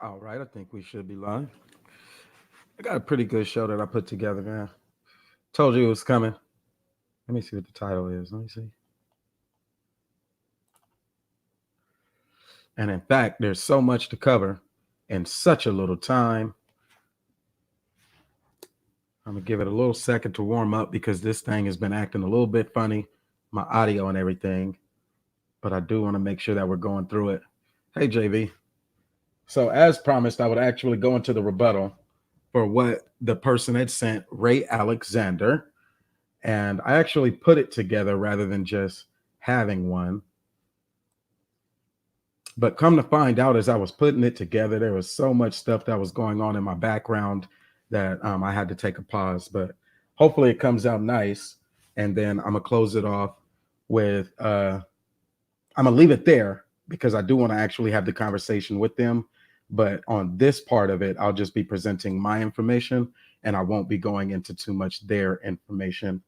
All right, I think we should be live. I got a pretty good show that I put together, man. Told you it was coming. Let me see what the title is. Let me see. And in fact, there's so much to cover in such a little time. I'm gonna give it a little second to warm up because this thing has been acting a little bit funny, my audio and everything. But I do want to make sure that we're going through it. Hey, JV. So, as promised, I would actually go into the rebuttal for what the person had sent, Ray Alexander. And I actually put it together rather than just having one. But come to find out, as I was putting it together, there was so much stuff that was going on in my background that I had to take a pause. But hopefully, it comes out nice. And then I'm gonna close it off with I'm gonna leave it there because I do want to actually have the conversation with them. But on this part of it, I'll just be presenting my information, and I won't be going into too much their information.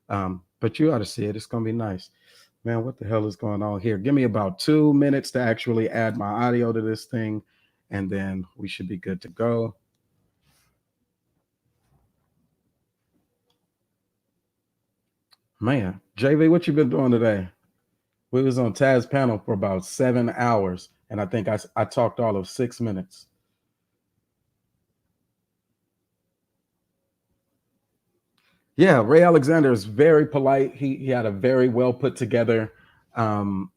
But you ought to see it. It's gonna be nice. Man, what the hell is going on here? Give me about 2 minutes to actually add my audio to this thing, and then we should be good to go. Man, JV, what you been doing today? We was on Taz panel for about 7 hours, and I think I talked all of 6 minutes. Yeah, Ray Alexander is very polite. He had a very well put together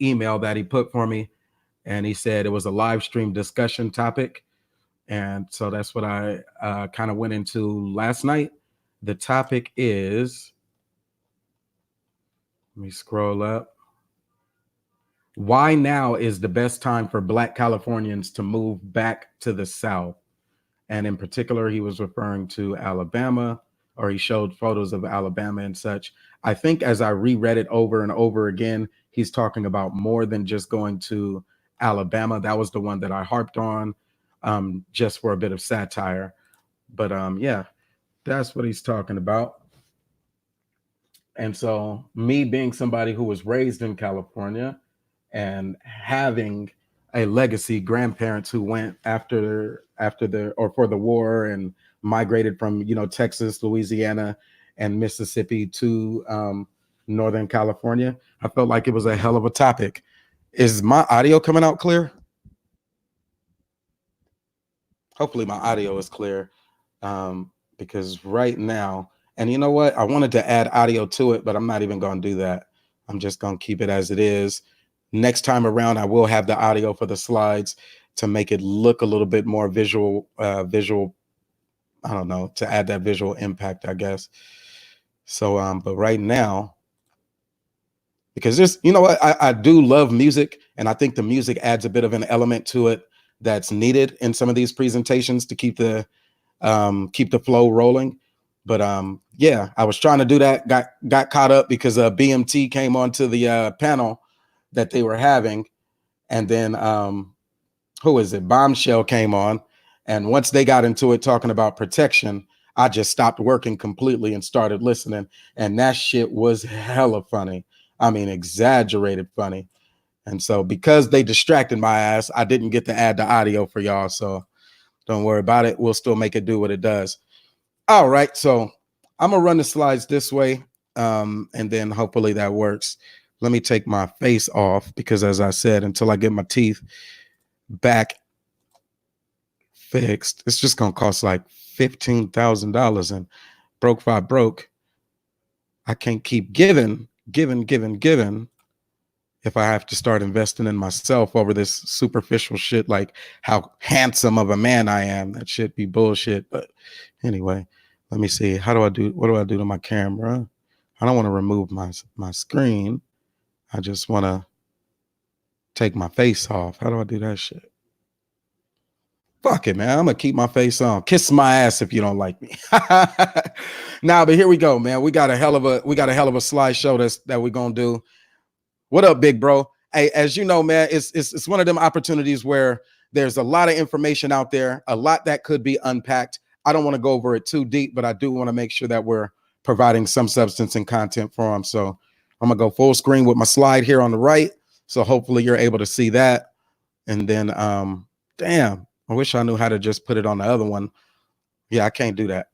email that he put for me, and he said it was a live stream discussion topic, and so that's what I kind of went into last night. The topic is, let me scroll up. Why now is the best time for Black Californians to move back to the South? And in particular, he was referring to Alabama, or he showed photos of Alabama and such. I think as I reread it over and over again, he's talking about more than just going to Alabama. That was the one that I harped on just for a bit of satire. But yeah, that's what he's talking about. And so, me being somebody who was raised in California and having a legacy, grandparents who went after the or for the war and migrated from Texas, Louisiana, and Mississippi to Northern California, I felt like it was a hell of a topic. Is my audio coming out clear? Hopefully, my audio is clear because right now, and you know what? I wanted to add audio to it, but I'm not even going to do that. I'm just going to keep it as it is. Next time around, I will have the audio for the slides to make it look a little bit more visual. I don't know, to add that visual impact, I guess. So, but right now, because there's, you know what, I do love music, and I think the music adds a bit of an element to it that's needed in some of these presentations to keep the flow rolling. But yeah, I was trying to do that, got caught up because BMT came onto the panel that they were having, and then who is it? Bombshell came on, and once they got into it talking about protection, I just stopped working completely and started listening, and that shit was hella funny. I mean, exaggerated funny. And so because they distracted my ass, I didn't get to add the audio for y'all. So don't worry about it. We'll still make it do what it does. All right. So I'm going to run the slides this way. And then hopefully that works. Let me take my face off because, as I said, until I get my teeth back fixed, it's just going to cost like $15,000. And broke by broke, I can't keep giving if I have to start investing in myself over this superficial shit, like how handsome of a man I am. That shit be bullshit. But anyway, let me see. What do I do to my camera? I don't want to remove my screen. I just want to take my face off. How do I do that shit? Fuck it, man. I'm gonna keep my face on. Kiss my ass if you don't like me. Nah, but here we go, man. We got a hell of a slideshow that we're gonna do. What up, big bro? Hey, as you know, man, it's one of them opportunities where there's a lot of information out there, a lot that could be unpacked. I don't want to go over it too deep, but I do want to make sure that we're providing some substance and content for them. So I'm gonna go full screen with my slide here on the right. So hopefully you're able to see that. And then, damn, I wish I knew how to just put it on the other one. Yeah, I can't do that.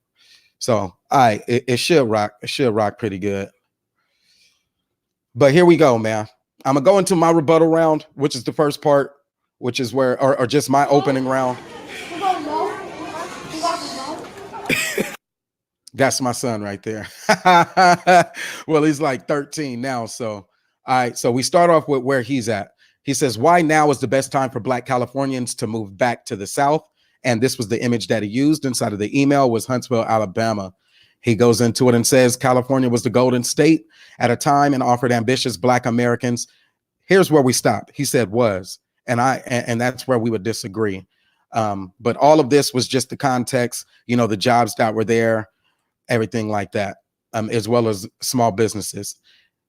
So, all right, it should rock. It should rock pretty good. But here we go, man. I'm gonna go into my rebuttal round, which is the first part, which is where, or just my opening round. That's my son right there. Well, he's like 13 now. So, all right. So we start off with where he's at. He says, "Why now is the best time for Black Californians to move back to the South?" And this was the image that he used inside of the email was Huntsville, Alabama. He goes into it and says, "California was the golden state at a time and offered ambitious Black Americans." Here's where we stop. He said was, and that's where we would disagree. But all of this was just the context, the jobs that were there, everything like that, as well as small businesses.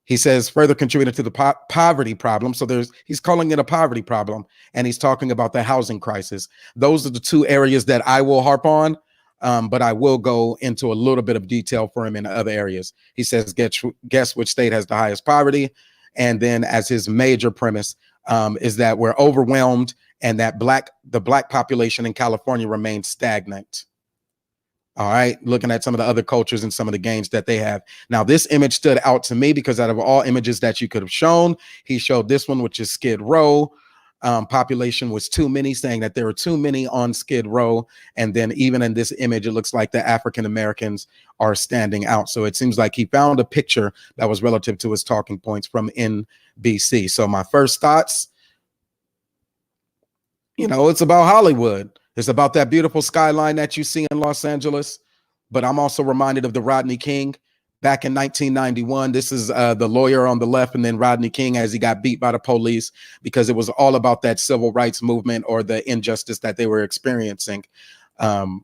He says further contributed to the poverty problem. So he's calling it a poverty problem, and he's talking about the housing crisis. Those are the two areas that I will harp on, but I will go into a little bit of detail for him in other areas. He says, guess which state has the highest poverty? And then as his major premise is that we're overwhelmed and that the Black population in California remains stagnant. All right, looking at some of the other cultures and some of the gains that they have. Now, this image stood out to me because out of all images that you could have shown, he showed this one, which is Skid Row. Population was too many, saying that there were too many on Skid Row. And then even in this image, it looks like the African Americans are standing out. So it seems like he found a picture that was relative to his talking points from NBC. So my first thoughts, it's about Hollywood. It's about that beautiful skyline that you see in Los Angeles. But I'm also reminded of the Rodney King back in 1991. This is the lawyer on the left, and then Rodney King as he got beat by the police because it was all about that civil rights movement or the injustice that they were experiencing. And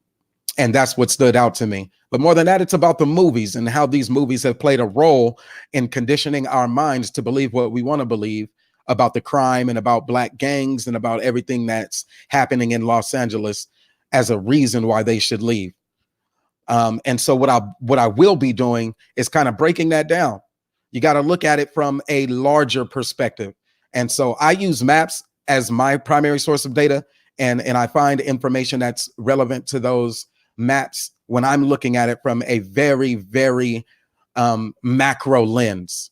that's what stood out to me. But more than that, it's about the movies and how these movies have played a role in conditioning our minds to believe what we want to believe about the crime and about Black gangs and about everything that's happening in Los Angeles as a reason why they should leave. And so what I will be doing is kind of breaking that down. You got to look at it from a larger perspective. And so I use maps as my primary source of data, and I find information that's relevant to those maps when I'm looking at it from a very, very macro lens.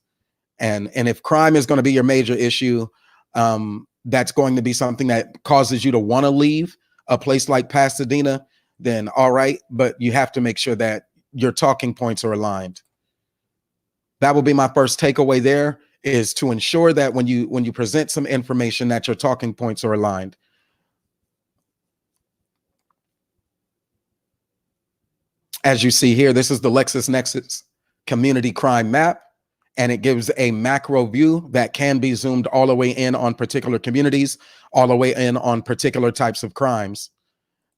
And if crime is going to be your major issue, that's going to be something that causes you to want to leave a place like Pasadena, then all right, but you have to make sure that your talking points are aligned. That will be my first takeaway there, is to ensure that when you present some information that your talking points are aligned. As you see here, this is the LexisNexis community crime map. And it gives a macro view that can be zoomed all the way in on particular communities, all the way in on particular types of crimes.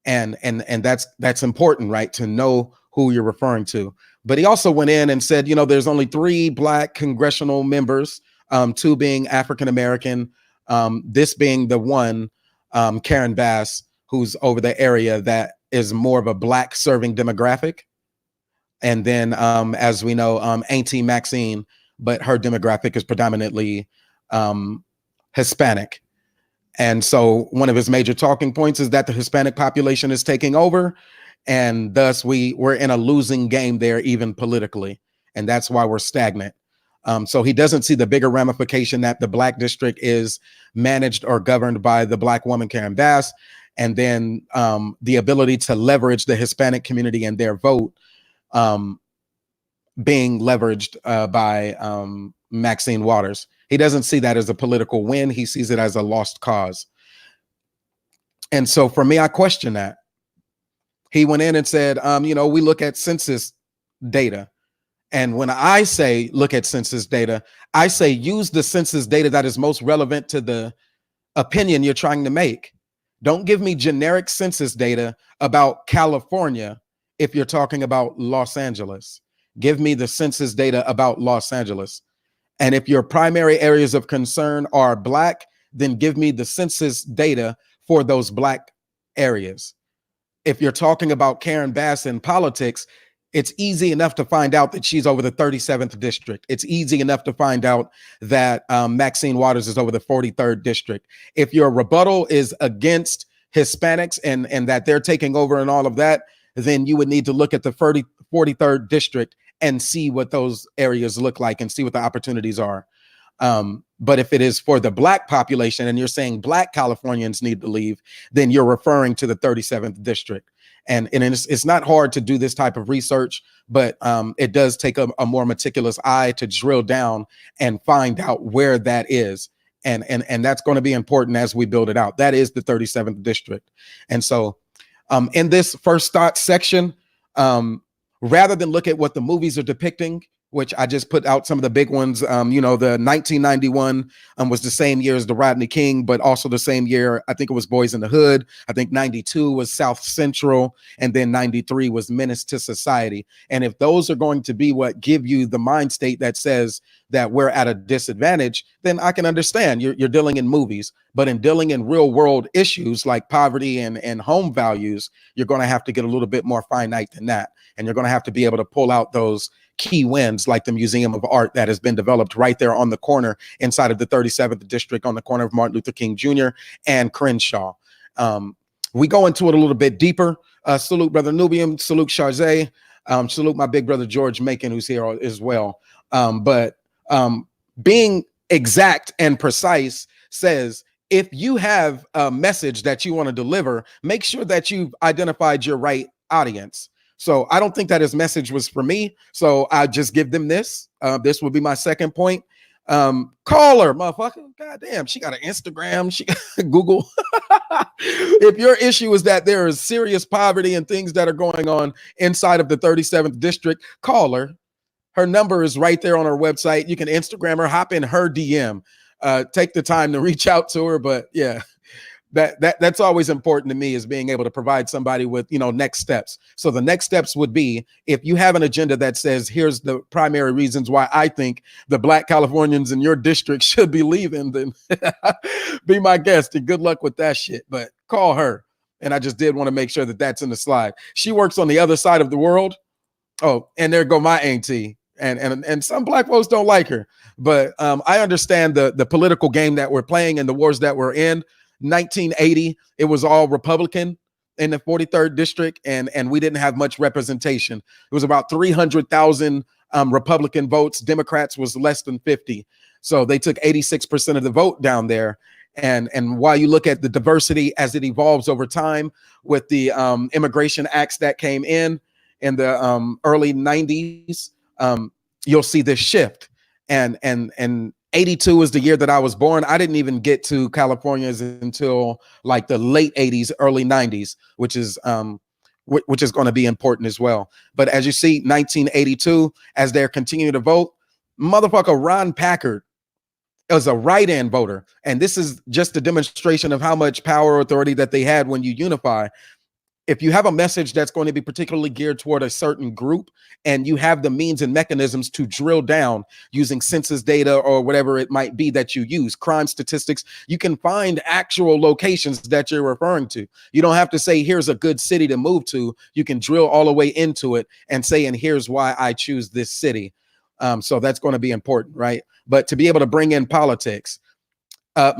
And that's important, right? To know who you're referring to. But he also went in and said, there's only 3 Black congressional members, 2 being African-American, this being the one, Karen Bass, who's over the area that is more of a Black serving demographic. And then, as we know, Auntie Maxine, but her demographic is predominantly Hispanic. And so one of his major talking points is that the Hispanic population is taking over, and thus we're in a losing game there, even politically. And that's why we're stagnant. So he doesn't see the bigger ramification that the Black district is managed or governed by the Black woman, Karen Bass, and then the ability to leverage the Hispanic community and their vote being leveraged by Maxine Waters. He doesn't see that as a political win. He sees it as a lost cause. And so for me, I question that. He went in and said, we look at census data. And when I say look at census data, I say use the census data that is most relevant to the opinion you're trying to make. Don't give me generic census data about California if you're talking about Los Angeles. Give me the census data about Los Angeles. And if your primary areas of concern are Black, then give me the census data for those Black areas. If you're talking about Karen Bass in politics, it's easy enough to find out that she's over the 37th district. It's easy enough to find out that Maxine Waters is over the 43rd district. If your rebuttal is against Hispanics and that they're taking over and all of that, then you would need to look at the 43rd district and see what those areas look like and see what the opportunities are. But if it is for the Black population and you're saying Black Californians need to leave, then you're referring to the 37th district. And it's not hard to do this type of research, but it does take a more meticulous eye to drill down and find out where that is. And that's going to be important as we build it out. That is the 37th district. And so in this first thought section, rather than look at what the movies are depicting, which I just put out some of the big ones. The 1991 was the same year as the Rodney King, but also the same year, I think it was Boys in the Hood. I think 92 was South Central, and then 93 was Menace to Society. And if those are going to be what give you the mind state that says that we're at a disadvantage, then I can understand you're dealing in movies, but in dealing in real world issues like poverty and home values, you're going to have to get a little bit more finite than that. And you're going to have to be able to pull out those key wins like the Museum of Art that has been developed right there on the corner inside of the 37th district on the corner of Martin Luther King Jr. and Crenshaw. We go into it a little bit deeper. Salute Brother Nubium, salute Charze, salute my big brother George Macon, who's here as well. But being exact and precise says, if you have a message that you want to deliver, make sure that you've identified your right audience. So I don't think that his message was for me. So I just give them this. This would be my second point. Call her, motherfucker. Goddamn, she got an Instagram. She got Google. If your issue is that there is serious poverty and things that are going on inside of the 37th district, call her. Her number is right there on her website. You can Instagram her, hop in her DM. Take the time to reach out to her. But yeah. That's always important to me, is being able to provide somebody with, next steps. So the next steps would be, if you have an agenda that says, here's the primary reasons why I think the Black Californians in your district should be leaving, then be my guest and good luck with that shit. But call her. And I just did want to make sure that that's in the slide. She works on the other side of the world. Oh, and there go my auntie. And some Black folks don't like her. But I understand the political game that we're playing and the wars that we're in. 1980, it was all Republican in the 43rd district, and we didn't have much representation. It was about 300,000 Republican votes. Democrats was less than 50. So they took 86% of the vote down there. And while you look at the diversity as it evolves over time with the immigration acts that came in the early 90s, you'll see this shift. And 82 is the year that I was born. I didn't even get to California until like the late 80s, early 90s, which is going to be important as well. But as you see, 1982, as they're continuing to vote, motherfucker Ron Packard is a write-in voter. And this is just a demonstration of how much power or authority that they had when you unify. If you have a message that's going to be particularly geared toward a certain group, and you have the means and mechanisms to drill down using census data or whatever it might be that you use, crime statistics, you can find actual locations that you're referring to. You don't have to say, here's a good city to move to. You can drill all the way into it and say, and here's why I choose this city. So that's going to be important, right? But to be able to bring in politics,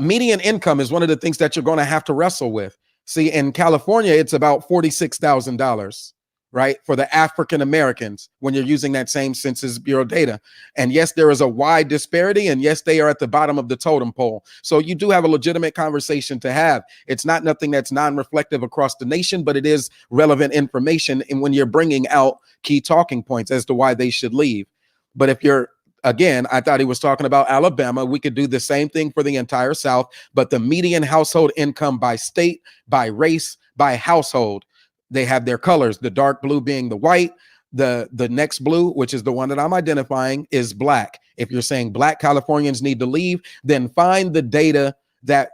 median income is one of the things that you're going to have to wrestle with. See, in California, it's about $46,000, right, for the African Americans when you're using that same Census Bureau data. And yes, there is a wide disparity, and yes, they are at the bottom of the totem pole. So you do have a legitimate conversation to have. It's not nothing that's non-reflective across the nation, but it is relevant information. And when you're bringing out key talking points as to why they should leave. But if you're, again, I thought he was talking about Alabama. We could do the same thing for the entire South, but the median household income by state, by race, by household, they have their colors, the dark blue being the white, the next blue, which is the one that I'm identifying, is Black. If you're saying Black Californians need to leave, then find the data that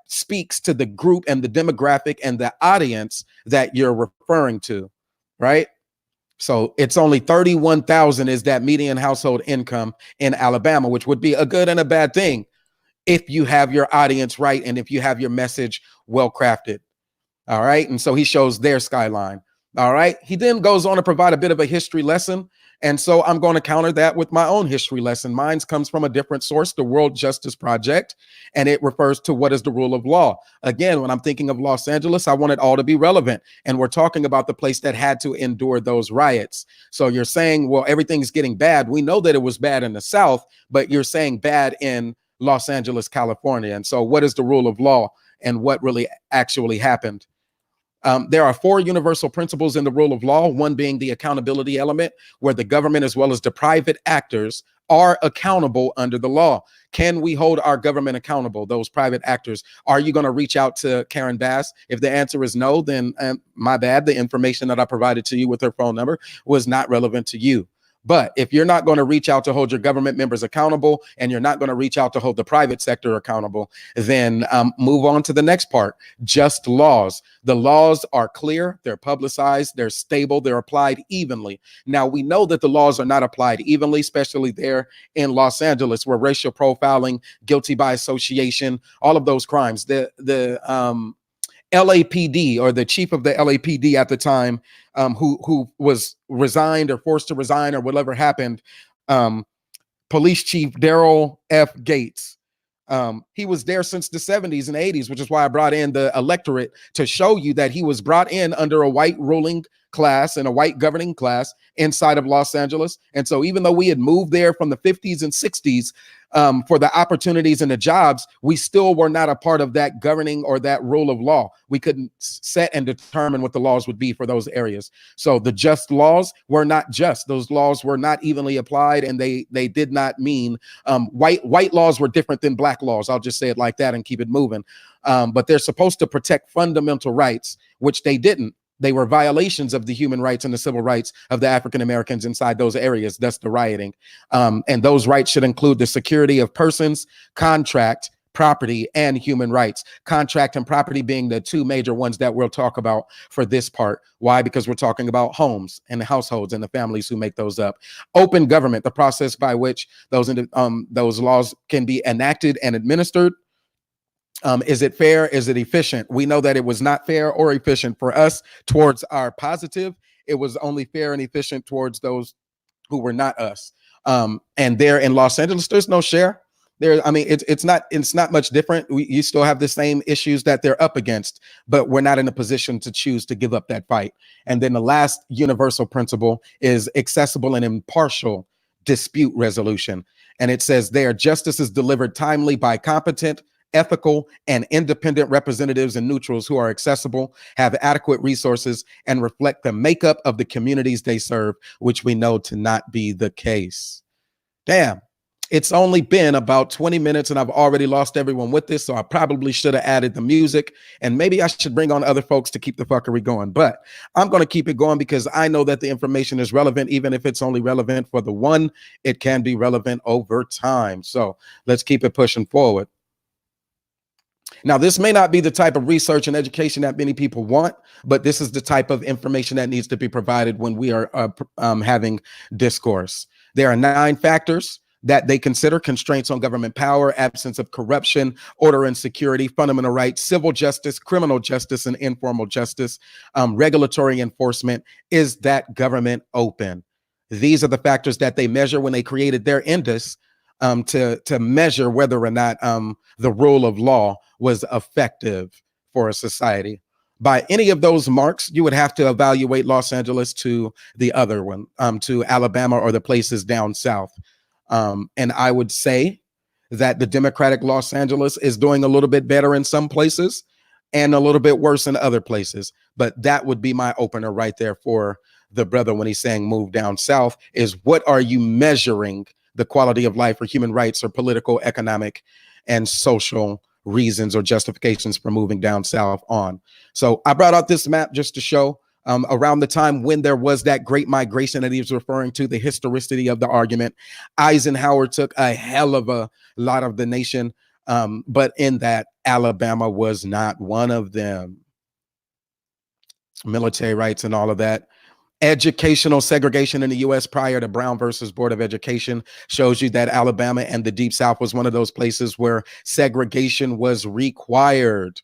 speaks to the group and the demographic and the audience that you're referring to, right? So it's only 31,000 is that median household income in Alabama, which would be a good and a bad thing if you have your audience right and if you have your message well crafted. All right. And so he shows their skyline. All right. He then goes on to provide a bit of a history lesson. And so I'm going to counter that with my own history lesson. Mine comes from a different source, the World Justice Project, and it refers to what is the rule of law. Again, when I'm thinking of Los Angeles, I want it all to be relevant. And we're talking about the place that had to endure those riots. So you're saying, well, everything's getting bad. We know that it was bad in the South, but you're saying bad in Los Angeles, California. And so what is the rule of law and what really actually happened? There are four universal principles in the rule of law, one being the accountability element, where the government as well as the private actors are accountable under the law. Can we hold our government accountable, those private actors? Are you going to reach out to Karen Bass? If the answer is no, then my bad. The information that I provided to you with her phone number was not relevant to you. But if you're not going to reach out to hold your government members accountable and you're not going to reach out to hold the private sector accountable, then move on to the next part, just laws. The laws are clear, they're publicized, they're stable, they're applied evenly. Now, we know that the laws are not applied evenly, especially there in Los Angeles, where racial profiling, guilty by association, all of those crimes, the LAPD, or the chief of the LAPD at the time, who was resigned or forced to resign or whatever happened, Police Chief Daryl F. Gates. He was there since the 70s and 80s, which is why I brought in the electorate to show you that he was brought in under a white ruling class and a white governing class inside of Los Angeles. And so even though we had moved there from the 50s and 60s for the opportunities and the jobs, we still were not a part of that governing or that rule of law. We couldn't set and determine what the laws would be for those areas. So the just laws were not just. Those laws were not evenly applied, and they did not mean white laws were different than black laws. I'll just say it like that and keep it moving. But they're supposed to protect fundamental rights, which they didn't. They were violations of the human rights and the civil rights of the African Americans inside those areas, thus the rioting. And those rights should include the security of persons, contract, property, and human rights. Contract and property being the two major ones that we'll talk about for this part. Why? Because we're talking about homes and the households and the families who make those up. Open government, the process by which those laws can be enacted and administered. Is it fair? Is it efficient? We know that it was not fair or efficient for us towards our positive. It was only fair and efficient towards those who were not us. And there in Los Angeles, there's no share. I mean, it's not much different. You still have the same issues that they're up against, but we're not in a position to choose to give up that fight. And then the last universal principle is accessible and impartial dispute resolution. And it says there, justice is delivered timely by competent, ethical, and independent representatives and neutrals who are accessible, have adequate resources, and reflect the makeup of the communities they serve, which we know to not be the case. Damn, it's only been about 20 minutes and I've already lost everyone with this, so I probably should have added the music, and maybe I should bring on other folks to keep the fuckery going, but I'm going to keep it going because I know that the information is relevant. Even if it's only relevant for the one, it can be relevant over time. So let's keep it pushing forward. Now, this may not be the type of research and education that many people want, but this is the type of information that needs to be provided when we are having discourse. There are 9 factors that they consider: constraints on government power, absence of corruption, order and security, fundamental rights, civil justice, criminal justice, and informal justice, regulatory enforcement. Is that government open? These are the factors that they measure when they created their index to measure whether or not the rule of law was effective for a society. By any of those marks, you would have to evaluate Los Angeles to the other one, to Alabama or the places down south. And I would say that the Democratic Los Angeles is doing a little bit better in some places and a little bit worse in other places. But that would be my opener right there for the brother when he's saying move down south, is what are you measuring the quality of life or human rights or political, economic, and social reasons or justifications for moving down south on. So I brought out this map just to show around the time when there was that great migration that he was referring to, the historicity of the argument. Eisenhower took a hell of a lot of the nation, but in that, Alabama was not one of them. Military rights and all of that. Educational segregation in the U.S. prior to Brown versus Board of Education shows you that Alabama and the Deep South was one of those places where segregation was required.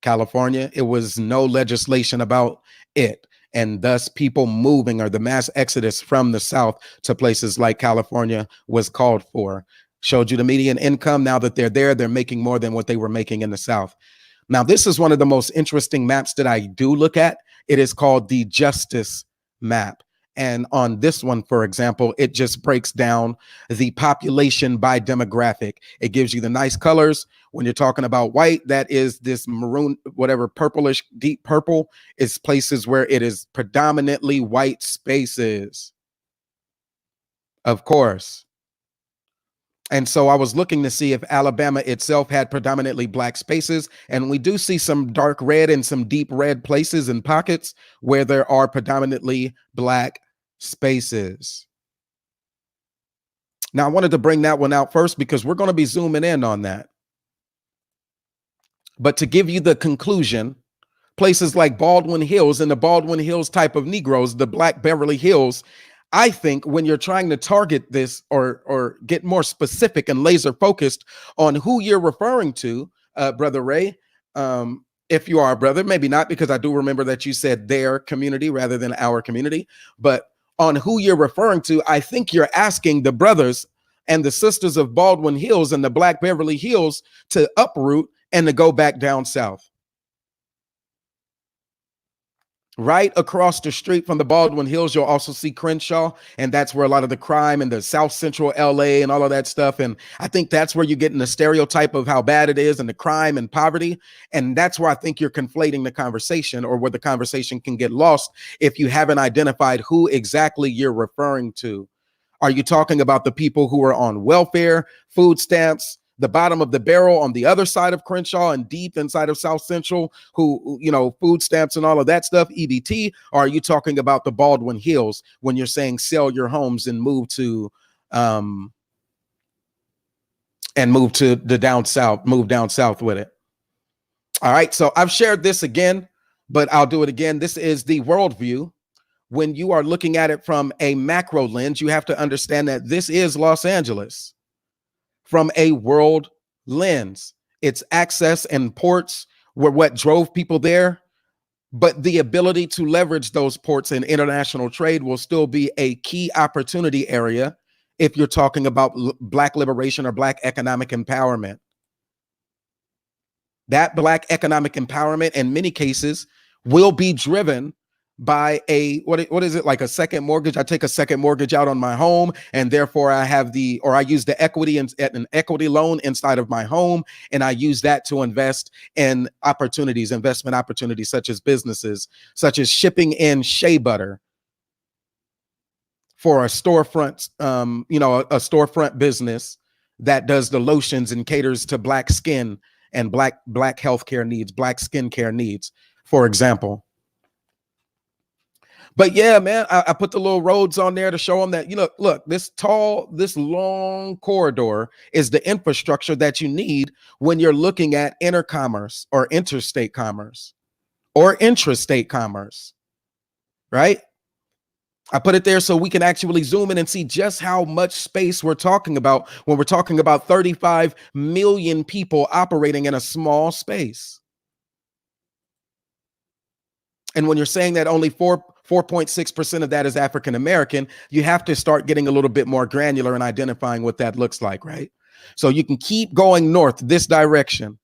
California, it was no legislation about it. and thus people moving, or the mass exodus from the South to places like California was called for. Showed you the median income. Now that they're there, they're making more than what they were making in the South. Now, this is one of the most interesting maps that I do look at. It is called the Justice Map. And on this one, for example, it just breaks down the population by demographic. It gives you the nice colors. When you're talking about white, that is this maroon, whatever, purplish, deep purple, is places where it is predominantly white spaces. Of course. And so I was looking to see if Alabama itself had predominantly black spaces. And we do see some dark red and some deep red places and pockets where there are predominantly black spaces. Now, I wanted to bring that one out first because we're going to be zooming in on that. But to give you the conclusion, places like Baldwin Hills and the Baldwin Hills type of Negroes, the Black Beverly Hills, I think when you're trying to target this or get more specific and laser focused on who you're referring to, Brother Ray, if you are a brother, maybe not, because I do remember that you said their community rather than our community, but on who you're referring to, I think you're asking the brothers and the sisters of Baldwin Hills and the Black Beverly Hills to uproot and to go back down south. Right across the street from the Baldwin Hills, you'll also see Crenshaw, and that's where a lot of the crime and the South Central LA and all of that stuff. And I think that's where you're getting the stereotype of how bad it is and the crime and poverty. And that's where I think you're conflating the conversation, or where the conversation can get lost if you haven't identified who exactly you're referring to. Are you talking about the people who are on welfare, food stamps, the bottom of the barrel on the other side of Crenshaw and deep inside of South Central, who, you know, food stamps and all of that stuff, EBT? Or are you talking about the Baldwin Hills when you're saying sell your homes and move to the down south, move down south with it? All right, so I've shared this again, but I'll do it again. This is the worldview. When you are looking at it from a macro lens, you have to understand that this is Los Angeles. From a world lens, its access and ports were what drove people there, but the ability to leverage those ports in international trade will still be a key opportunity area if you're talking about Black liberation or Black economic empowerment. That Black economic empowerment in many cases will be driven by a what is it, like a second mortgage? I take a second mortgage out on my home, and therefore I have I use the equity and an equity loan inside of my home, and I use that to invest in opportunities, investment opportunities, such as businesses, such as shipping in shea butter for a storefront, a storefront business that does the lotions and caters to Black skin and black healthcare needs, Black skincare needs, for example. But yeah, man, I put the little roads on there to show them that, look, this long corridor is the infrastructure that you need when you're looking at intercommerce or interstate commerce or intrastate commerce, right? I put it there so we can actually zoom in and see just how much space we're talking about when we're talking about 35 million people operating in a small space. And when you're saying that only 4.6% of that is African American, you have to start getting a little bit more granular and identifying what that looks like, right? So you can keep going north this direction.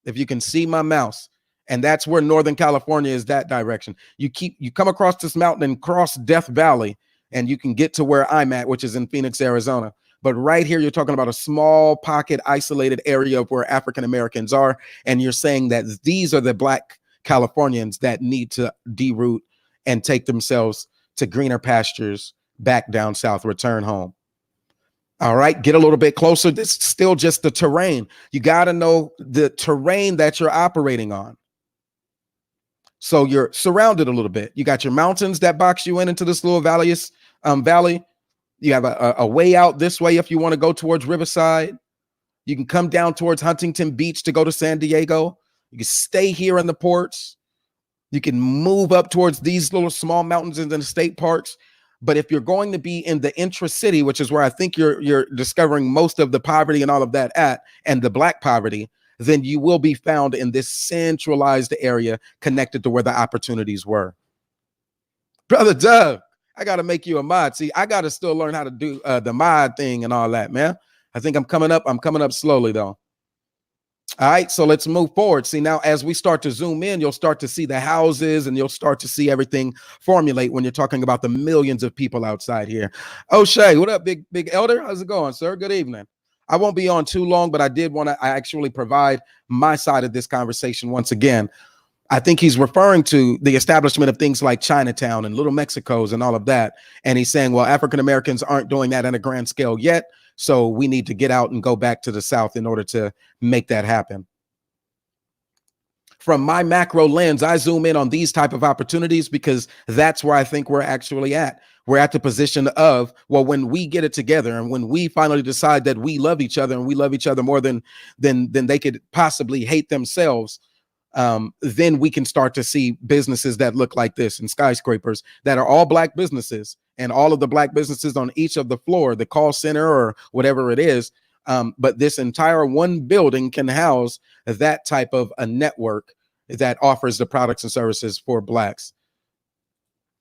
If you can see my mouse, and that's where Northern California is, that direction. You come across this mountain and cross Death Valley, and you can get to where I'm at, which is in Phoenix, Arizona. But right here, you're talking about a small pocket, isolated area of where African Americans are. And you're saying that these are the Black Californians that need to deroot and take themselves to greener pastures, back down south, return home. All right, get a little bit closer. This is still just the terrain. You got to know the terrain that you're operating on. So you're surrounded a little bit. You got your mountains that box you into this little valley. You have a way out this way if you want to go towards Riverside. You can come down towards Huntington Beach to go to San Diego. You can stay here in the ports. You can move up towards these little small mountains in the state parks. But if you're going to be in the intra-city, which is where I think you're discovering most of the poverty and all of that at, and the Black poverty, then you will be found in this centralized area connected to where the opportunities were. Brother Doug, I got to make you a mod. See, I got to still learn how to do the mod thing and all that, man. I think I'm coming up. I'm coming up slowly, though. All right, so let's move forward. See, now as we start to zoom in, you'll start to see the houses and you'll start to see everything formulate when you're talking about the millions of people outside here. O'Shea, what up, big elder? How's it going, sir? Good evening. I won't be on too long, but I did want to actually provide my side of this conversation once again. I think he's referring to the establishment of things like Chinatown and Little Mexico's and all of that. And he's saying, well, African Americans aren't doing that on a grand scale yet. So we need to get out and go back to the South in order to make that happen. From my macro lens, I zoom in on these type of opportunities because that's where I think we're actually at. We're at the position of, well, when we get it together and when we finally decide that we love each other and we love each other more than they could possibly hate themselves, then we can start to see businesses that look like this and skyscrapers that are all black businesses, and all of the black businesses on each of the floor, the call center or whatever it is. But this entire one building can house that type of a network that offers the products and services for blacks.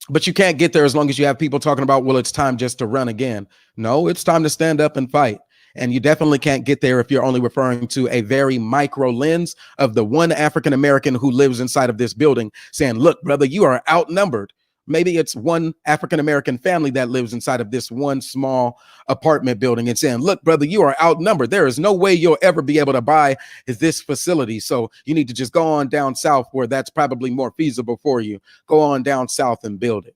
But you can't get there as long as you have people talking about, well, it's time just to run again. No, it's time to stand up and fight. And you definitely can't get there if you're only referring to a very micro lens of the one African American who lives inside of this building saying, look, brother, you are outnumbered. Maybe it's one African American family that lives inside of this one small apartment building and saying, look, brother, you are outnumbered. There is no way you'll ever be able to buy this facility. So you need to just go on down south where that's probably more feasible for you. Go on down south and build it.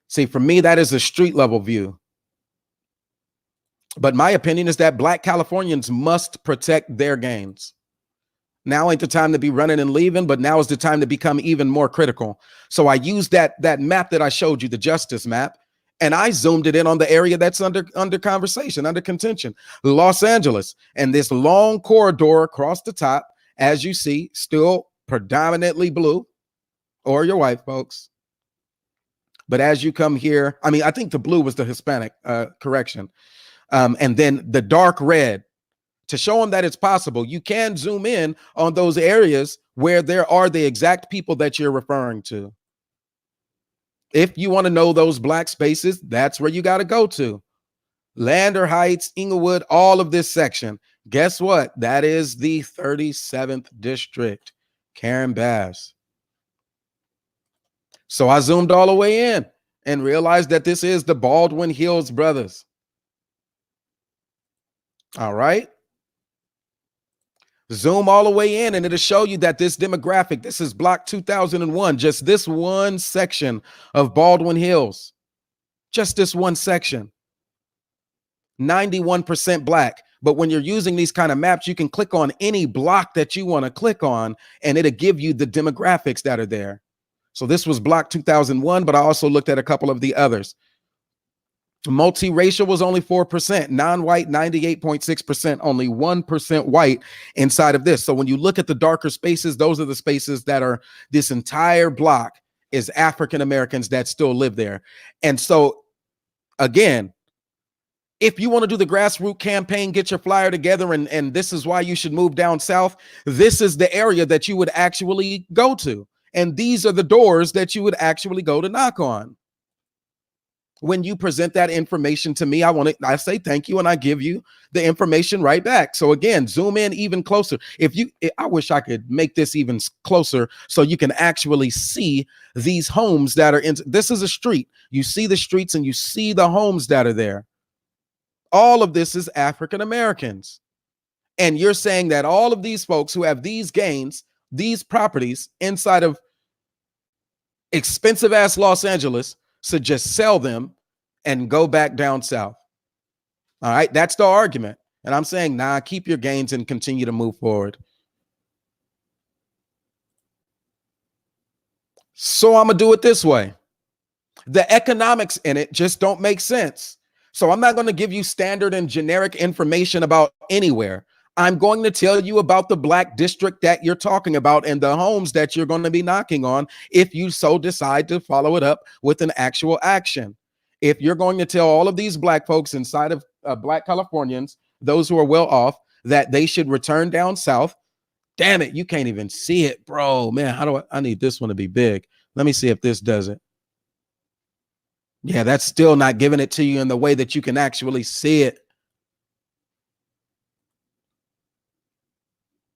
See, for me, that is a street level view. But my opinion is that black Californians must protect their gains. Now ain't the time to be running and leaving, but now is the time to become even more critical. So I used that map that I showed you, the justice map, and I zoomed it in on the area that's under conversation, under contention, Los Angeles, and this long corridor across the top, as you see, still predominantly blue, or your white folks. But as you come here, I mean, I think the blue was the Hispanic correction. And then the dark red, to show them that it's possible. You can zoom in on those areas where there are the exact people that you're referring to. If you want to know those black spaces, that's where you got to go to. Lander Heights, Inglewood, all of this section. Guess what? That is the 37th district, Karen Bass. So I zoomed all the way in and realized that this is the Baldwin Hills brothers. All right. Zoom all the way in and it'll show you that this demographic, this is block 2001, just this one section of Baldwin Hills, just this one section, 91% black. But when you're using these kind of maps, you can click on any block that you want to click on and it'll give you the demographics that are there. So this was block 2001, but I also looked at a couple of the others. Multiracial was only 4%, non-white 98.6%, only 1% white inside of this. So when you look at the darker spaces, those are the spaces that are this entire block is African Americans that still live there. And so again, if you want to do the grassroots campaign, get your flyer together, and this is why you should move down south, this is the area that you would actually go to. And these are the doors that you would actually go to knock on. When you present that information to me, I say thank you and I give you the information right back. So again, zoom in even closer. I wish I could make this even closer so you can actually see these homes that are in. This is a street. You see the streets and you see the homes that are there. All of this is African Americans. And you're saying that all of these folks who have these gains, these properties inside of expensive ass Los Angeles, so just sell them and go back down south. All right, that's the argument. And I'm saying, nah, keep your gains and continue to move forward. So I'm going to do it this way. The economics in it just don't make sense. So I'm not going to give you standard and generic information about anywhere. I'm going to tell you about the black district that you're talking about and the homes that you're going to be knocking on if you so decide to follow it up with an actual action. If you're going to tell all of these black folks inside of black Californians, those who are well off, that they should return down south, damn it, you can't even see it, bro. Man, I need this one to be big Let me see if this does it. Yeah, that's still not giving it to you in the way that you can actually see it.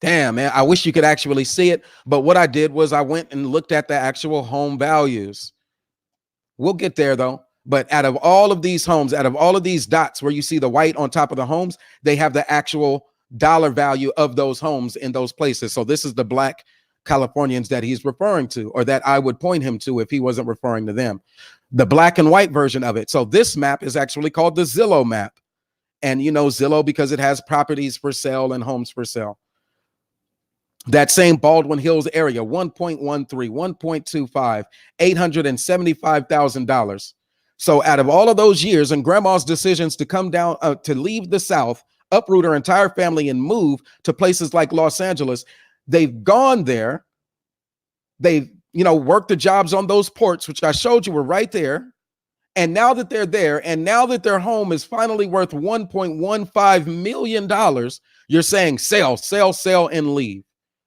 Damn, man, I wish you could actually see it. But what I did was I went and looked at the actual home values. We'll get there though. But out of all of these homes, out of all of these dots where you see the white on top of the homes, they have the actual dollar value of those homes in those places. So this is the black Californians that he's referring to, or that I would point him to if he wasn't referring to them. The black and white version of it. So this map is actually called the Zillow map. And you know Zillow because it has properties for sale and homes for sale. That same Baldwin Hills area, 1.13, 1.25, $875,000. So out of all of those years and grandma's decisions to come down, to leave the South, uproot her entire family and move to places like Los Angeles, they've gone there. They've, worked the jobs on those ports, which I showed you were right there. And now that they're there, and now that their home is finally worth $1.15 million, you're saying sell, sell, sell, and leave.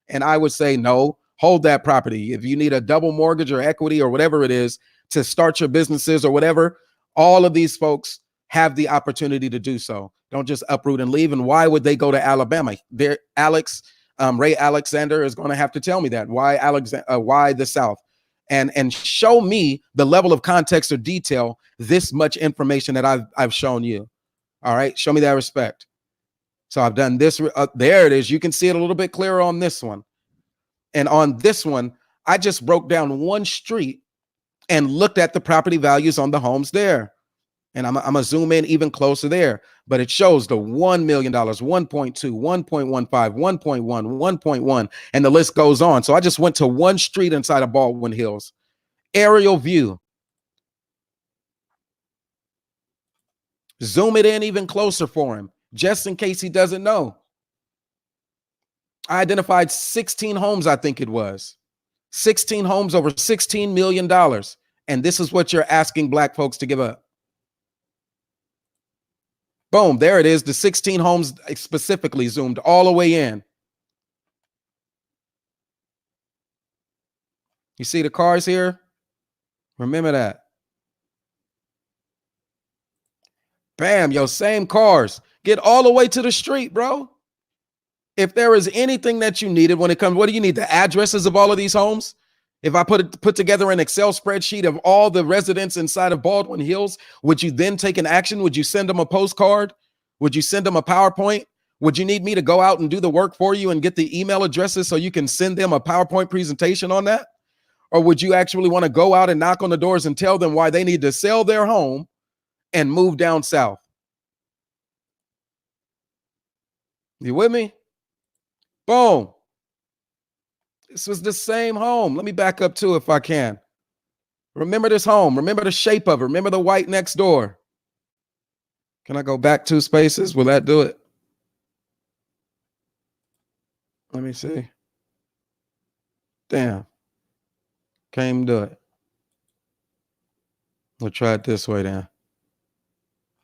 And I would say, no, hold that property. If you need a double mortgage or equity or whatever it is to start your businesses or whatever, all of these folks have the opportunity to do so. Don't just uproot and leave. And why would they go to Alabama? There, Ray Alexander is going to have to tell me that. Why the South? And show me the level of context or detail, this much information that I've shown you. All right, show me that respect. So I've done this. There it is. You can see it a little bit clearer on this one. And on this one, I just broke down one street and looked at the property values on the homes there. And I'm going to zoom in even closer there. But it shows the $1 million, 1.2, 1.15, 1.1, 1.1, and the list goes on. So I just went to one street inside of Baldwin Hills. Aerial view. Zoom it in even closer for him, just in case he doesn't know. I identified 16 homes, I think it was. 16 homes over $16 million. And this is what you're asking black folks to give up. Boom, there it is. The 16 homes specifically zoomed all the way in. You see the cars here? Remember that. Bam, yo, same cars. Get all the way to the street, bro. If there is anything that you needed when it comes, what do you need? The addresses of all of these homes? If I put together an Excel spreadsheet of all the residents inside of Baldwin Hills, would you then take an action? Would you send them a postcard? Would you send them a PowerPoint? Would you need me to go out and do the work for you and get the email addresses so you can send them a PowerPoint presentation on that? Or would you actually want to go out and knock on the doors and tell them why they need to sell their home and move down south? You with me? Boom. This was the same home. Let me back up too if I can. Remember this home. Remember the shape of it. Remember the white next door. Can I go back 2 spaces? Will that do it? Let me see. Damn. Can't even do it. We'll try it this way then.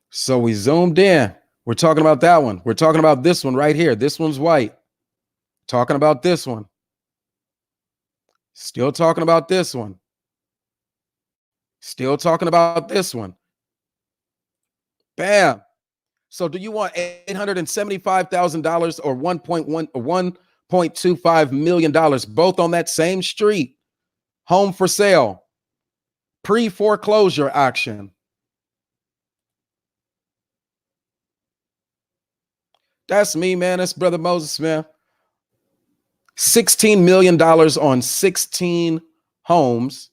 So we zoomed in. We're talking about that one. We're talking about this one right here. This one's white. Talking about this one. Still talking about this one. Still talking about this one. Bam. So do you want $875,000 or $1.25 million, both on that same street? Home for sale. Pre-foreclosure auction. That's me, man. That's Brother Moses, man. $16 million on 16 homes.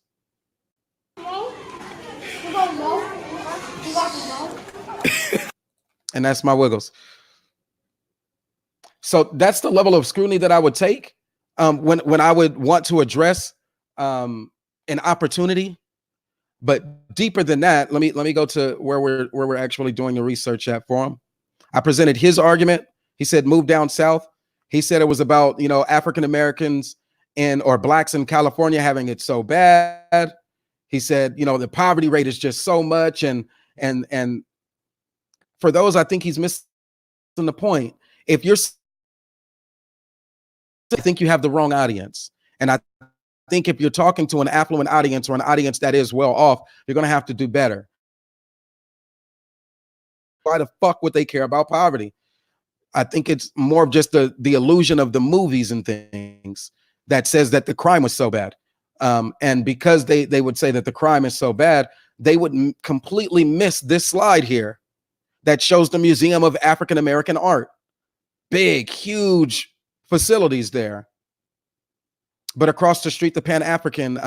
And that's my wiggles. So that's the level of scrutiny that I would take when I would want to address an opportunity. But deeper than that, let me go to where we're actually doing the research at for him. I presented his argument. He said move down south. He said it was about, African Americans or blacks in California having it so bad. He said, the poverty rate is just so much. And for those, I think he's missing the point. I think you have the wrong audience. And I think if you're talking to an affluent audience or an audience that is well off, you're going to have to do better. Why the fuck would they care about poverty? I think it's more of just the illusion of the movies and things that says that the crime was so bad. And because they would say that the crime is so bad, they would completely miss this slide here that shows the Museum of African American Art. Big, huge facilities there. But across the street, the Pan African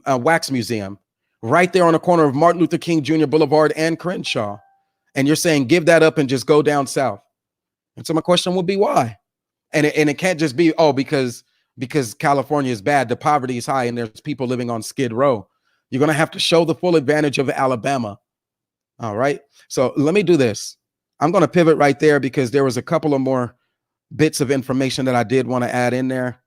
Wax Museum, right there on the corner of Martin Luther King Jr. Boulevard and Crenshaw. And you're saying give that up and just go down south. And so my question would be why? And it can't just be, oh, because California is bad, the poverty is high, and there's people living on Skid Row. You're going to have to show the full advantage of Alabama. All right. So let me do this. I'm going to pivot right there because there was a couple of more bits of information that I did want to add in there.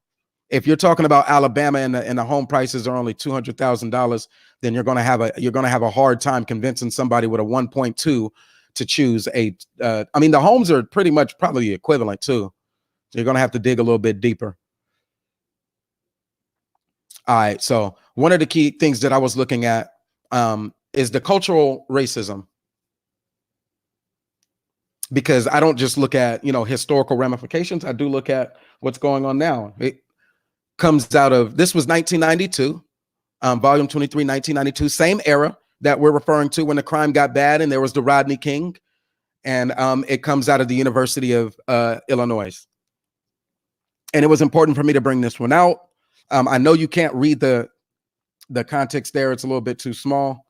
If you're talking about Alabama and the home prices are only $200,000, then you're going to have a hard time convincing somebody with a 1.2 to choose a. I mean, the homes are pretty much probably equivalent too. So you're going to have to dig a little bit deeper. All right. So one of the key things that I was looking at is the cultural racism. Because I don't just look at, historical ramifications. I do look at what's going on now. It comes out of, this was 1992, volume 23, 1992, same era that we're referring to when the crime got bad and there was the Rodney King. And it comes out of the University of Illinois. And it was important for me to bring this one out. I know you can't read the context there. It's a little bit too small.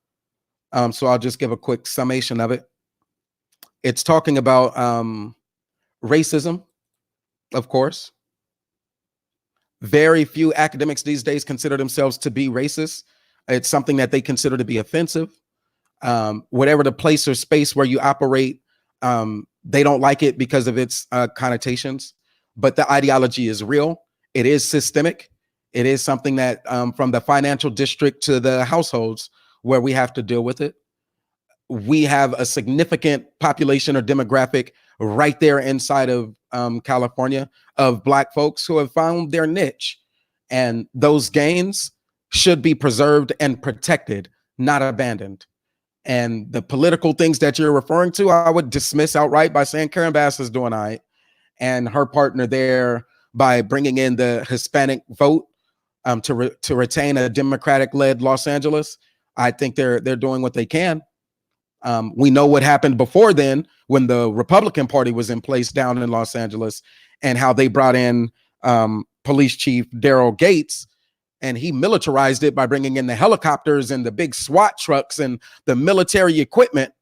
So I'll just give a quick summation of it. It's talking about racism, of course. Very few academics these days consider themselves to be racist. It's something that they consider to be offensive. Whatever the place or space where you operate, they don't like it because of its connotations. But the ideology is real. It is systemic. It is something that from the financial district to the households where we have to deal with it. We have a significant population or demographic right there inside of California of Black folks who have found their niche. And those gains should be preserved and protected, not abandoned. And the political things that you're referring to, I would dismiss outright by saying Karen Bass is doing all right. And her partner there by bringing in the Hispanic vote to retain a Democratic-led Los Angeles. I think they're doing what they can. We know what happened before then when the Republican Party was in place down in Los Angeles and how they brought in Police Chief Daryl Gates, and he militarized it by bringing in the helicopters and the big SWAT trucks and the military equipment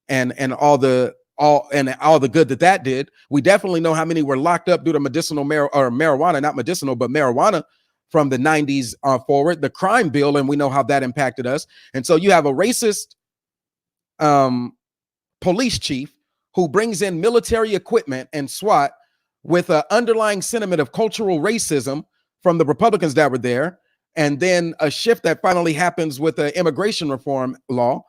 and all the good that did. We definitely know how many were locked up due to marijuana, not medicinal, but marijuana from the 90s forward, the crime bill, and we know how that impacted us. And so you have a racist police chief who brings in military equipment and SWAT with an underlying sentiment of cultural racism from the Republicans that were there, and then a shift that finally happens with the immigration reform law.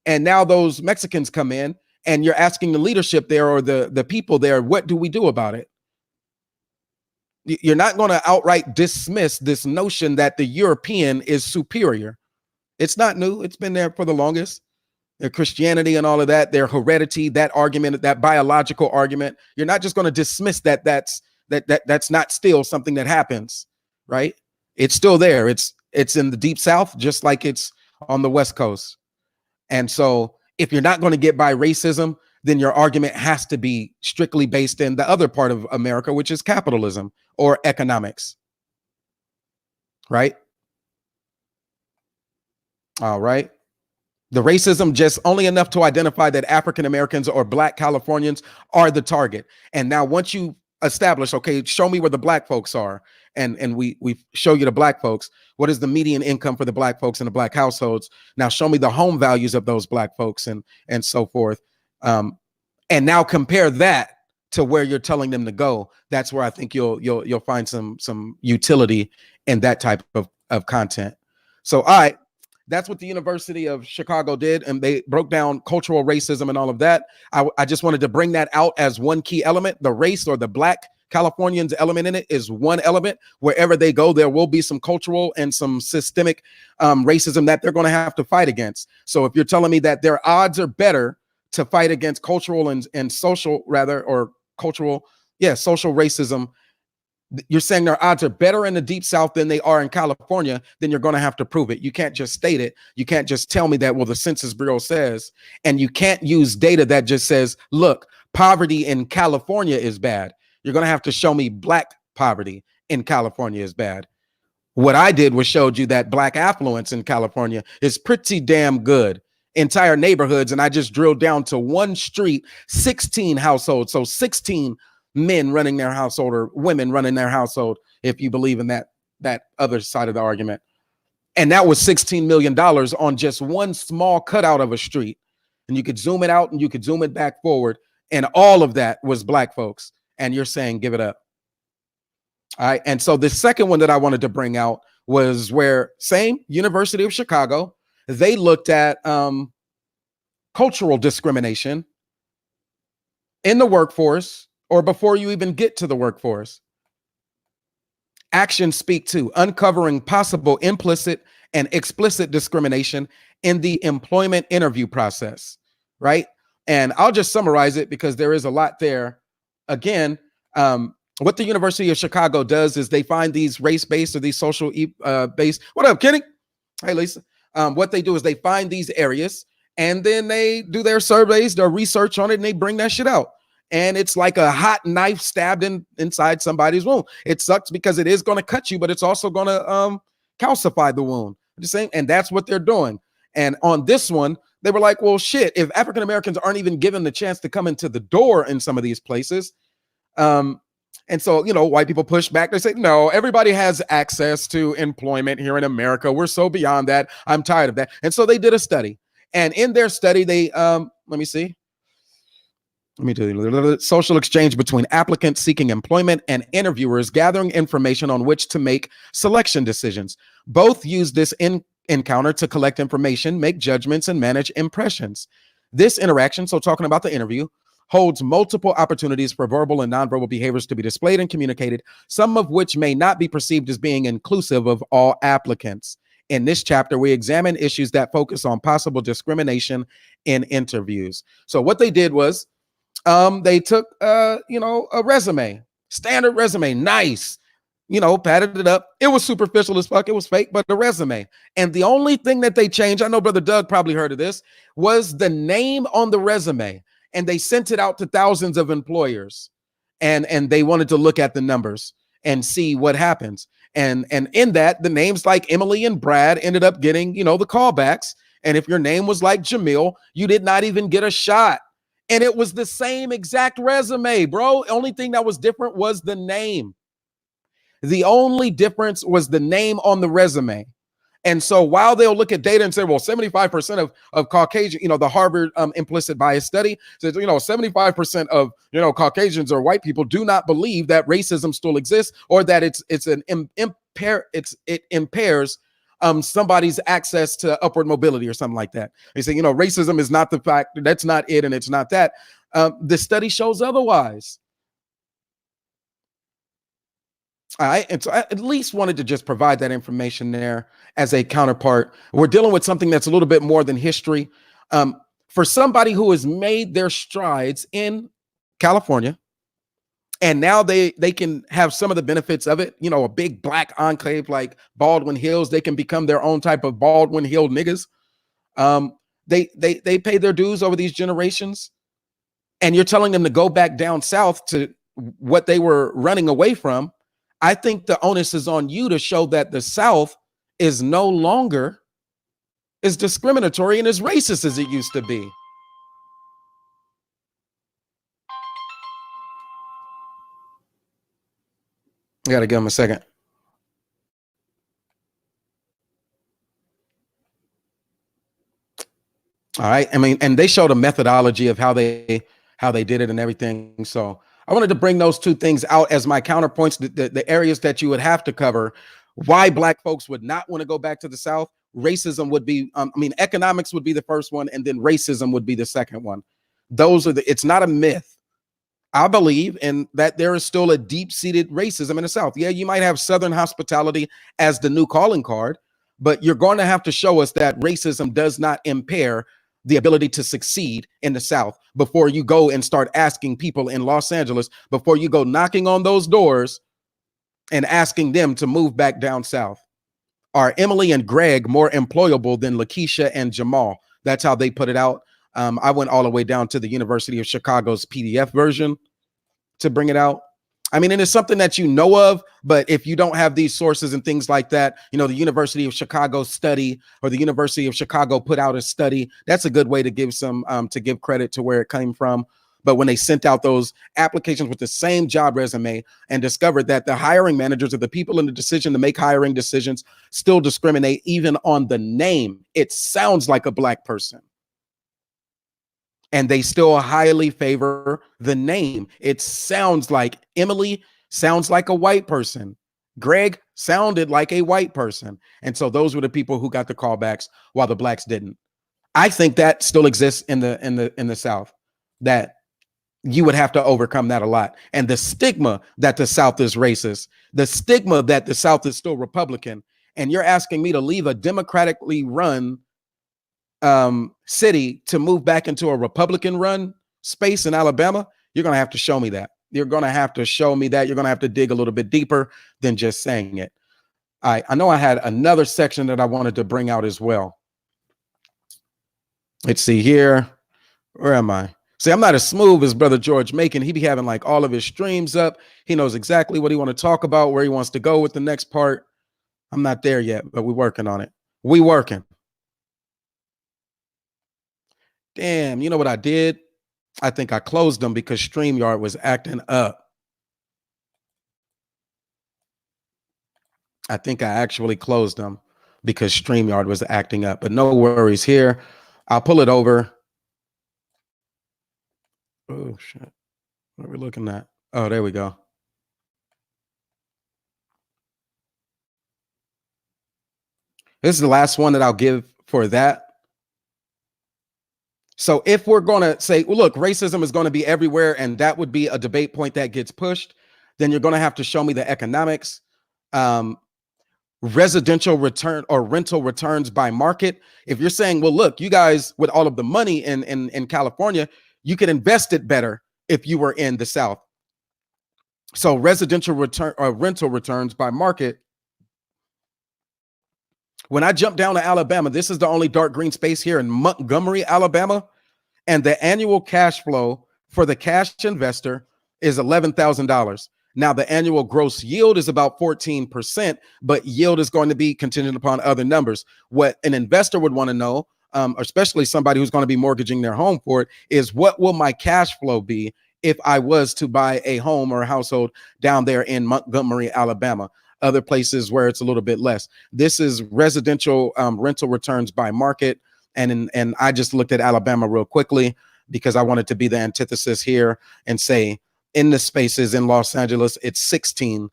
And now those Mexicans come in, and you're asking the leadership there or the people there, what do we do about it? You're not going to outright dismiss this notion that the European is superior. It's not new. It's been there for the longest. Their Christianity and all of that, their heredity, that argument, that biological argument. You're not just going to dismiss that's not still something that happens, right? It's still there. It's in the deep South, just like it's on the West Coast. And so if you're not going to get by racism, then your argument has to be strictly based in the other part of America, which is capitalism or economics, right? All right. The racism just only enough to identify that African Americans or Black Californians are the target. And now once you establish, okay, show me where the Black folks are. And we show you the Black folks. What is the median income for the Black folks in the Black households? Now show me the home values of those Black folks and so forth. And now compare that to where you're telling them to go. That's where I think you'll find some utility in that type of content. So, all right. That's what the University of Chicago did, and they broke down cultural racism and all of that. I just wanted to bring that out as one key element, the race or the Black Californians element in it is one element. Wherever they go, there will be some cultural and some systemic racism that they're going to have to fight against. So if you're telling me that their odds are better to fight against cultural and social, rather, or cultural, social racism, you're saying their odds are better in the deep South than they are in California, then you're going to have to prove it. You can't just state it. You can't just tell me that, well, the Census Bureau says, and you can't use data that just says, look, poverty in California is bad. You're going to have to show me Black poverty in California is bad. What I did was showed you that Black affluence in California is pretty damn good. Entire neighborhoods, and I just drilled down to one street, 16 households. So 16 men running their household, or women running their household, if you believe in that other side of the argument. And that was $16 million on just one small cutout of a street. And you could zoom it out and you could zoom it back forward. And all of that was Black folks. And you're saying, give it up. All right. And so the second one that I wanted to bring out was where same University of Chicago, they looked at cultural discrimination in the workforce, or before you even get to the workforce. Actions speak to uncovering possible implicit and explicit discrimination in the employment interview process, right? And I'll just summarize it because there is a lot there. Again, what the University of Chicago does is they find these race-based or these social based. What up, Kenny? Hey, Lisa. What they do is they find these areas and then they do their surveys, their research on it, and they bring that shit out. And it's like a hot knife stabbed inside somebody's wound. It sucks because it is going to cut you, but it's also going to calcify the wound. The same, and that's what they're doing. And on this one, they were like, well, shit, if African Americans aren't even given the chance to come into the door in some of these places, and so, white people push back. They say, no, everybody has access to employment here in America. We're so beyond that. I'm tired of that. And so they did a study. And in their study, they, let me tell you, social exchange between applicants seeking employment and interviewers gathering information on which to make selection decisions. Both use this encounter to collect information, make judgments, and manage impressions. This interaction, so talking about the interview, holds multiple opportunities for verbal and nonverbal behaviors to be displayed and communicated, some of which may not be perceived as being inclusive of all applicants. In this chapter, we examine issues that focus on possible discrimination in interviews. So what they did was they took, a resume, standard resume, nice, padded it up. It was superficial as fuck. It was fake, but a resume. And the only thing that they changed, I know Brother Doug probably heard of this, was the name on the resume. And they sent it out to thousands of employers, and they wanted to look at the numbers and see what happens. And in that, the names like Emily and Brad ended up getting, the callbacks. And if your name was like Jamil, you did not even get a shot. And it was the same exact resume, bro. Only thing that was different was the name. The only difference was the name on the resume. And so while they'll look at data and say, well, 75% of Caucasian, the Harvard implicit bias study says, 75% of, Caucasians or white people do not believe that racism still exists, or that it impairs somebody's access to upward mobility or something like that. They say, racism is not the fact, that's not it, and it's not that. The study shows otherwise. All right. And so I at least wanted to just provide that information there as a counterpart. We're dealing with something that's a little bit more than history. For somebody who has made their strides in California, and now they can have some of the benefits of it, a big Black enclave like Baldwin Hills, they can become their own type of Baldwin Hill niggas. They pay their dues over these generations, and you're telling them to go back down south to what they were running away from. I think the onus is on you to show that the South is no longer as discriminatory and as racist as it used to be. I got to give him a second. All right. I mean, and they showed a methodology of how they did it and everything. So I wanted to bring those two things out as my counterpoints, the areas that you would have to cover, why Black folks would not want to go back to the South. Racism would be, economics would be the first one, and then racism would be the second one. Those are it's not a myth. I believe in that there is still a deep-seated racism in the South. Yeah, you might have Southern hospitality as the new calling card, but you're going to have to show us that racism does not impair the ability to succeed in the South before you go and start asking people in Los Angeles, before you go knocking on those doors and asking them to move back down South. Are Emily and Greg more employable than Lakeisha and Jamal? That's how they put it out. I went all the way down to the University of Chicago's PDF version to bring it out. I mean, and it's something that you know of, but if you don't have these sources and things like that, you know, the University of Chicago study or the University of Chicago put out a study. That's a good way to give to give credit to where it came from. But when they sent out those applications with the same job resume and discovered that the hiring managers or the people in the decision to make hiring decisions still discriminate even on the name, it sounds like a Black person. And they still highly favor the name. It sounds like Emily sounds like a white person. Greg sounded like a white person. And so those were the people who got the callbacks while the Blacks didn't. I think that still exists in the South, that you would have to overcome that a lot. And the stigma that the South is racist, the stigma that the South is still Republican, and you're asking me to leave a democratically run city to move back into a Republican run space in Alabama, you're going to have to show me that. You're going to have to show me that. You're going to have to dig a little bit deeper than just saying it. I know I had another section that I wanted to bring out as well. Let's see here. Where am I? See, I'm not as smooth as Brother George Macon. He be having like all of his streams up. He knows exactly what he want to talk about, where he wants to go with the next part. I'm not there yet, but we're working on it. We working. Damn, you know what I did? I think I closed them because StreamYard was acting up. I think I actually closed them because StreamYard was acting up, but no worries here. I'll pull it over. Oh, shit. What are we looking at? Oh, there we go. This is the last one that I'll give for that. So if we're going to say, well, look, racism is going to be everywhere, and that would be a debate point that gets pushed, then you're going to have to show me the economics, residential return or rental returns by market. If you're saying, well, look, you guys with all of the money in California, you could invest it better if you were in the South. So residential return or rental returns by market. When I jump down to Alabama, this is the only dark green space here in Montgomery, Alabama. And the annual cash flow for the cash investor is $11,000. Now, the annual gross yield is about 14%, but yield is going to be contingent upon other numbers. What an investor would want to know, especially somebody who's going to be mortgaging their home for it, is what will my cash flow be if I was to buy a home or a household down there in Montgomery, Alabama? Other places where it's a little bit less. This is residential rental returns by market. And I just looked at Alabama real quickly because I wanted to be the antithesis here and say in the spaces in Los Angeles, it's $16,000,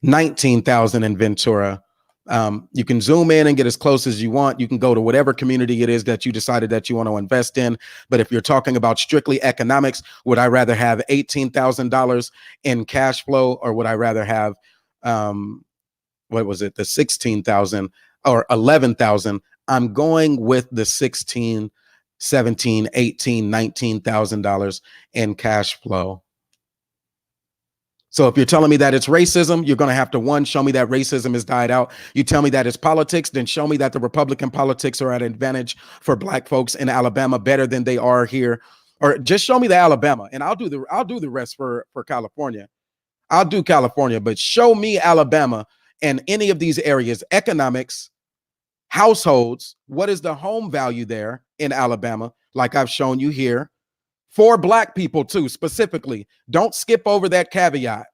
$19,000 in Ventura. You can zoom in and get as close as you want. You can go to whatever community it is that you decided that you want to invest in. But if you're talking about strictly economics, would I rather have $18,000 in cash flow, or would I rather have, what was it, the 16,000 or 11,000? I'm going with the 16, 17, 18, $19,000 in cash flow. So if you're telling me that it's racism, you're going to have to, one, show me that racism has died out. You tell me that it's politics, then show me that the Republican politics are at an advantage for Black folks in Alabama better than they are here. Or just show me the Alabama, and I'll do the rest for California. I'll do California, but show me Alabama and any of these areas, economics, households. What is the home value there in Alabama? Like I've shown you here. For Black people too, specifically. Don't skip over that caveat.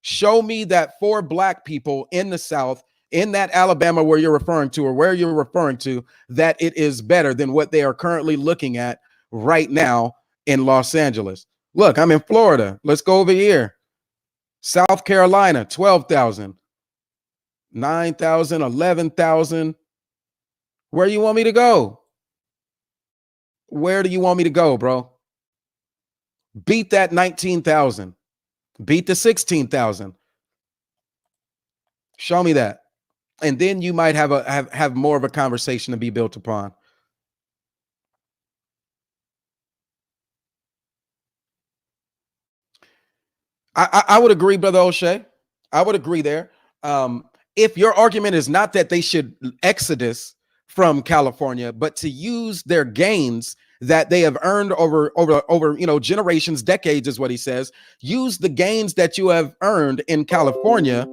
Show me that for Black people in the South, in that Alabama where you're referring to, or where you're referring to, that it is better than what they are currently looking at right now in Los Angeles. Look, I'm in Florida. Let's go over here. South Carolina, 12,000, 9,000, 11,000. Where do you want me to go? Where do you want me to go, bro? Beat that 19,000. Beat the 16,000. Show me that. And then you might have more of a conversation to be built upon. I would agree, Brother O'Shea. I would agree there. If your argument is not that they should exodus from California, but to use their gains that they have earned over generations, decades is what he says. Use the gains that you have earned in California.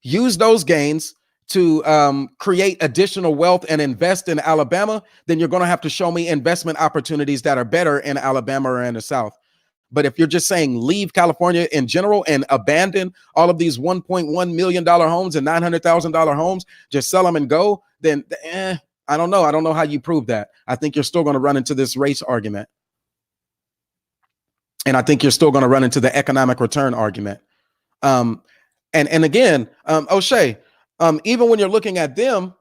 Use those gains to create additional wealth and invest in Alabama. Then you're going to have to show me investment opportunities that are better in Alabama or in the South. But if you're just saying leave California in general and abandon all of these $1.1 million homes and $900,000 homes, just sell them and go, then I don't know. I don't know how you prove that. I think you're still going to run into this race argument. And I think you're still going to run into the economic return argument. And again, O'Shea, even when you're looking at them,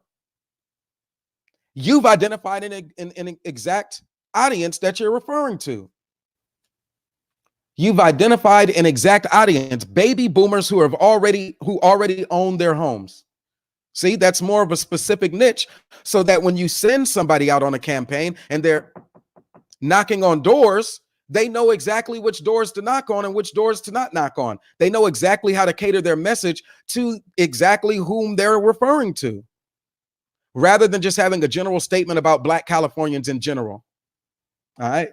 you've identified an exact audience that you're referring to. You've identified an exact audience, baby boomers who already own their homes. See, that's more of a specific niche, so that when you send somebody out on a campaign and they're knocking on doors, they know exactly which doors to knock on and which doors to not knock on. They know exactly how to cater their message to exactly whom they're referring to, rather than just having a general statement about Black Californians in general. All right.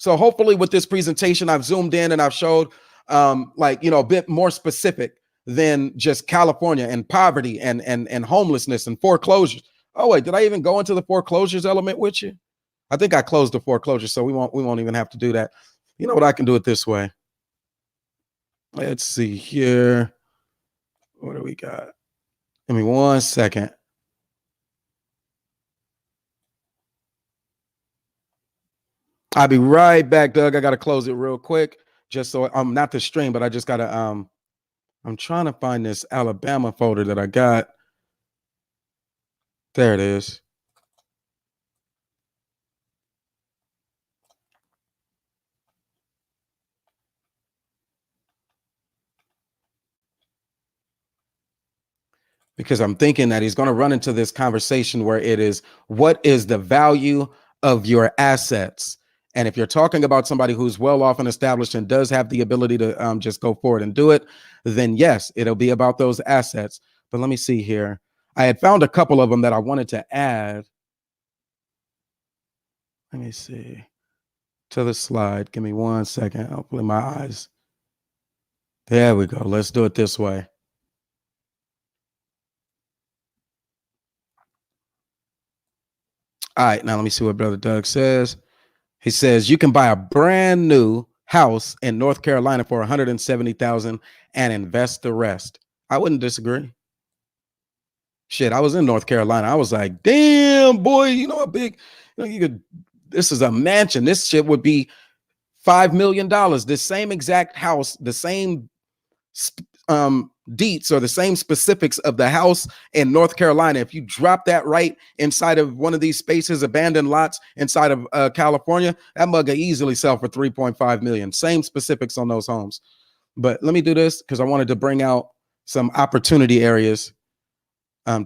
So hopefully with this presentation, I've zoomed in and I've showed a bit more specific than just California and poverty and homelessness and foreclosures. Oh, wait, did I even go into the foreclosures element with you? I think I closed the foreclosure, so we won't even have to do that. You know what? I can do it this way. Let's see here. What do we got? Give me 1 second. I'll be right back, Doug. I got to close it real quick, just so I'm not the stream, but I just got to I'm trying to find this Alabama folder that I got. There it is. Because I'm thinking that he's going to run into this conversation where it is, what is the value of your assets? And if you're talking about somebody who's well off and established and does have the ability to just go forward and do it, then yes, it'll be about those assets. But let me see here. I had found a couple of them that I wanted to add. Let me see to the slide. Give me 1 second. Hopefully my eyes. There we go. Let's do it this way. All right, now let me see what Brother Doug says. He says you can buy a brand new house in North Carolina for $170,000 and invest the rest. I wouldn't disagree. Shit, I was in North Carolina. I was like, damn, boy, you know how big, you could, this is a mansion. This shit would be $5 million. This same exact house, the same deets or the same specifics of the house in North Carolina. If you drop that right inside of one of these spaces, abandoned lots inside of California, that mug will easily sell for 3.5 million. Same specifics on those homes. But let me do this because I wanted to bring out some opportunity areas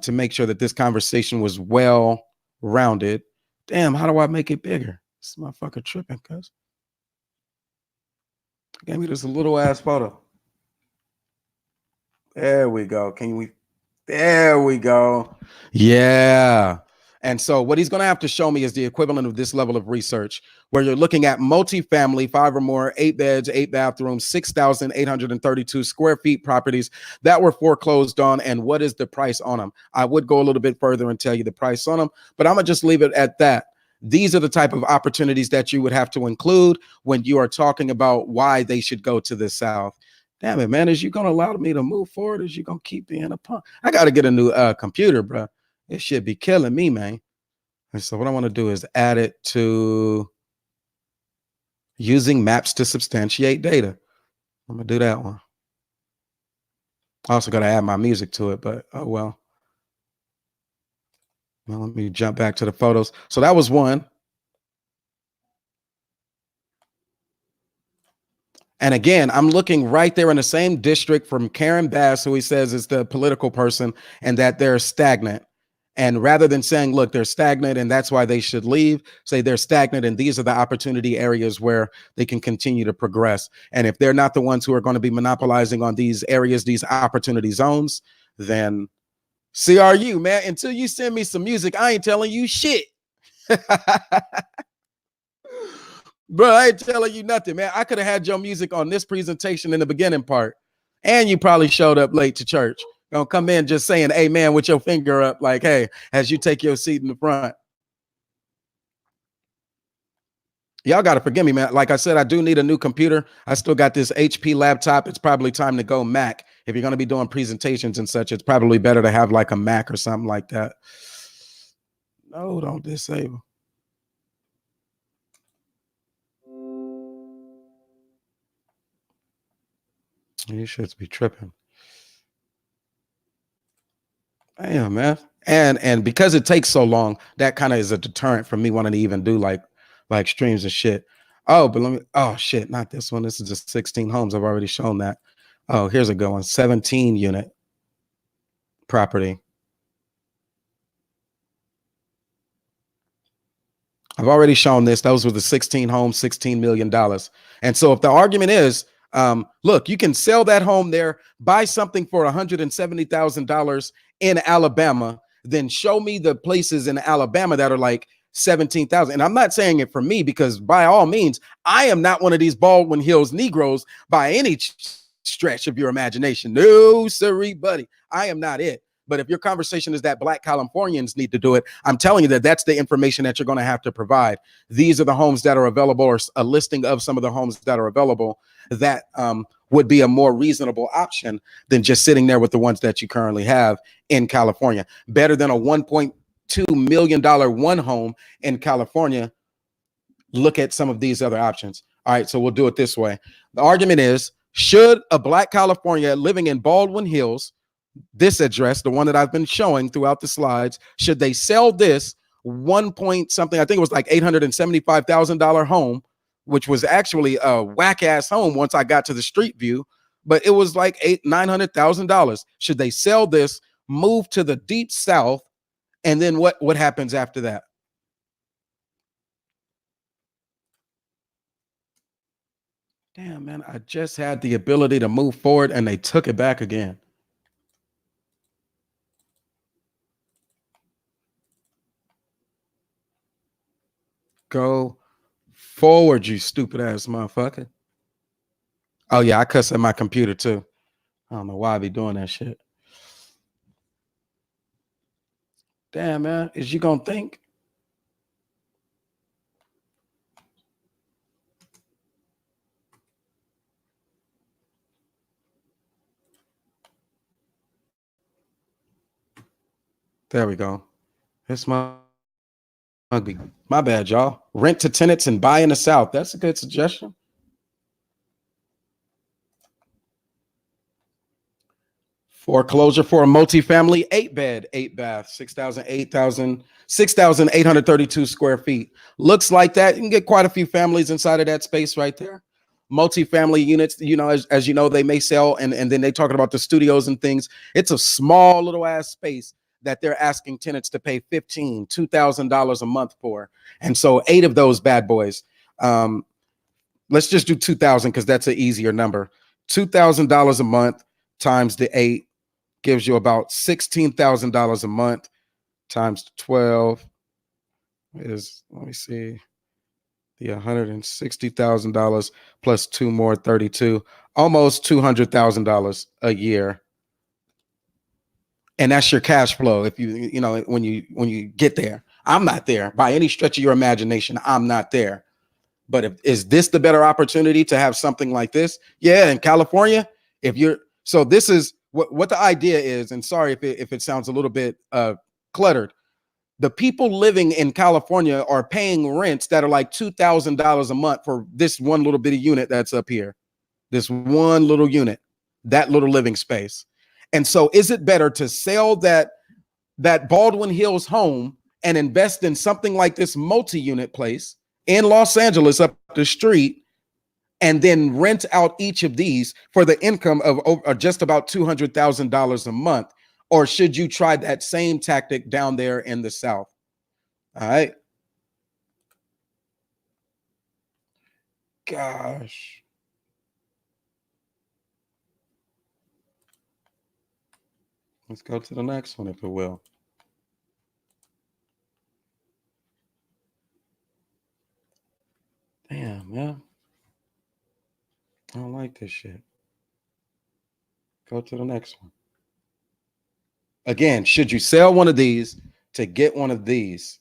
to make sure that this conversation was well rounded. Damn, how do I make it bigger? This motherfucker tripping, cuz. Gave me this little ass photo. There we go. There we go. Yeah. And so what he's going to have to show me is the equivalent of this level of research, where you're looking at multifamily, 5 or more, 8 beds, 8 bathrooms, 6,832 square feet properties that were foreclosed on. And what is the price on them? I would go a little bit further and tell you the price on them, but I'm going to just leave it at that. These are the type of opportunities that you would have to include when you are talking about why they should go to the South. Damn it, man. Is you going to allow me to move forward? Is you going to keep being a punk? I got to get a new computer, bro. It should be killing me, man. And so what I want to do is add it to using maps to substantiate data. I'm going to do that one. I also got to add my music to it, but oh, well. Well, let me jump back to the photos. So that was one. And again, I'm looking right there in the same district from Karen Bass, who he says is the political person, and that they're stagnant. And rather than saying, look, they're stagnant and that's why they should leave, say they're stagnant and these are the opportunity areas where they can continue to progress. And if they're not the ones who are going to be monopolizing on these areas, these opportunity zones, then CRU, man, until you send me some music, I ain't telling you shit. Bro, I ain't telling you nothing, man. I could have had your music on this presentation in the beginning part, and you probably showed up late to church. Don't come in just saying amen with your finger up, like, hey, as you take your seat in the front. Y'all got to forgive me, man. Like I said, I do need a new computer. I still got this HP laptop. It's probably time to go Mac. If you're going to be doing presentations and such, it's probably better to have like a Mac or something like that. No, don't disable. You should be tripping. Damn, man. And because it takes so long, that kind of is a deterrent for me wanting to even do like streams and shit. Oh, but let me, oh shit, not this one. This is just 16 homes. I've already shown that. Oh, here's a good one. 17 unit property. I've already shown this. Those were the 16 homes, $16 million. And so if the argument is, look, you can sell that home there, buy something for $170,000 in Alabama, then show me the places in Alabama that are like 17,000. And I'm not saying it for me, because by all means, I am not one of these Baldwin Hills Negroes by any stretch of your imagination. No, sirree, buddy. I am not it. But if your conversation is that Black Californians need to do it, I'm telling you that that's the information that you're going to have to provide. These are the homes that are available, or a listing of some of the homes that are available that would be a more reasonable option than just sitting there with the ones that you currently have in California. Better than a $1.2 million one home in California. Look at some of these other options. All right, so we'll do it this way. The argument is, should a Black California living in Baldwin Hills, this address, the one that I've been showing throughout the slides, should they sell this 1 point something, I think it was like $875,000 home, which was actually a whack ass home once I got to the street view, but it was like $900,000. Should they sell this, move to the deep south, and then what happens after that? Damn, man, I just had the ability to move forward and they took it back again. Go forward, you stupid ass motherfucker. Oh yeah, I cuss at my computer too. I don't know why I be doing that shit. Damn, man, is you gonna think? There we go. It's my bad, y'all. Rent to tenants and buy in the South. That's a good suggestion. Foreclosure for a multifamily 8-bed, 8-bath, 6,832 square feet. Looks like that. You can get quite a few families inside of that space right there. Multifamily units, you know, as you know, they may sell, and then they talking about the studios and things. It's a small little ass space that they're asking tenants to pay $2,000 a month for. And so 8 of those bad boys, let's just do 2,000 because that's an easier number. $2,000 a month times the 8 gives you about $16,000 a month times 12 is, let me see, the $160,000 plus 2 more, 32, almost $200,000 a year. And that's your cash flow. If you know, when you get there. I'm not there by any stretch of your imagination. I'm not there. But is this the better opportunity to have something like this? Yeah, in California, if you're, so this is what the idea is, and sorry if it sounds a little bit cluttered. The people living in California are paying rents that are like $2,000 a month for this one little bitty unit that's up here, this one little unit, that little living space. And so is it better to sell that Baldwin Hills home and invest in something like this multi-unit place in Los Angeles up the street and then rent out each of these for the income of just about $200,000 a month? Or should you try that same tactic down there in the South? All right. Gosh. Let's go to the next one, if it will. Damn, yeah. I don't like this shit. Go to the next one. Again, should you sell one of these to get one of these?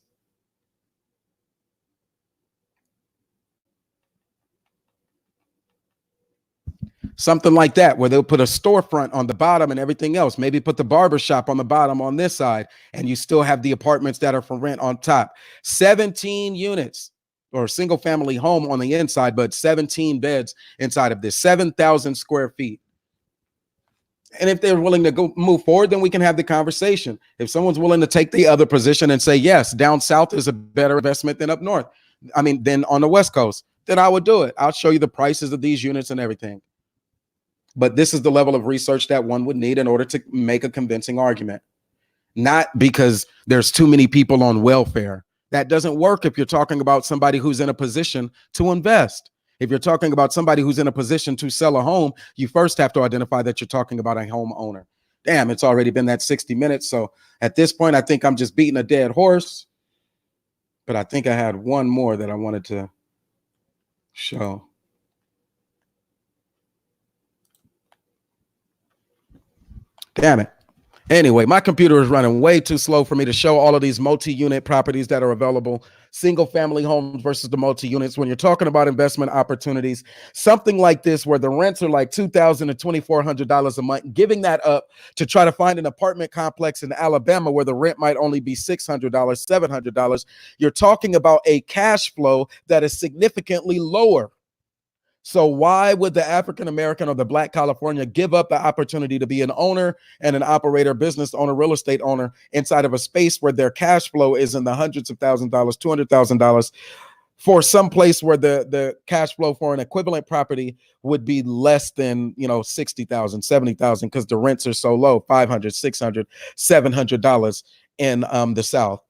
Something like that, where they'll put a storefront on the bottom and everything else. Maybe put the barber shop on the bottom on this side, and you still have the apartments that are for rent on top. 17 units or single family home on the inside, but 17 beds inside of this, 7,000 square feet. And if they're willing to go move forward, then we can have the conversation. If someone's willing to take the other position and say, yes, down south is a better investment than up north, I mean, than on the West Coast, then I would do it. I'll show you the prices of these units and everything. But this is the level of research that one would need in order to make a convincing argument. Not because there's too many people on welfare. That doesn't work if you're talking about somebody who's in a position to invest. If you're talking about somebody who's in a position to sell a home, you first have to identify that you're talking about a homeowner. Damn, it's already been that 60 minutes. So at this point, I think I'm just beating a dead horse. But I think I had one more that I wanted to show. Damn it. Anyway, my computer is running way too slow for me to show all of these multi-unit properties that are available, single family homes versus the multi-units. When you're talking about investment opportunities, something like this where the rents are like $2,000 to $2,400 a month, giving that up to try to find an apartment complex in Alabama where the rent might only be $600, $700, you're talking about a cash flow that is significantly lower. So why would the African American or the Black California give up the opportunity to be an owner and an operator, business owner, real estate owner inside of a space where their cash flow is in the hundreds of thousands of dollars, $200,000, for some place where the cash flow for an equivalent property would be less than, $60,000, $70,000 because the rents are so low, $500, $600, $700 in the South.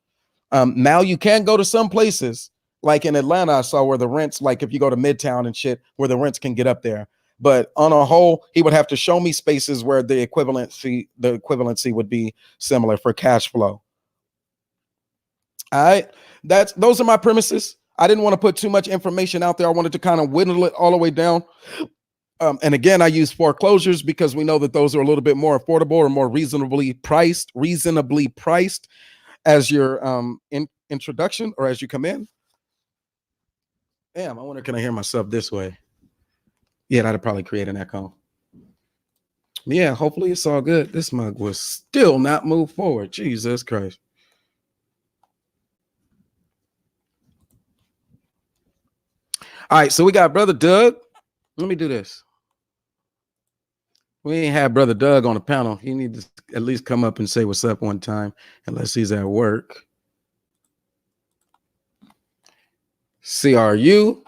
Now you can go to some places like in Atlanta, I saw where the rents, like if you go to Midtown and shit, where the rents can get up there. But on a whole, he would have to show me spaces where the equivalency would be similar for cash flow. All right, those are my premises. I didn't want to put too much information out there. I wanted to kind of whittle it all the way down. And again, I use foreclosures because we know that those are a little bit more affordable or more reasonably priced as your introduction or as you come in. Damn, I wonder, can I hear myself this way? Yeah, that'd probably create an echo. Yeah, hopefully it's all good. This mug will still not move forward. Jesus Christ. All right, so we got Brother Doug. Let me do this. We ain't had Brother Doug on the panel. He needs to at least come up and say what's up one time, unless he's at work. CRU,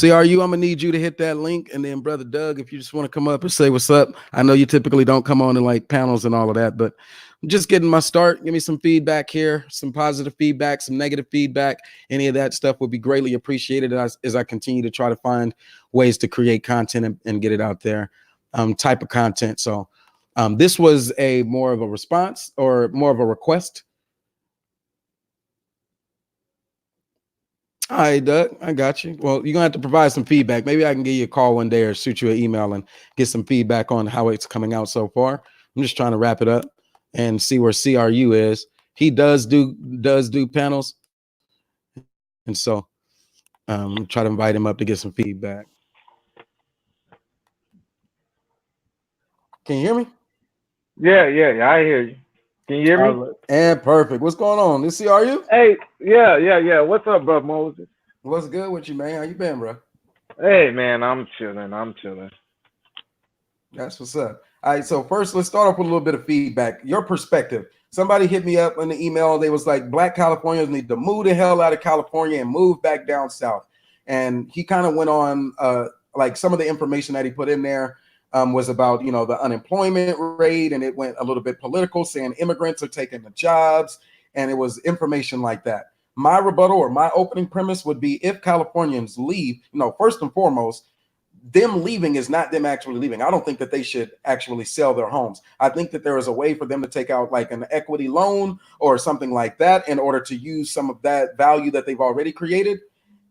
I'm gonna need you to hit that link, and then Brother Doug, if you just want to come up and say what's up. I know you typically don't come on in like panels and all of that, but I'm just getting my start. Give me some feedback here, some positive feedback, some negative feedback. Any of that stuff would be greatly appreciated as I continue to try to find ways to create content and get it out there, type of content. So this was more of a response or more of a request. All right, Doug, I got you. Well, you're gonna have to provide some feedback. Maybe I can give you a call one day or shoot you an email and get some feedback on how it's coming out so far. I'm just trying to wrap it up and see where CRU is. He does do panels, and so try to invite him up to get some feedback. Can you hear me? Yeah, I hear you. Can you hear me? And perfect. What's going on? This CRU? Hey, yeah. What's up, bro, Moses? What's good with you, man? How you been, bro? Hey, man, I'm chilling. That's what's up. All right, so first, let's start off with a little bit of feedback. Your perspective. Somebody hit me up in the email. They was like, Black Californians need to move the hell out of California and move back down south. and he kind of went on like some of the information that he put in there was about the unemployment rate, and it went a little bit political, saying immigrants are taking the jobs, and it was information like that. My rebuttal or my opening premise would be, if Californians leave, first and foremost, them leaving is not them actually leaving. I don't think that they should actually sell their homes. I think that there is a way for them to take out like an equity loan or something like that in order to use some of that value that they've already created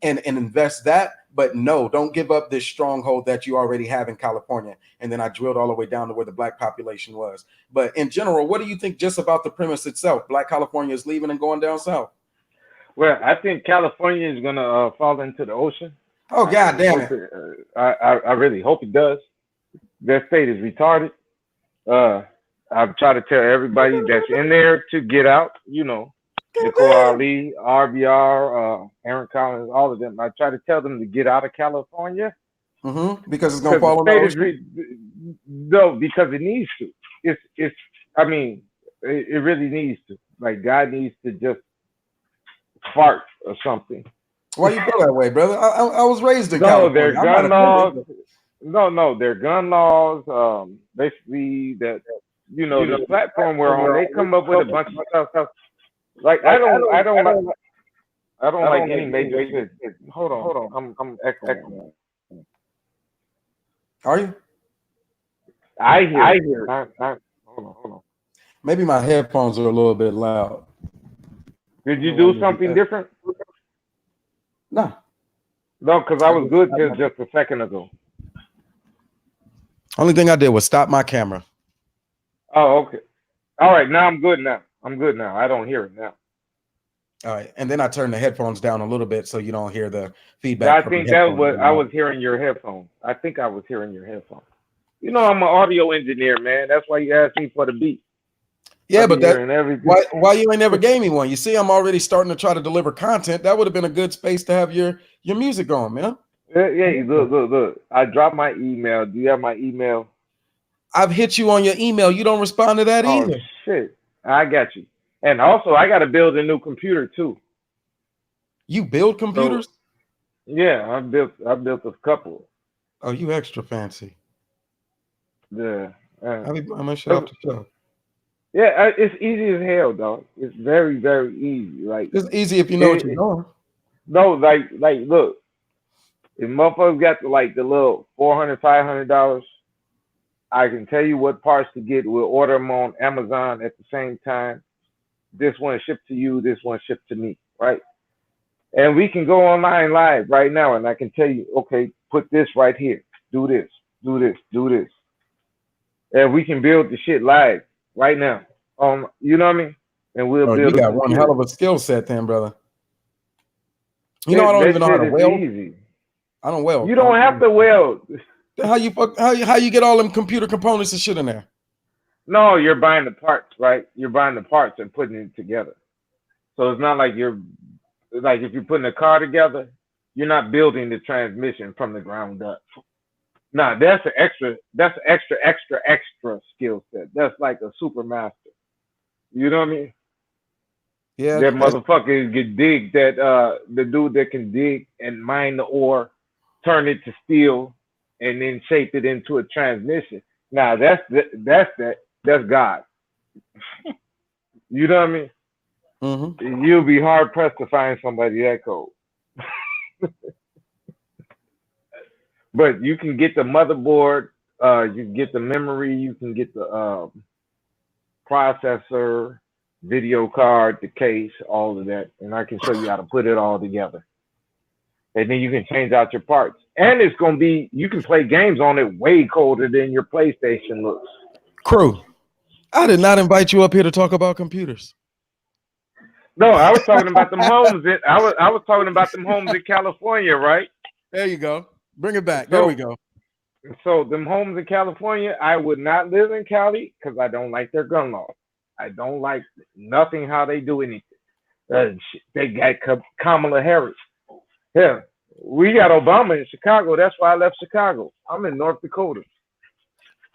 and invest that. But no, don't give up this stronghold that you already have in California. And then I drilled all the way down to where the black population was. But in general, what do you think just about the premise itself? Black California is leaving and going down south. Well, I think California is gonna fall into the ocean. Oh, I God really damn hope it. it. I really hope it does. That state is retarded. Uh, I've tried to tell everybody that's in there to get out. Nicole Ali, RBR, Aaron Collins, all of them. I try to tell them to get out of California Because it's going to because the fall in the state is ocean. no, because it needs to. It's. I mean, it really needs to. Like God needs to just fart or something. Why you feel that way, brother? I was raised in No, their California. I'm not gun laws. offended. No, their gun laws. Basically, that this platform we're on, they come up with a bunch of stuff. Like I don't like any major shit. Hold on, I'm echoing. Are you? I hear. Hold on. Maybe my headphones are a little bit loud. Did you do something different? No. No, because I was good till just a second ago. Only thing I did was stop my camera. Oh, okay. All right, now I'm good now. I don't hear it now. All right. And then I turned the headphones down a little bit so you don't hear the I feedback. think that was I was hearing your headphones. I think I was hearing your headphones. I'm an audio engineer, man. That's why you asked me for the beat. Yeah, but why you ain't never gave me one? You see, I'm already starting to try to deliver content. That would have been a good space to have your music on, man. Yeah, look. I dropped my email. Do you have my email? I've hit you on your email. You don't respond to that either. Shit. I got you. And also, I got to build a new computer too. You build computers? So, yeah, I built a couple. Oh, you extra fancy. Yeah. I'll be blowing my shit off the show. Yeah, it's easy as hell, dog. It's very, very easy. Like, it's easy if you know what you're doing. No, like, look, if motherfuckers got the little $400, $500, I can tell you what parts to get. We'll order them on Amazon at the same time. This one shipped to you. This one shipped to me, right? And we can go online live right now, and I can tell you, okay, put this right here. Do this. Do this. Do this. And we can build the shit live right now. You know what I mean? And we'll build. You got one hell of a skill set, then, brother. I don't even know how to weld. Easy. I don't weld. You don't have to weld. How you get all them computer components and shit in there? No, you're buying the parts, right? You're buying the parts and putting it together. So it's not like if you're putting a car together, you're not building the transmission from the ground up. Nah, that's an extra skill set. That's like a super master. You know what I mean? Yeah. That motherfucker can dig the dude that can dig and mine the ore, turn it to steel, and then shape it into a transmission. Now that's God. You know what I mean? Mm-hmm. You'll be hard pressed to find somebody that cold. But you can get the motherboard, you can get the memory, you can get the processor, video card, the case, all of that, and I can show you how to put it all together. And then you can change out your parts. And it's gonna be, you can play games on it way colder than your PlayStation looks. Crew, I did not invite you up here to talk about computers. No, I was talking about them homes. I was talking about them homes in California, right? There you go. Bring it back. There we go. So them homes in California, I would not live in Cali because I don't like their gun laws. I don't like nothing how they do anything. They got Kamala Harris. Yeah, we got Obama in Chicago. That's why I left Chicago. I'm in North Dakota.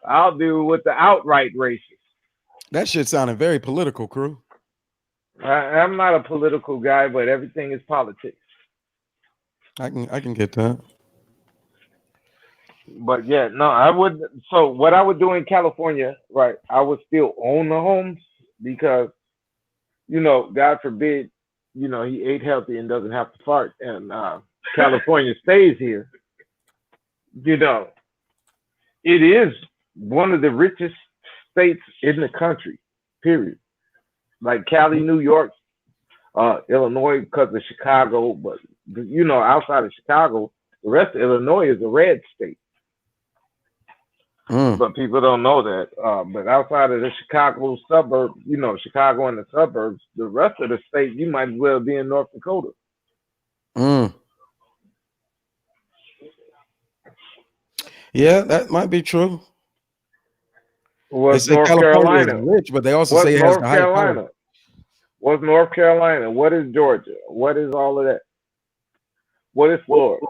I'll deal with the outright racists. That shit sounded very political, crew. I'm not a political guy, but everything is politics. I can get that. But yeah, no, I would. So what I would do in California, right? I would still own the homes because God forbid, he ate healthy and doesn't have to fart, and California stays here. You know, it is one of the richest states in the country. Period. Like Cali, New York, Illinois, because of Chicago, but outside of Chicago, the rest of Illinois is a red state. Mm. But people don't know that. But outside of the Chicago suburbs, Chicago and the suburbs, the rest of the state, you might as well be in North Dakota. Mm. Yeah, that might be true. They What's say North California is Carolina? rich, but they also What's say it has the North highest power. Carolina? What's North Carolina? What is Georgia? What is all of that? What is Florida?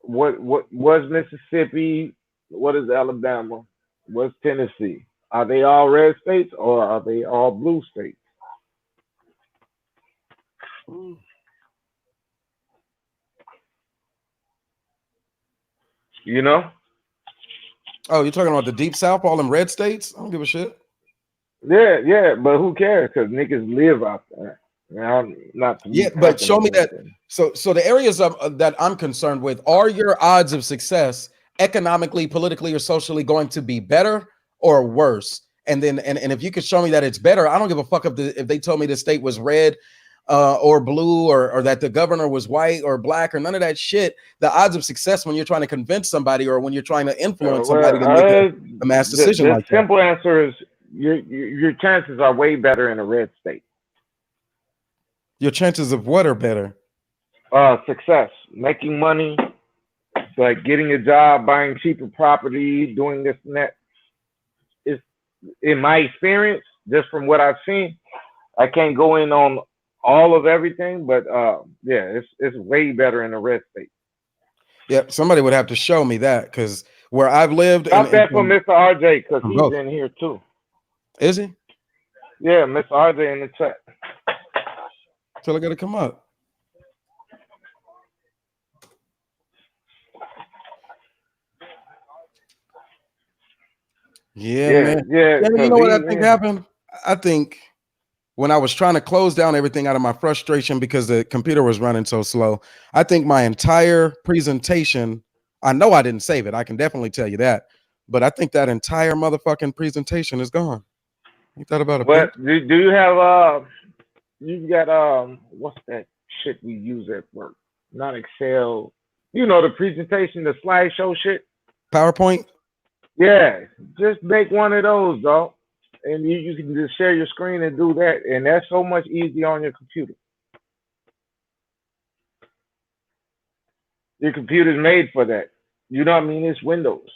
What's Mississippi? What is Alabama? What's Tennessee? Are they all red states or are they all blue states? You know? Oh, you're talking about the deep south, all them red states? I don't give a shit. Yeah, yeah, but who cares? Because niggas live out there. Now, not to Yeah, be but cussing show or me that. anything. So the areas that I'm concerned with, are your odds of success economically, politically, or socially going to be better or worse? And then and if you could show me that it's better, I don't give a fuck if they told me the state was red or blue or that the governor was white or black or none of that shit. The odds of success when you're trying to convince somebody or when you're trying to influence somebody to make a mass decision The like that. simple answer is your chances are way better in a red state. Your chances of what are better? Success, making money, like getting a job, buying cheaper property, doing this and that. Is in my experience, just from what I've seen. I can't go in on all of everything, but yeah, it's way better in a red state. Yeah, somebody would have to show me that because where I've lived Got that from Mr. RJ because from he's both. in here too. Is he? Yeah, Mr. RJ in the chat. Till I gotta come up. Yeah, Yeah, man. yeah, Yeah, you because know what I he. think happened? I think when I was trying to close down everything out of my frustration because the computer was running so slow, I think my entire presentation, I know I didn't save it. I can definitely tell you that. But I think that entire motherfucking presentation is gone. Ain't that about a bitch? What do you have? You got what's that shit we use at work? Not Excel. The presentation, the slideshow shit. PowerPoint? Yeah, just make one of those, dog, and you can just share your screen and do that, and that's so much easier on your computer. Your computer's made for that. You know what I mean? It's Windows,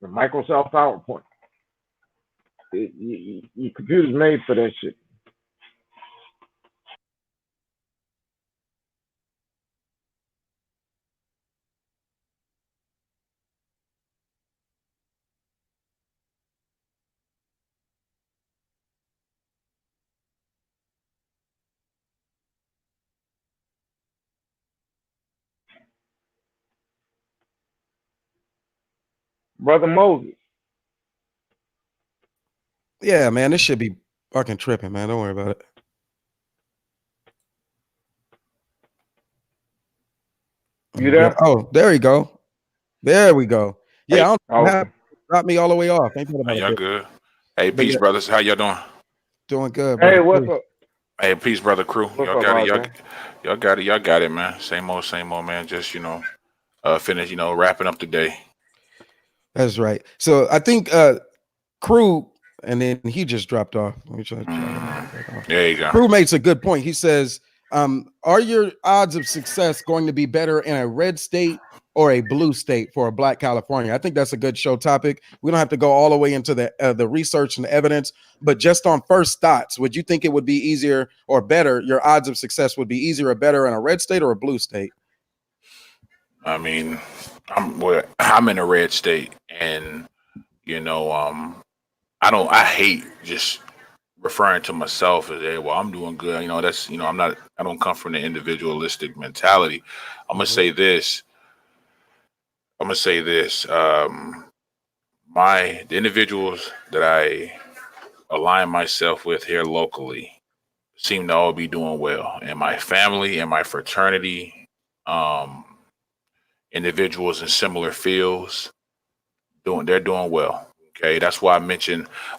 the Microsoft PowerPoint. Your computer's made for that shit. Brother Moses, Yeah, man. This should be fucking tripping, man. Don't worry about it. you Yeah. there? Oh, there you go. There we go. Yeah, I Hey, don't know what Okay. happened. Dropped me all the way off. Ain't that hey, about a y'all bit? good? Hey, But peace, yeah, brothers. How y'all doing? doing good, Hey, brother. what's Cool. up? Hey, peace, brother crew. What's Y'all up, got it. RJ? Y'all got it. Y'all got it, man. Same old, man. Just finish. Wrapping up the day. That's right. So I think Crew, and then he just dropped off. Let me try to get him back on. There you go. Crew makes a good point. He says, are your odds of success going to be better in a red state or a blue state for a black California? I think that's a good show topic. We don't have to go all the way into the research and the evidence, but just on first thoughts, would you think it would be easier or better? Your odds of success would be easier or better in a red state or a blue state? I mean, I'm in a red state, and I hate just referring to myself as, hey, well, I'm doing good. That's I don't come from the individualistic mentality. I'm gonna Mm-hmm. say this. I'm gonna say this. The individuals that I align myself with here locally seem to all be doing well, and my family and my fraternity, um, individuals in similar fields, they're doing well. Okay, that's why I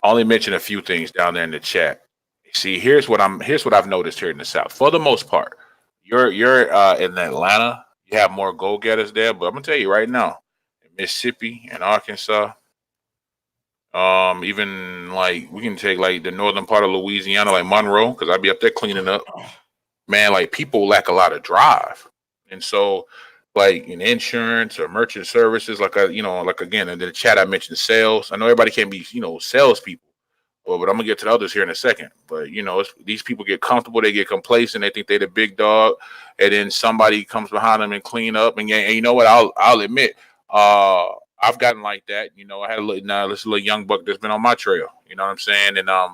only mentioned a few things down there in the chat. See, here's what I've noticed here in the South. For the most part, you're in Atlanta, you have more go getters there, but I'm gonna tell you right now, in Mississippi and Arkansas, even like we can take like the northern part of Louisiana, like Monroe, because I'd be up there cleaning up. Man, like people lack a lot of drive, and so like in insurance or merchant services, like like again in the chat I mentioned sales. I know everybody can't be salespeople, but I'm gonna get to the others here in a second. But these people get comfortable, they get complacent, they think they're the big dog, and then somebody comes behind them and clean up. And you know what? I'll admit, uh, I've gotten like that. I had this little young buck that's been on my trail. You know what I'm saying? And but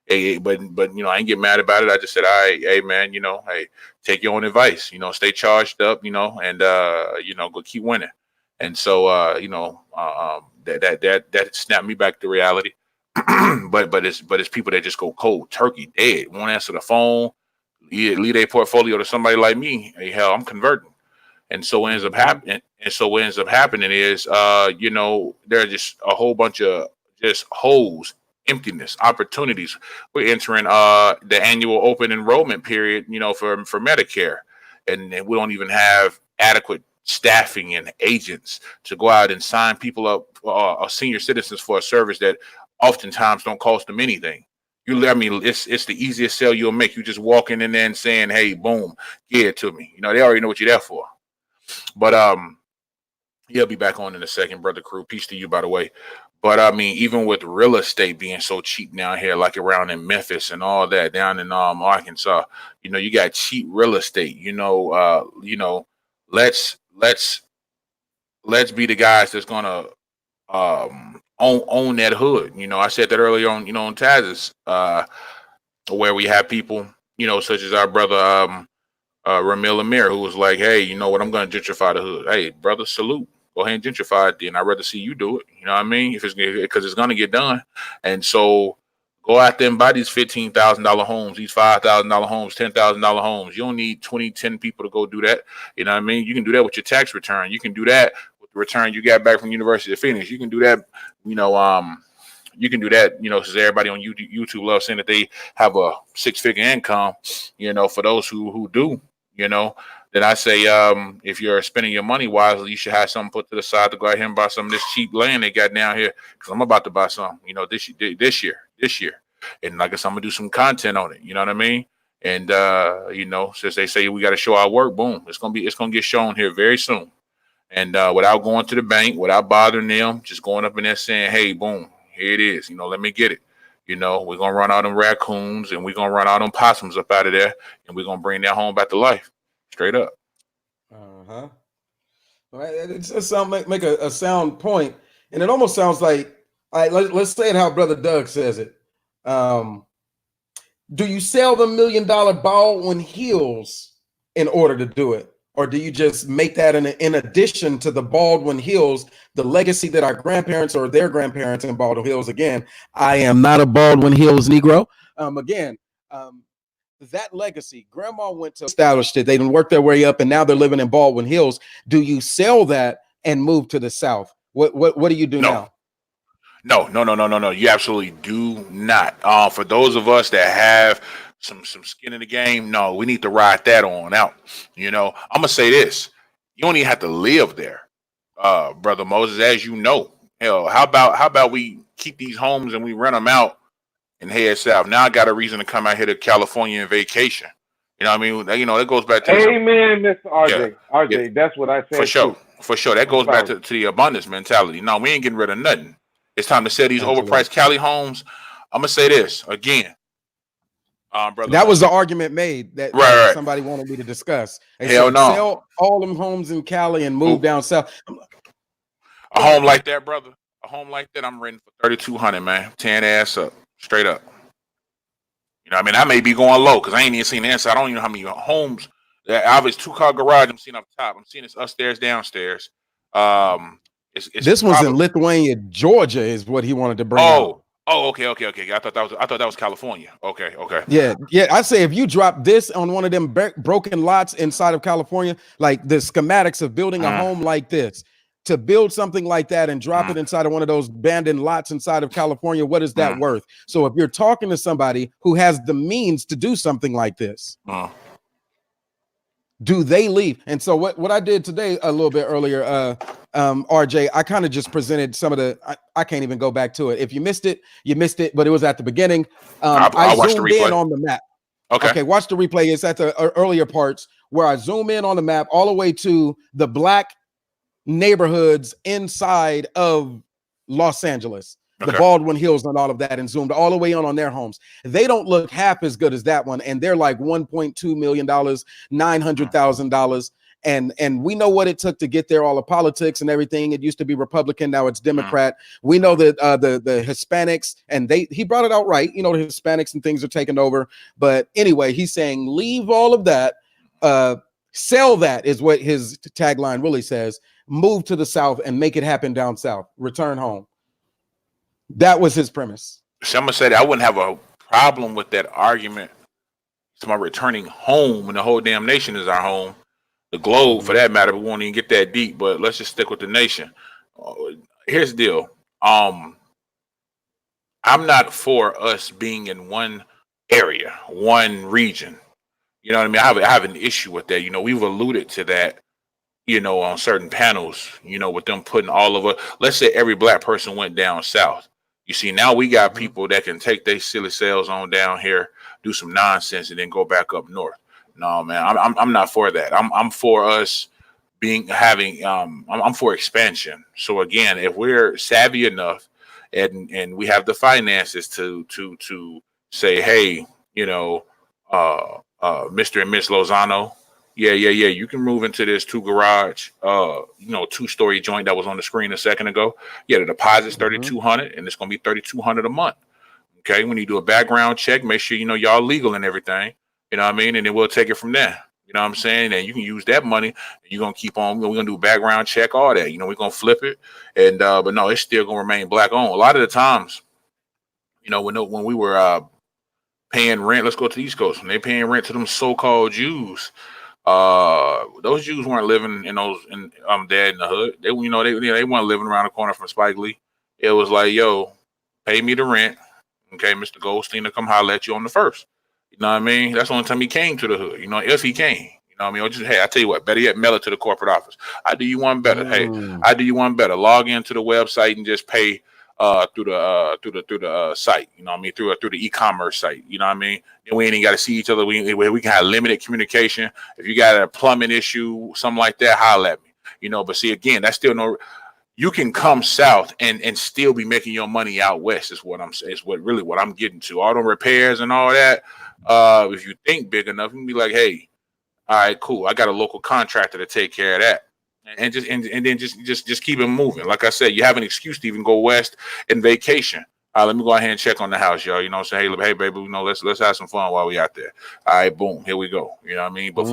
I ain't get mad about it. I just said, all right, hey man, hey, take your own advice. Stay charged up. And go keep winning. And so that snapped me back to reality. but it's people that just go cold turkey dead, won't answer the phone, lead a portfolio to somebody like me. Hey, hell, I'm converting. And so what ends up Mm-hmm. happening and so what ends up happening is there are just a whole bunch of just holes, emptiness, opportunities. We're entering the annual open enrollment period, for Medicare. And we don't even have adequate staffing and agents to go out and sign people up, senior citizens, for a service that oftentimes don't cost them anything. I mean, it's the easiest sell you'll make. You just walking in there and saying, "Hey, boom, give it to me." They already know what you're there for. But he'll be back on in a second, brother Crew. Peace to you, by the way. But I mean, even with real estate being so cheap down here, like around in Memphis and all that, down in Arkansas, you got cheap real estate. Let's be the guys that's gonna own that hood. I said that earlier on, on Taz's, where we have people, such as our brother Ramil Amir, who was like, "Hey, you know what? I'm going to gentrify the hood." Hey, brother, salute. Go ahead and gentrify it. Then I'd rather see you do it. You know what I mean? If it's because it's going to get done. And so go out there and buy these $15,000 homes, these $5,000 homes, $10,000 homes. You don't need 20, 10 people to go do that. You know what I mean? You can do that with your tax return. You can do that with the return you got back from University of Phoenix. You can do that. You know, you can do that, because everybody on YouTube loves saying that they have a six-figure income, for those who do, you know, then I say, if you're spending your money wisely, you should have something put to the side to go out here and buy some of this cheap land they got down here. Because I'm about to buy some, this year. And like I said, I'm going to do some content on it. You know what I mean? And, since they say we got to show our work, boom, it's going to get shown here very soon. And without going to the bank, without bothering them, just going up in there saying, hey, boom, here it is. Let me get it. We're going to run all them raccoons and we're going to run all them possums up out of there and we're going to bring that home back to life. Straight up. Uh-huh. Right. It just make a sound point, and it almost sounds like, all right, let's say it how Brother Doug says it. Um, do you sell the $1 million Baldwin Hills in order to do it? Or do you just make that in addition to the Baldwin Hills, the legacy that our grandparents or their grandparents in Baldwin Hills? Again, I am not a Baldwin Hills Negro. That legacy, grandma went to established it. They didn't work their way up and now they're living in Baldwin Hills. Do you sell that and move to the South? What do you do No. now? No. You absolutely do not. For those of us that have some skin in the game, no, we need to ride that on out. I'm gonna say this: you don't even have to live there, brother Moses. As you know, hell, how about we keep these homes and we rent them out and head south? Now I got a reason to come out here to California and vacation. You know what I mean? That goes back to the Amen, Mr. yeah, RJ. yeah, RJ, that's what I for said sure, too. for sure. That I'm goes back sorry. to the abundance mentality. No, we ain't getting rid of nothing. It's time to sell these Absolutely. overpriced Cali homes. I'm gonna say this again, brother That was the Moses. argument made that Right. somebody wanted me to discuss. They Hell said no. sell all them homes in Cali and move Ooh, down south. a Go ahead. home like that, brother. A home like that, I'm renting for 3,200, man. Tearing ass up, straight up. You know, what I mean, I may be going low because I ain't even seen the inside. I don't even know how many homes. That obviously 2-car garage. I'm seeing up top. I'm seeing this upstairs, downstairs. It's This one's in probably Lithuania, Georgia, is what he wanted to bring out. okay. I thought that was California. Okay. Yeah. I say if you drop this on one of them broken lots inside of California, like the schematics of building a home like this, to build something like that and drop it inside of one of those abandoned lots inside of California, what is that worth? So if you're talking to somebody who has the means to do something like this, do they leave? And so what I did today a little bit earlier, RJ, I kind of just presented some of the, I can't even go back to it. If you missed it, you missed it, but it was at the beginning. I zoomed in on the map. Okay, watch the replay. It's at the earlier parts where I zoom in on the map all the way to the black neighborhoods inside of Los Angeles, the Baldwin Hills and all of that, and zoomed all the way on their homes. They don't look half as good as that one, and they're like $1.2 million, $900,000. And we know what it took to get there, all the politics and everything. It used to be Republican, now it's Democrat. We know that the Hispanics, and he brought it out right. You know, the Hispanics and things are taking over. But anyway, he's saying leave all of that, sell that is what his tagline really says. Move to the South and make it happen down South. Return home. That was his premise. Someone said I wouldn't have a problem with that argument. It's my returning home, and the whole damn nation is our home. The globe, for that matter, we won't even get that deep. But let's just stick with the nation. Here's the deal. I'm not for us being in one area, one region. You know what I mean? I have an issue with that. You know, we've alluded to that, you know, on certain panels, you know, with them putting all of us, let's say every black person went down south. You see, now we got people that can take their silly selves on down here, do some nonsense, and then go back up north. No, man, I'm not for that. I'm for us I'm for expansion. So again, if we're savvy enough and we have the finances to say, hey, you know, Mr. and Miss Lozano, yeah, you can move into this 2-garage, 2-story joint that was on the screen a second ago. Yeah, the deposit's $3,200, and it's gonna be $3,200 a month. Okay, when you do a background check, make sure you know y'all legal and everything. You know what I mean? And then we'll take it from there. You know what I'm saying? And you can use that money. And you're gonna keep on. We're gonna do a background check, all that. You know, we're gonna flip it. And but no, it's still gonna remain black owned. A lot of the times, you know, when we were paying rent, let's go to the East Coast. When they paying rent to them so-called Jews, those Jews weren't living in there in the hood. They weren't living around the corner from Spike Lee. It was like, yo, pay me the rent. Okay, Mr. Goldstein to come holler at you on the first. You know what I mean? That's the only time he came to the hood, you know, if he came. You know what I mean? Or just, hey, I tell you what, better yet, mail it to the corporate office. I do you one better. Hey, I do you one better. Log into the website and just pay through the site. You know what I mean? Through the e-commerce site. You know what I mean? Then we ain't even got to see each other. We can have limited communication. If you got a plumbing issue, something like that, holler at me. You know, but see, again, that's still no. You can come south and still be making your money out west. Is what I'm saying. It's what I'm getting to. All the repairs and all that. If you think big enough, you can be like, hey, all right, cool. I got a local contractor to take care of that, and then just keep it moving. Like I said, you have an excuse to even go west and vacation. Let me go ahead and check on the house, y'all. You know, say, hey, baby, you know, let's have some fun while we out there. All right, boom, here we go. You know what I mean? But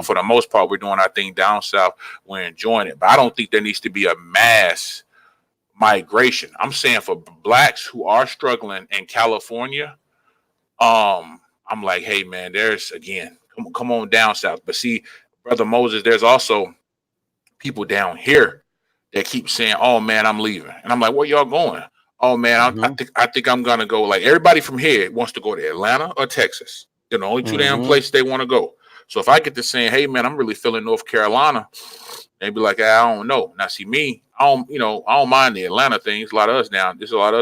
for the most part, we're doing our thing down south. We're enjoying it. But I don't think there needs to be a mass migration. I'm saying for blacks who are struggling in California, I'm like, hey man, there's again, come on down south. But see, Brother Moses, there's also people down here that keep saying, oh man, I'm leaving. And I'm like, where y'all going? Oh man, I think I'm gonna go. Like everybody from here wants to go to Atlanta or Texas. They're the only two damn places they want to go. So if I get to saying, hey man, I'm really feeling North Carolina, they'd be like, I don't know. Now see me, I don't mind the Atlanta things. There's a lot of us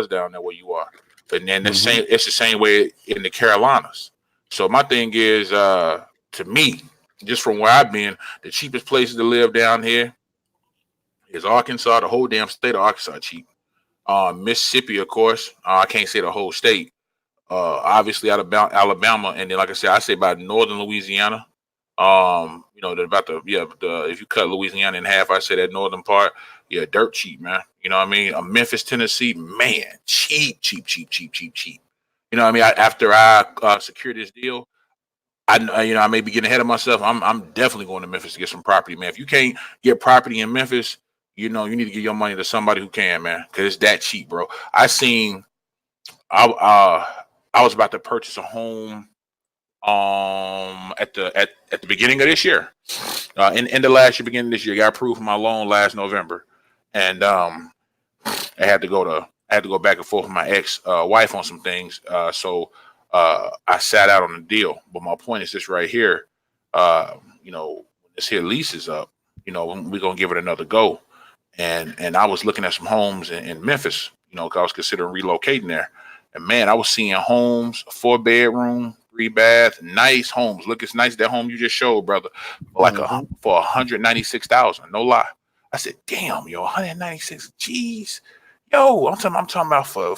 down there where you are. But then it's the same way in the Carolinas. So my thing is, to me, just from where I've been, the cheapest places to live down here is Arkansas. The whole damn state of Arkansas cheap. Mississippi, of course. I can't say the whole state. Obviously out of Alabama, and then like I said, I say about northern Louisiana. If you cut Louisiana in half, I say that northern part, yeah, dirt cheap, man. You know what I mean? Memphis, Tennessee, man, cheap. You You know what I mean? After I secure this deal, I may be getting ahead of myself. I'm definitely going to Memphis to get some property, man. If you can't get property in Memphis, you need to give your money to somebody who can, man, because it's that cheap, bro. I was about to purchase a home at the beginning of this year, in the last year, beginning of this year. Got approved for my loan last November, and I had to go back and forth with my ex wife on some things. So I sat out on the deal. But my point is this right here. When this here lease is up, we're gonna give it another go. And I was looking at some homes in Memphis, 'cause I was considering relocating there. And man, I was seeing homes, 4 bedroom, 3 bath, nice homes. Look, it's nice, that home you just showed, brother. For 196,000, no lie. I said, damn, 196 G's. Yo, I'm talking about for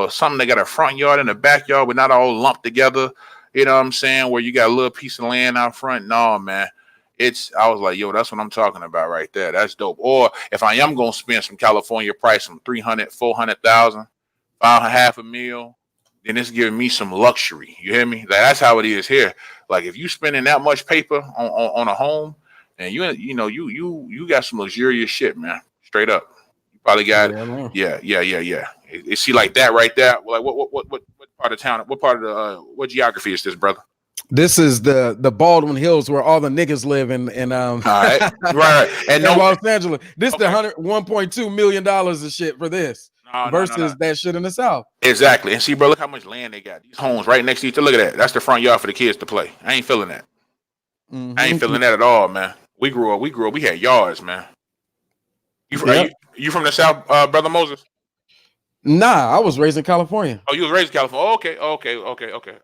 something that got a front yard and a backyard, but not all lumped together. You know what I'm saying? Where you got a little piece of land out front. No, man. I was like, yo, that's what I'm talking about right there. That's dope. Or if I am gonna spend some California price, some 300, 400,000, half a mil, then it's giving me some luxury. You hear me? Like, that's how it is here. Like, if you spending that much paper on a home, and you got some luxurious shit, man. Straight up. Probably got yeah. You see, like that right there. Like what part of town? What part of the what geography is this, brother? This is the Baldwin Hills where all the niggas live in all right. right. And in Los Angeles. This is the $1.2 million of shit for this versus that shit in the South. Exactly. And see, bro, look how much land they got. These homes right next to each other. Look at that. That's the front yard for the kids to play. I ain't feeling that. Mm-hmm. I ain't feeling that at all, man. We grew up. We had yards, man. You from the South, brother Moses? Nah, I was raised in California. Oh, you was raised in California. Oh, okay.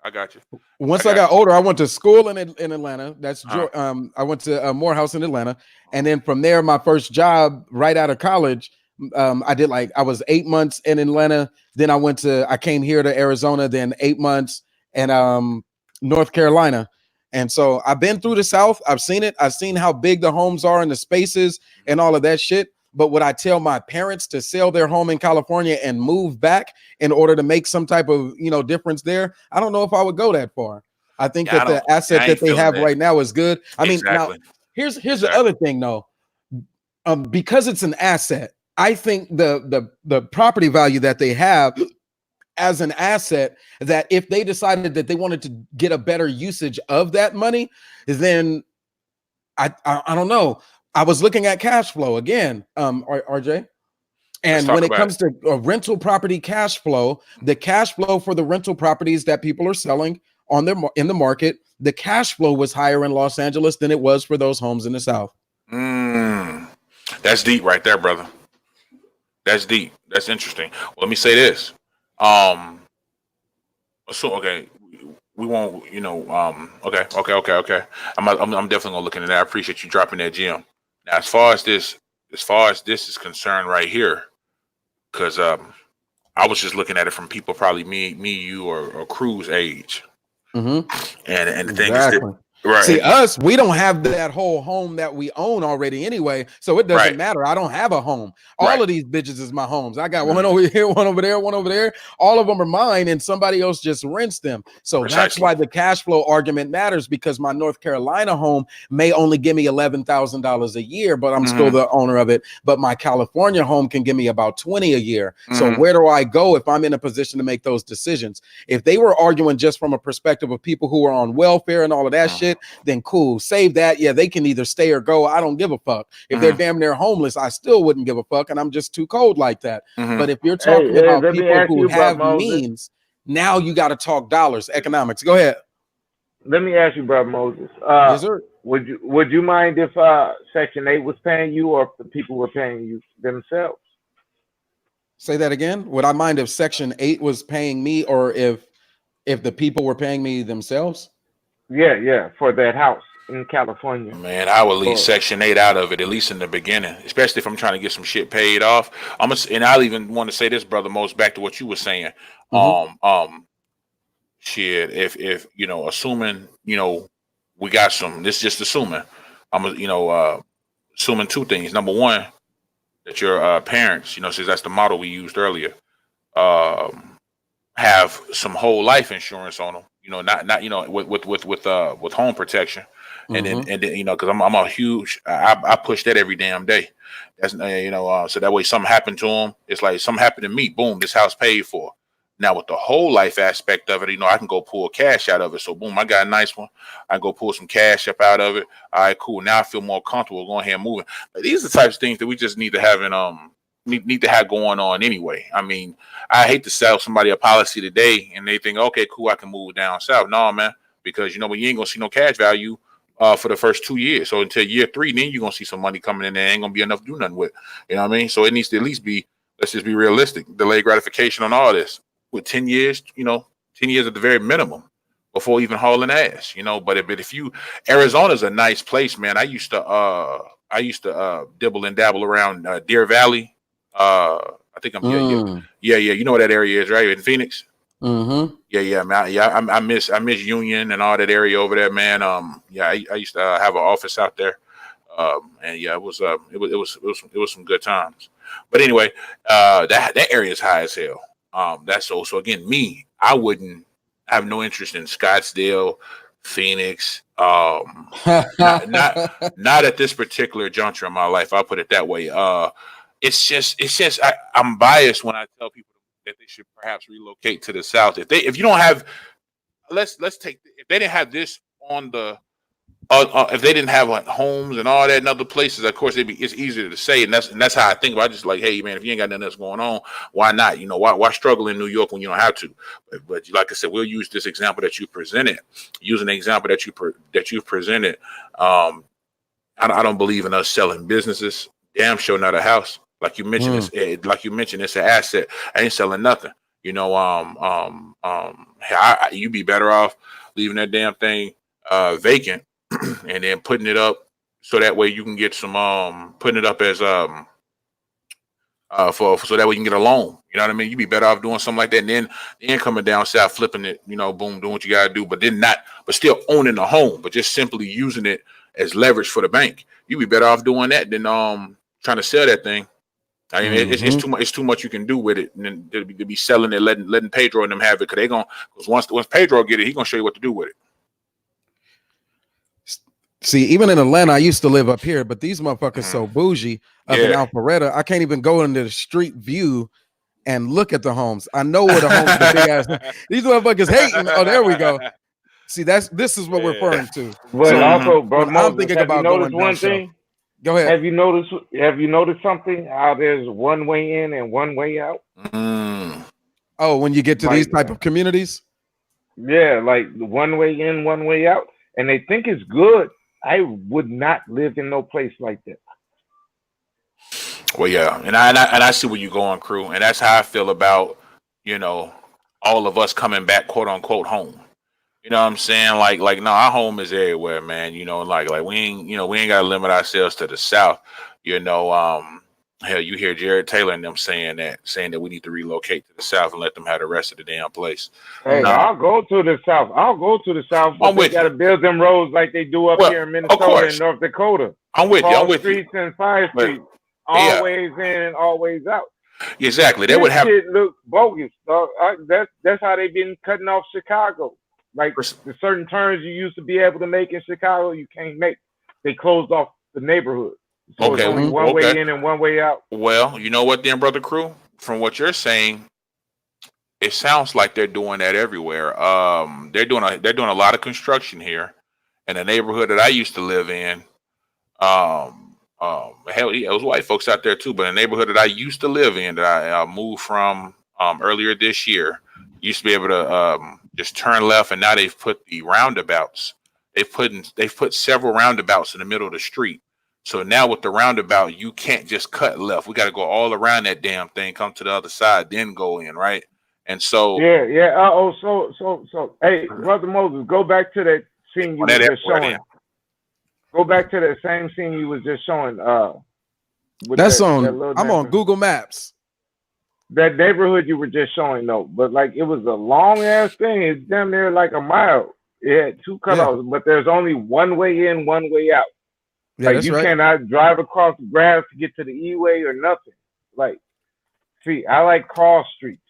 I got you. Once I got older, I went to school in Atlanta. That's I went to Morehouse in Atlanta, and then from there, my first job right out of college, I was 8 months in Atlanta. Then I came here to Arizona. Then 8 months in North Carolina. And so I've been through the South. I've seen it. I've seen how big the homes are and the spaces and all of that shit. But would I tell my parents to sell their home in California and move back in order to make some type of, difference there? I don't know if I would go that far. I think that the asset that they have right now is good. I mean, now here's the other thing though. Because it's an asset, I think the property value that they have as an asset, that if they decided that they wanted to get a better usage of that money, then I don't know. I was looking at cash flow again, RJ. And when it comes to rental property cash flow, the cash flow for the rental properties that people are selling in the market, the cash flow was higher in Los Angeles than it was for those homes in the South. That's deep right there, brother. That's deep. That's interesting. Well, let me say this. So okay, we won't. Okay. I'm definitely gonna look into that. I appreciate you dropping that gem. Now, as far as this is concerned, right here, because I was just looking at it from people probably me, you, or Crew's age, and the thing is that, right. See, us, we don't have that whole home that we own already anyway, so it doesn't matter. I don't have a home. All of these bitches is my homes. I got one over here, one over there, one over there. All of them are mine, and somebody else just rents them. So that's why the cash flow argument matters, because my North Carolina home may only give me $11,000 a year, but I'm still the owner of it. But my California home can give me about $20,000 a year. So where do I go if I'm in a position to make those decisions? If they were arguing just from a perspective of people who are on welfare and all of that shit, then cool, save that. Yeah, they can either stay or go. I don't give a fuck. If they're damn near homeless, I still wouldn't give a fuck, and I'm just too cold like that. But if you're talking about people who have means, now you got to talk dollars, economics. Go ahead. Let me ask you, brother Moses. Yes, sir. Would you mind if Section 8 was paying you, or if the people were paying you themselves? Say that again. Would I mind if Section 8 was paying me, or if the people were paying me themselves? Yeah, for that house in California. Man, I would leave Section 8 out of it, at least in the beginning, especially if I'm trying to get some shit paid off. And I'll even want to say this, brother Most, back to what you were saying. Shit, if assuming, we got some, this is just assuming. I'm assuming two things. Number one, that your parents, since that's the model we used earlier, have some whole life insurance on them. Not with home protection, and then Mm-hmm. because I'm a huge I push that every damn day. That's so that way something happened to them, it's like something happened to me. Boom, this house paid for. Now with the whole life aspect of it, I can go pull cash out of it. So boom, I got a nice one. I go pull some cash up out of it. All right, cool. Now I feel more comfortable going ahead and moving. But these are the types of things that we just need to have need to have going on anyway. I mean, I hate to sell somebody a policy today and they think, okay, cool, I can move down south. No, man, because when you ain't gonna see no cash value for the first 2 years. So until year 3, then you're gonna see some money coming in there. Ain't gonna be enough to do nothing with. You know what I mean? So it needs to at least be, let's just be realistic, delayed gratification on all this. With 10 years, 10 years at the very minimum before even hauling ass, but if you, Arizona's a nice place, man. I used to dibble and dabble around Deer Valley. I think I'm Mm. yeah. You know where that area is, right? In Phoenix. Mm-hmm. Yeah, man. Yeah, I miss Union and all that area over there, man. Yeah, I used to have an office out there. And yeah, it was some good times. But anyway, that area is high as hell. That's so again, I wouldn't have no interest in Scottsdale, Phoenix. Not at this particular juncture in my life. I'll put it that way. It's just I'm biased when I tell people that they should perhaps relocate to the South. If you don't have, let's take, if they didn't have this on the if they didn't have like homes and all that in other places, of course it's easier to say, and that's how I think about it. Just like, hey man, if you ain't got nothing else going on, why not? Why struggle in New York when you don't have to? But like I said, we'll use this example that you presented. Using the example that you presented, I don't believe in us selling businesses. Damn sure not a house. Like you mentioned, Mm. it's an asset. I ain't selling nothing. You'd be better off leaving that damn thing vacant and then putting it up so that way you can get some putting it up as for so that way you can get a loan. You know what I mean? You'd be better off doing something like that, and then coming down south, flipping it. Boom, doing what you gotta do, but still owning the home, but just simply using it as leverage for the bank. You'd be better off doing that than trying to sell that thing. I mean, it's Mm-hmm. too much. It's too much you can do with it, and then to be selling it, letting Pedro and them have it, because once Pedro get it, he gonna show you what to do with it. See, even in Atlanta, I used to live up here, but these motherfuckers so Mhm. bougie up in Yeah. Alpharetta, I can't even go into the street view and look at the homes. I know where the homes, the big ass. These motherfuckers hating. Oh, there we go. See, this is what we're Yeah. referring to. But So hmm also, bro, when I'm Moses, thinking have you about going noticed down one south, thing? go ahead. Have you noticed something? How there's one way in and one way out? Mm. Oh, when you get to these Like, type of communities, yeah, like one way in, one way out, and they think it's good. I would not live in no place like that. Well, yeah, and I see where you're going, crew, and that's how I feel about you know all of us coming back, quote unquote, home. You know what I'm saying? Like no, our home is everywhere, man. Like we ain't gotta limit ourselves to the South. You know, hell, you hear Jared Taylor and them saying that we need to relocate to the South and let them have the rest of the damn place. Hey, mm, Now, I'll go to the south. I'll go to the south, but I'm they with got to you. build them roads like they do up Well, here in of Minnesota and course, North Dakota. I'm with you. I'm Cross with you. streets and side But streets, yeah, always in and always out. exactly. They This would have. shit look bogus, dog. That's how they been cutting off Chicago. Like the certain turns you used to be able to make in Chicago, you can't make. They closed off the neighborhood, so it's Okay, only mm-hmm. one okay. way in and one way out. Well, you know what, then, brother Crew? From what you're saying, it sounds like they're doing that everywhere. They're doing a lot of construction here in the neighborhood that I used to live in. Hell, yeah, it was white folks out there too, but in the neighborhood that I used to live in, that I moved from earlier this year, used to be able to just turn left, and now they've put the roundabouts. They've put several roundabouts in the middle of the street. So now with the roundabout, you can't just cut left. We got to go all around that damn thing, come to the other side, then go in, right? And so Yeah, yeah. So. Hey, brother Moses, go back to that scene you on was that just everywhere, then. showing. Go back to that same scene you was just showing. With That's that on. little I'm on neighborhood. Google Maps. That neighborhood you were just showing though, but like it was a long ass thing. It's damn near like a mile. It had two Yeah, cutoffs, but there's only one way in, one way out. yeah, Like that's you right. cannot drive across the grass to get to the E-way or nothing. Like, see, I like cross streets.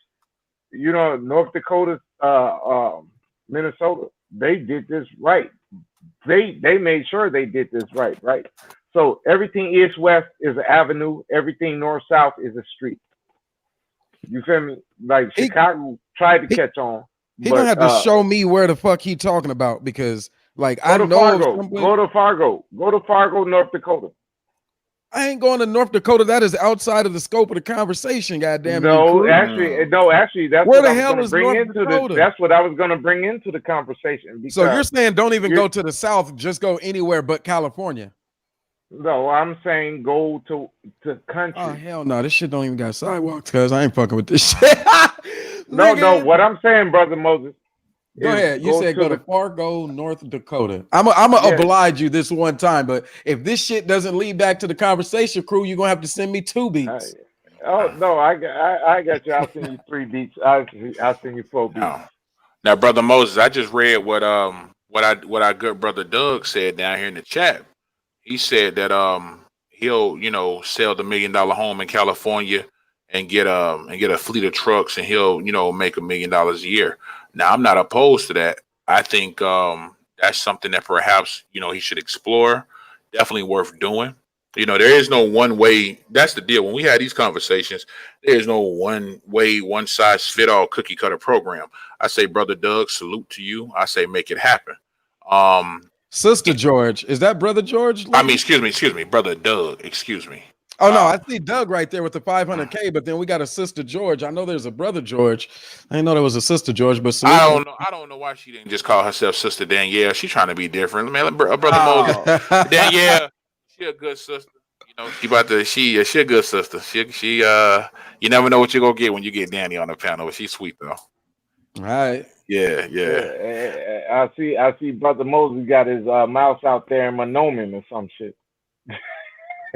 North Dakota, Minnesota, they did this right. They made sure they did this right, right? So everything east west is an avenue. Everything north south is a street. You feel me? Like He Chicago tried to he, catch on, he gonna but have to show me where the fuck he talking about because like go I to know of Fargo. somebody. Go to Fargo. Go to Fargo, North Dakota. I ain't going to North Dakota. That is outside of the scope of the conversation. Goddamn you, No, crew. actually, that's Where what the I was hell going to is bring North into the. Dakota? That's what I was going to bring into the conversation So you're because saying don't even you're, go to the South, just go anywhere but California. no, I'm saying go to Oh country. hell no, this shit don't even got sidewalks, cuz I ain't fucking with this shit. No, Nigga. what I'm saying, brother Moses, Go is ahead. You go said to go to the Fargo, North Dakota. I'm gonna yeah. oblige you this one time, but if this shit doesn't lead back to the conversation, crew, you're gonna have to send me 2 I, beats. oh no, I got you. I'll send you 3 beats. I'll send you 4 beats. Now, brother Moses, I just read what our good brother Doug said down here in the chat. He said that he'll sell the $1 million home in California and get a fleet of trucks and he'll make $1 million a year. Now I'm not opposed to that. I think that's something that perhaps he should explore. Definitely worth doing. There is no one way. That's the deal. When we had these conversations, there is no one way, one size fit all cookie cutter program. I say, brother Doug, salute to you. I say, make it happen. Sister George, is that brother George? I mean, excuse me, brother Doug. Excuse me. Oh no, I see Doug right there with the 500K, but then we got a sister George. I know there's a brother George. I didn't know there was a sister George, but salute. I don't know why she didn't just call herself Sister Danielle. She's trying to be different, man. Brother Moses, Oh, Danielle, she a good sister. She a good sister. She you never know what you're gonna get when you get Danny on the panel. But she's sweet though. All right. Yeah. I see. Brother Moses got his mouse out there in Monoman or some shit.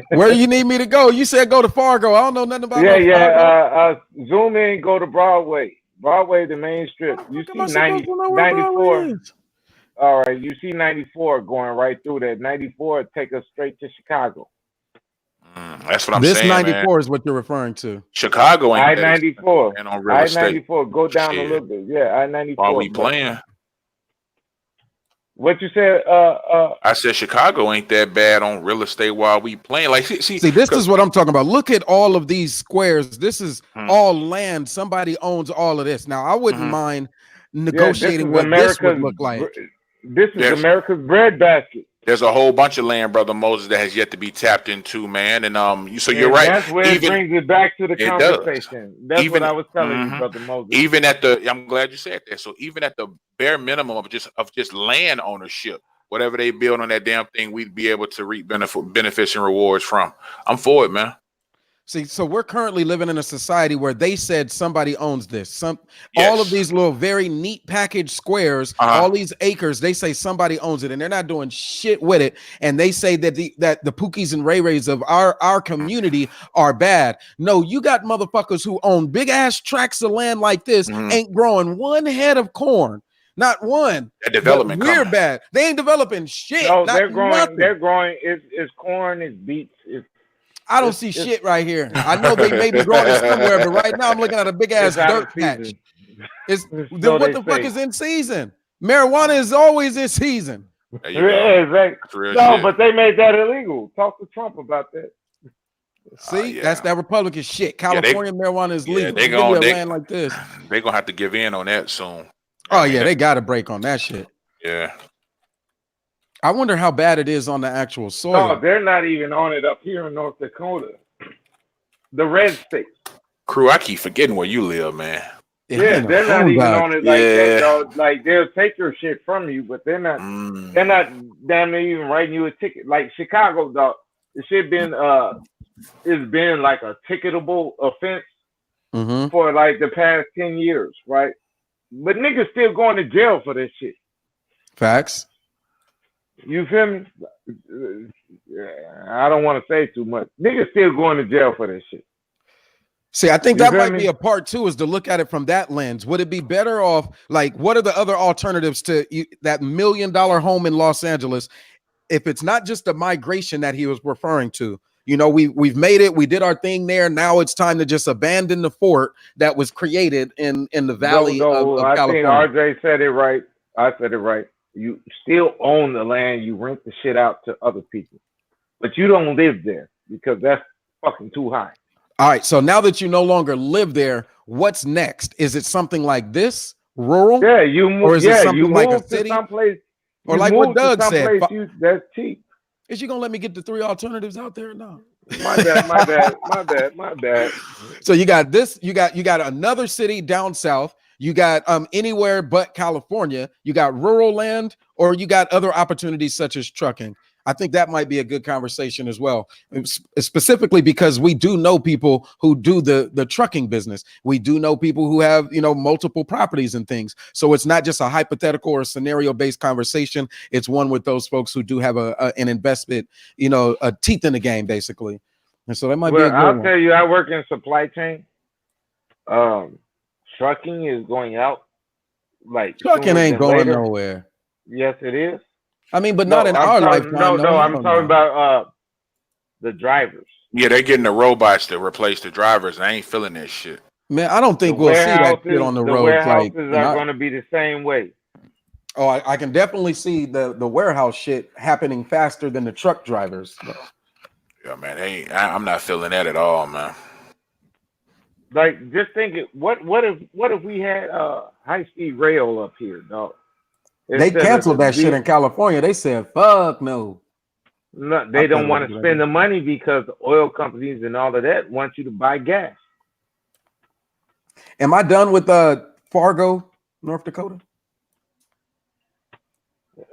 Where you need me to go? You said go to Fargo. I don't know nothing about Yeah, no Fargo. Zoom in, go to Broadway. Broadway, the main strip. You see Am I supposed to know where 94. Broadway is? All right, you see 94 going right through there. 94 take us straight to Chicago. That's what I'm This saying, 94 man. is what you're referring to. Chicago ain't that I-94. expensive, man, on real estate. I-94, go down a Shit. little bit. Yeah, I-94. While we playing, What you said? I said Chicago ain't that bad on real estate while we playing. Like, see, this is what I'm talking about. Look at all of these squares. This is all land. Somebody owns all of this. Now, I wouldn't mind negotiating what this would look like. This is America's breadbasket. There's a whole bunch of land, brother Moses, that has yet to be tapped into, man. And you're right. That's where it brings it back to the conversation. Does. That's what I was telling you, brother Moses. Even I'm glad you said that. So even at the bare minimum of just land ownership, whatever they build on that damn thing, we'd be able to reap benefits and rewards from. I'm for it, man. See, so we're currently living in a society where they said somebody owns this. All of these little very neat packaged squares, all these acres, they say somebody owns it, and they're not doing shit with it. And they say that the Pookies and Ray Rays of our community are bad. No, you got motherfuckers who own big ass tracts of land like this, ain't growing one head of corn. Not one. That development. We're bad. They ain't developing shit. No, they're growing. Nothing. They're growing. It's corn. It's beets. I don't see shit right here. I know they may be growing it somewhere, but right now I'm looking at a big ass dirt patch. What the fuck is in season? Marijuana is always in season. Yeah, exactly. No, but they made that illegal. Talk to Trump about that. See, that's that Republican shit. California marijuana is legal. They land like this. They're gonna have to give in on that soon. Oh yeah, they got to break on that shit. Yeah. I wonder how bad it is on the actual soil. No, they're not even on it up here in North Dakota. The red states. Crew, I keep forgetting where you live, man. Yeah, they're not even on it like that, dog. Like they'll take your shit from you, but they're not. They're not damn near even writing you a ticket. Like Chicago, dog. It should been it's been like a ticketable offense for like the past 10 years, right? But niggas still going to jail for this shit. Facts. You feel me? I don't want to say too much. Niggas still going to jail for this shit. See, I think that might be a part too, is to look at it from that lens. Would it be better off? Like, what are the other alternatives to that $1 million home in Los Angeles? If it's not just the migration that he was referring to, You know, we've made it. We did our thing there. Now it's time to just abandon the fort that was created in the valley of I think California. RJ said it right. I said it right. You still own the land. You rent the shit out to other people, but you don't live there because that's fucking too high. All right. So now that you no longer live there, what's next? Is it something like this, rural? Yeah, you move. Or is it Yeah, something you like a move to city? someplace. Or You like what move to Doug said, someplace that's cheap. is you gonna let me get the 3 alternatives out there? No. My bad, my bad, my bad, my bad. So you got this, you got another city down south, you got anywhere but California, you got rural land, or you got other opportunities such as trucking. I think that might be a good conversation as well, specifically because we do know people who do the trucking business. We do know people who have, you know, multiple properties and things. So it's not just a hypothetical or scenario based conversation. It's one with those folks who do have an investment, you know, a teeth in the game, basically. And so that might be a Well, good I'll one. tell you, I work in supply chain. Trucking is going out like Trucking sooner ain't than going later. nowhere. Yes, it is. I mean, but not in our lifetime. No, I'm talking about the drivers. Yeah, they're getting the robots to replace the drivers. I ain't feeling that shit. Man, I don't think The we'll see that shit on warehouses, the the roads. Like, warehouses are going to be the same way. oh, I can definitely see the warehouse shit happening faster than the truck drivers. Yeah, man, I'm not feeling that at all, man. Like, just think it. What if we had high speed rail up here, dog? They canceled that shit in California. They said, "Fuck no." No, they don't want to spend the money because the oil companies and all of that want you to buy gas. Am I done with Fargo, North Dakota?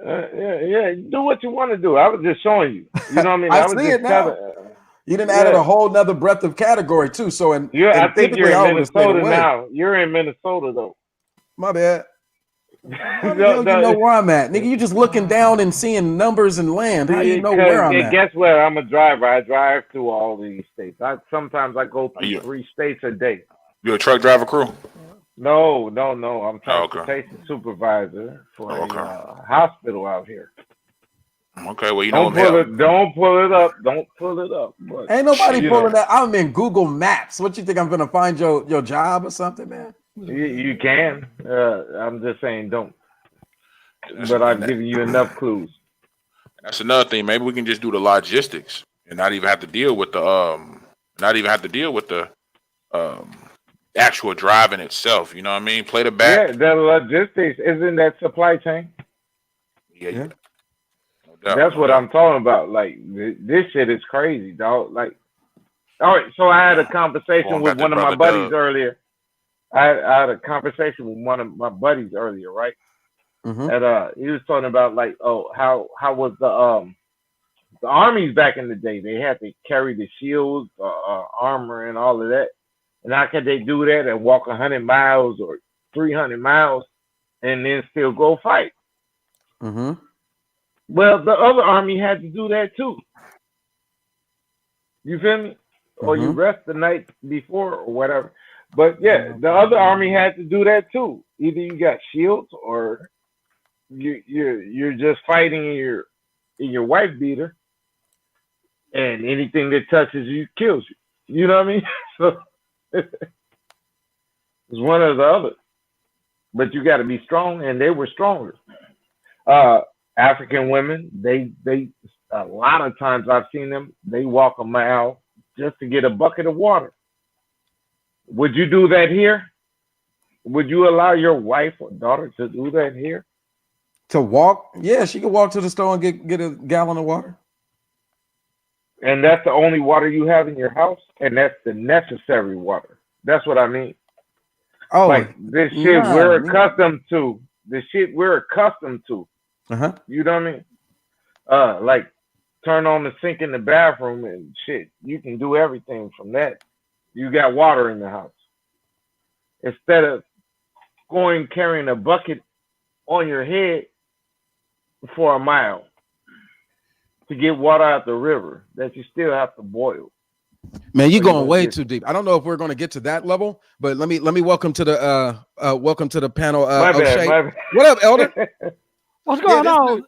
Yeah. Do what you want to do. I was just showing you. You know what I mean? I was see just it now. You didn't added a whole nother breadth of category too. So I think you're in Minnesota now. now. You're in Minnesota though. My bad. How the hell you know where I'm at, nigga? You just looking down and seeing numbers and land. How you know where I'm at? Guess what? I'm a driver. I drive through all these states. Sometimes I go through 3 states a day. You a truck driver crew? No. I'm transportation supervisor for a hospital out here. Okay, well, you don't pull it up. Don't pull it up. But, ain't nobody pulling that. I'm in Google Maps. What you think I'm gonna find your job or something, man? You can. I'm just saying don't. But I've given you enough clues. That's another thing. Maybe we can just do the logistics and not even have to deal with the actual driving itself. You know what I mean? Play the back. Yeah, the logistics isn't that supply chain. Yeah. That's what I'm talking about. Like this shit is crazy, dog. Like, all right. So I had a conversation with one of my buddies earlier. I had a conversation with one of my buddies earlier, right? Mm-hmm. And he was talking about like, how was the armies back in the day? They had to carry the shields, armor, and all of that. And how could they do that and walk 100 miles or 300 miles and then still go fight? Mm-hmm. Well, the other army had to do that too. You feel me? Mm-hmm. Or you rest the night before or whatever. But yeah, the other army had to do that too. Either you got shields or you're just fighting in your wife beater, and anything that touches you kills you. You know what I mean? So it's one or the other. But you got to be strong, and they were stronger. African women, they a lot of times I've seen them. They walk a mile just to get a bucket of water. Would you do that here? Would you allow your wife or daughter to do that here? To walk? Yeah, she could walk to the store and get a gallon of water. And that's the only water you have in your house, and that's the necessary water. That's what I mean. Oh, like this shit we're accustomed to. The shit we're accustomed to. Uh-huh. You know what I mean? Like turn on the sink in the bathroom and shit. You can do everything from that. You got water in the house. Instead of carrying a bucket on your head for a mile to get water out the river that you still have to boil. Man, you're going way too deep. I don't know if we're going to get to that level, but let me welcome to the panel. My bad. What up, Elder? What's going on?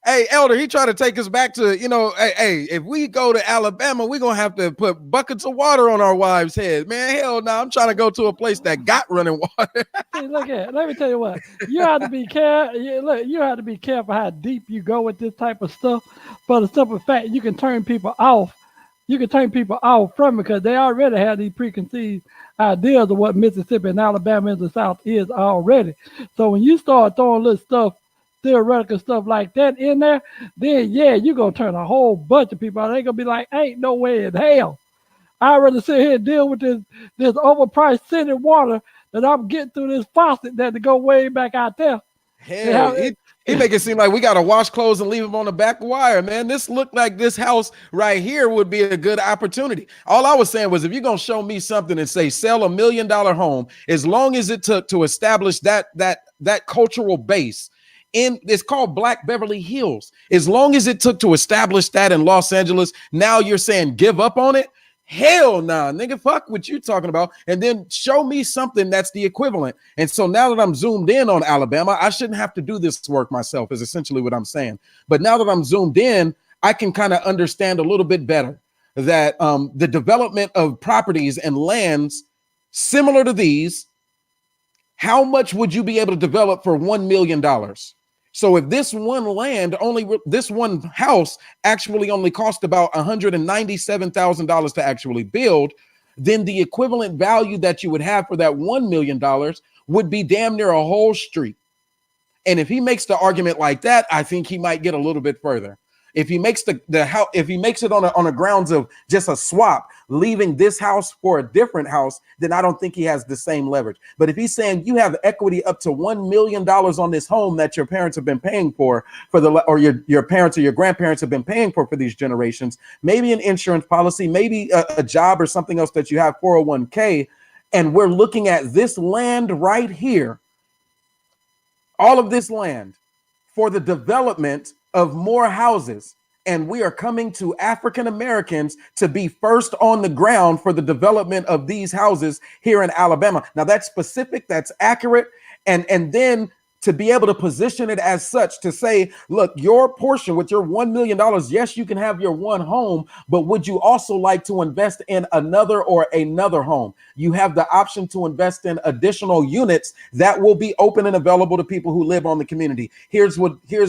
Hey, Elder, he tried to take us back to, hey, if we go to Alabama, we're going to have to put buckets of water on our wives' heads. Man, hell no, I'm trying to go to a place that got running water. See, look at. Let me tell you what. You have to be careful. Look, you have to be careful how deep you go with this type of stuff. For the simple fact, you can turn people off. You can turn people off from it because they already have these preconceived ideas of what Mississippi and Alabama in the South is already. So when you start throwing little stuff, theoretical stuff like that in there, then yeah, you're gonna turn a whole bunch of people out. They're gonna be like, ain't no way in hell. I'd rather sit here and deal with this overpriced city water that I'm getting through this faucet than to go way back out there. Hell, he make it seem like we got to wash clothes and leave them on the back wire, man. This looked like this house right here would be a good opportunity. All I was saying was, if you're going to show me something and say sell $1 million home, as long as it took to establish that cultural base, it's called Black Beverly Hills. As long as it took to establish that in Los Angeles, now you're saying give up on it? Hell nah, nigga, fuck what you talking about. And then show me something that's the equivalent. And so now that I'm zoomed in on Alabama, I shouldn't have to do this work myself, is essentially what I'm saying. But now that I'm zoomed in, I can kind of understand a little bit better that the development of properties and lands similar to these, how much would you be able to develop for $1 million? So if this one house actually only cost about $197,000 to actually build, then the equivalent value that you would have for that $1 million would be damn near a whole street. And if he makes the argument like that, I think he might get a little bit further. If he makes if he makes it on a grounds of just a swap, leaving this house for a different house, then I don't think he has the same leverage. But if he's saying you have equity up to $1 million on this home that your parents have been paying or your parents or your grandparents have been paying for these generations, maybe an insurance policy, maybe a job or something else that you have 401k, and we're looking at this land right here, all of this land for the development of more houses. And we are coming to African Americans to be first on the ground for the development of these houses here in Alabama. Now that's specific, that's accurate. And then to be able to position it as such, to say, look, your portion with your $1 million, yes, you can have your one home, but would you also like to invest in another home? You have the option to invest in additional units that will be open and available to people who live on the community. Here's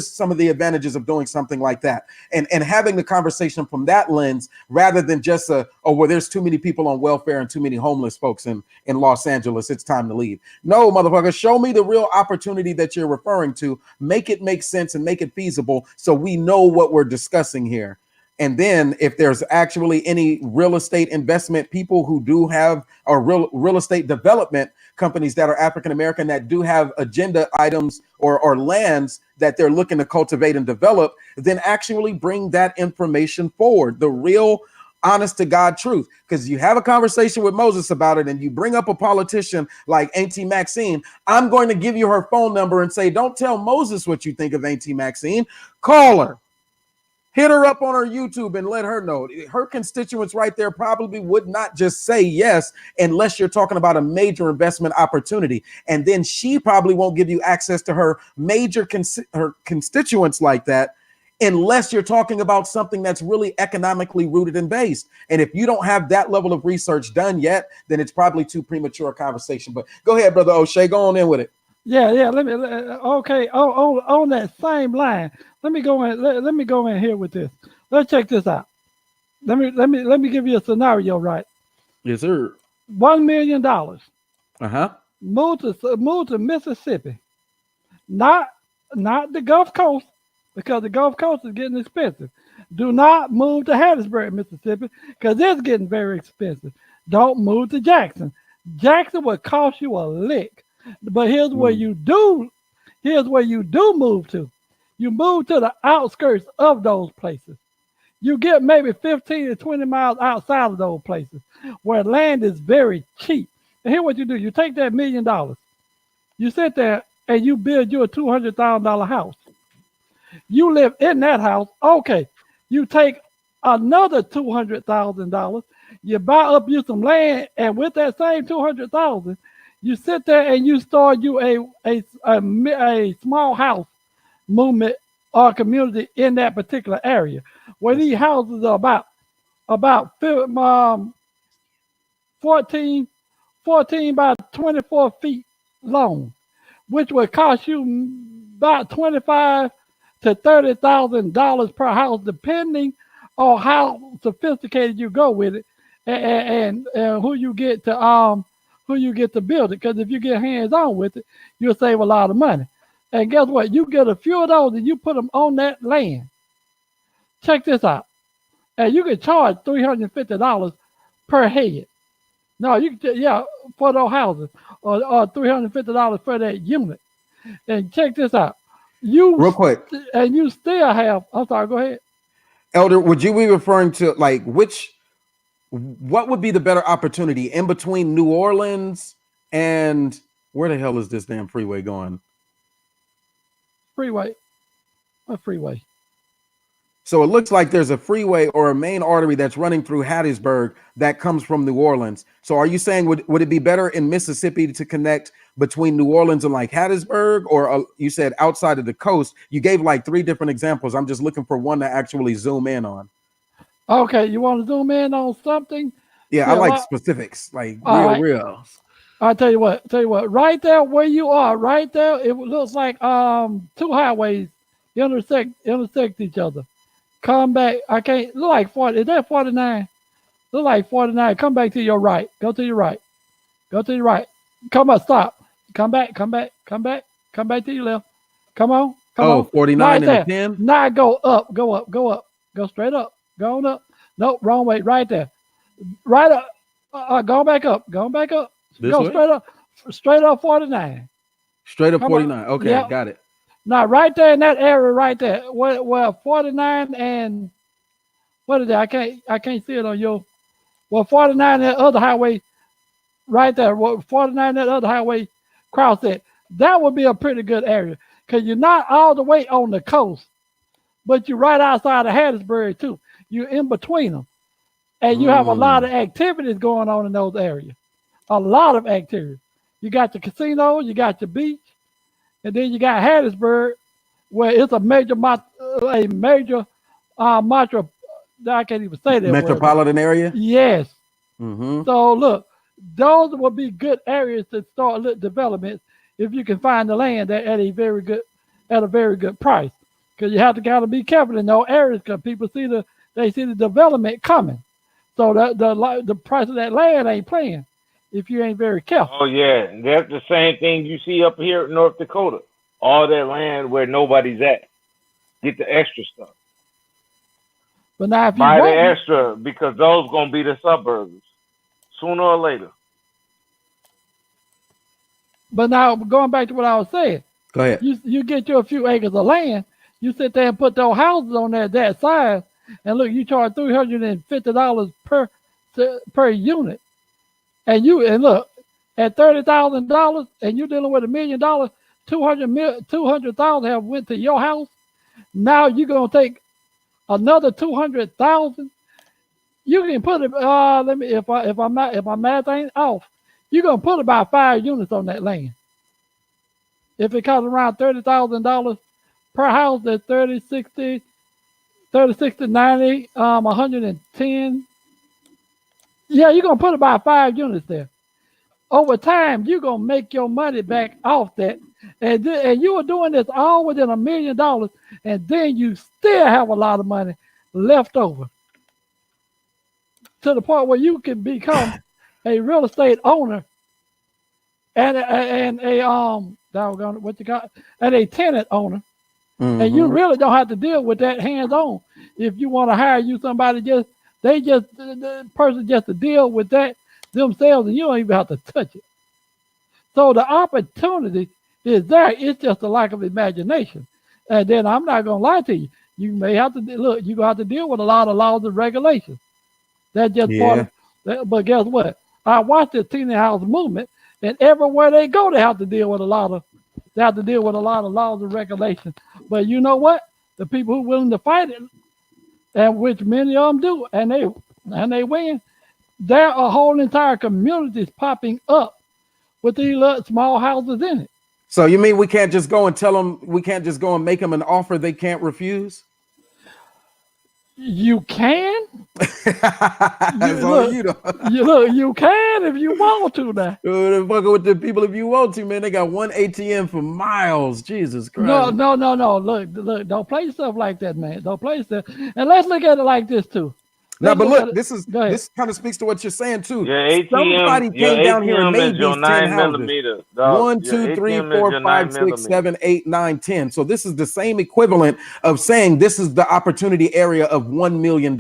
some of the advantages of doing something like that. And having the conversation from that lens, rather than just there's too many people on welfare and too many homeless folks in Los Angeles, it's time to leave. No, motherfucker, show me the real opportunity that you're referring to, make it make sense and make it feasible so we know what we're discussing here. And then if there's actually any real estate investment people who do have, or real estate development companies that are African American that do have agenda items or lands that they're looking to cultivate and develop, then actually bring that information forward, the real honest to God truth. Because you have a conversation with Moses about it and you bring up a politician like Auntie Maxine, I'm going to give you her phone number and say, don't tell Moses what you think of Auntie Maxine. Call her, hit her up on her YouTube and let her know. Her constituents right there probably would not just say yes unless you're talking about a major investment opportunity. And then she probably won't give you access to her major her constituents like that unless you're talking about something that's really economically rooted and based. And if you don't have that level of research done yet, then it's probably too premature a conversation. But go ahead, Brother O'Shea, go on in with it. Yeah. Okay. On that same line, let me go in. Let me go in here with this. Let's check this out. Let me give you a scenario, right? Yes, sir. $1 million. Move to Mississippi, not the Gulf Coast, because the Gulf Coast is getting expensive. Do not move to Hattiesburg, Mississippi, because it's getting very expensive. Don't move to Jackson. Jackson will cost you a lick. But here's where you do move to. You move to the outskirts of those places. You get maybe 15 to 20 miles outside of those places where land is very cheap. And here's what you do. You take that $1 million. You sit there and you build you a $200,000 house. You live in that house. Okay. You take another $200,000. You buy up you some land, and with that same $200,000, you sit there and you start you a small house movement or community in that particular area, where these houses are about 14, 14 by 24 feet long, which would cost you about 25 to $30,000 per house, depending on how sophisticated you go with it, and who you get to build it. Because if you get hands on with it, you'll save a lot of money. And guess what? You get a few of those and you put them on that land. Check this out. And you can charge $350 per head. No, you can, yeah, for those houses, or $350 for that unit. And check this out. Real quick. And you still have, I'm sorry, go ahead. Elder, would you be referring to like what would be the better opportunity in between New Orleans and where the hell is this damn freeway going? Freeway. What freeway? So it looks like there's a freeway or a main artery that's running through Hattiesburg that comes from New Orleans. So are you saying would it be better in Mississippi to connect between New Orleans and like Hattiesburg, or you said outside of the coast? You gave like 3 different examples. I'm just looking for one to actually zoom in on. Okay, you want to zoom in on something? Yeah, I like specifics, like real. I'll tell you what, right there where you are, right there, it looks like 2 highways intersect each other. Come back, I can't, look like 40, is that 49? Look like 49, come back to your right, go to your right. Come on, stop. Come back to your left. Come on. 49 right and there. 10? Now go up. Go straight up. Go on up. Nope, wrong way. Right there. Right up. Go back up. This go way? straight up 49. Straight up 49. Okay, yep. Got it. Now right there in that area right there, where 49 and what is that? I can't see it on your 49 and that other highway right there. 49 and that other highway cross it. That would be a pretty good area. Because you're not all the way on the coast, but you're right outside of Hattiesburg too. You're in between them. And you have a lot of activities going on in those areas. A lot of activities. You got the casino, you got the beach, and then you got Hattiesburg, where it's a major I can't even say that metropolitan area? Yes. Mm-hmm. So look, those would be good areas to start development if you can find the land at a very good price. Because you have to kind of be careful in those areas because people see the development coming. So the price of that land ain't playing if you ain't very careful. Oh yeah, that's the same thing you see up here in North Dakota. All that land where nobody's at. Get the extra stuff. But now if you buy the extra, because those gonna be the suburbs sooner or later. But now going back to what I was saying, go ahead. You get you a few acres of land, you sit there and put those houses on there that size, and look, you charge $350 per unit, and look at $30,000, and you're dealing with $1 million. 200,000 have went to your house. Now you're gonna take another 200,000. You can put it. Let me if my math ain't off, you're gonna put about 5 units on that land. If it costs around $30,000 per house, that's 30, 60, 90, 110. Yeah, you're gonna put about 5 units there. Over time, you're gonna make your money back off that. And you were doing this all within $1 million, and then you still have a lot of money left over. To the point where you can become a real estate owner and a tenant owner. Mm-hmm. And you really don't have to deal with that hands-on. If you want to hire somebody, the person just to deal with that themselves, and you don't even have to touch it. So the opportunity is there. It's just a lack of imagination. And then I'm not gonna lie to you. You may have to look. You're gonna have to deal with a lot of laws and regulations. That's just part of that. But guess what? I watched the teenage house movement, and everywhere they go, they have to deal with a lot of laws and regulations. But you know what? The people who are willing to fight it, and which many of them do, and they win. There are whole entire communities popping up with these little small houses in it. So you mean we can't just go and tell them, we can't just go and make them an offer they can't refuse? You can. That's on you, though. You can if you want to now. Fucking with the people if you want to, man. They got one ATM for miles. Jesus Christ. No. Look, don't play stuff like that, man. Don't play stuff. And let's look at it like this too. No, but look, this kind of speaks to what you're saying too. Your ATM, Somebody came down here and made your these 10 9 houses. millimeter. Dog. 1, 2, 3, 4, 5, 6, 7, 8, 9, 10. So this is the same equivalent of saying this is the opportunity area of $1 million,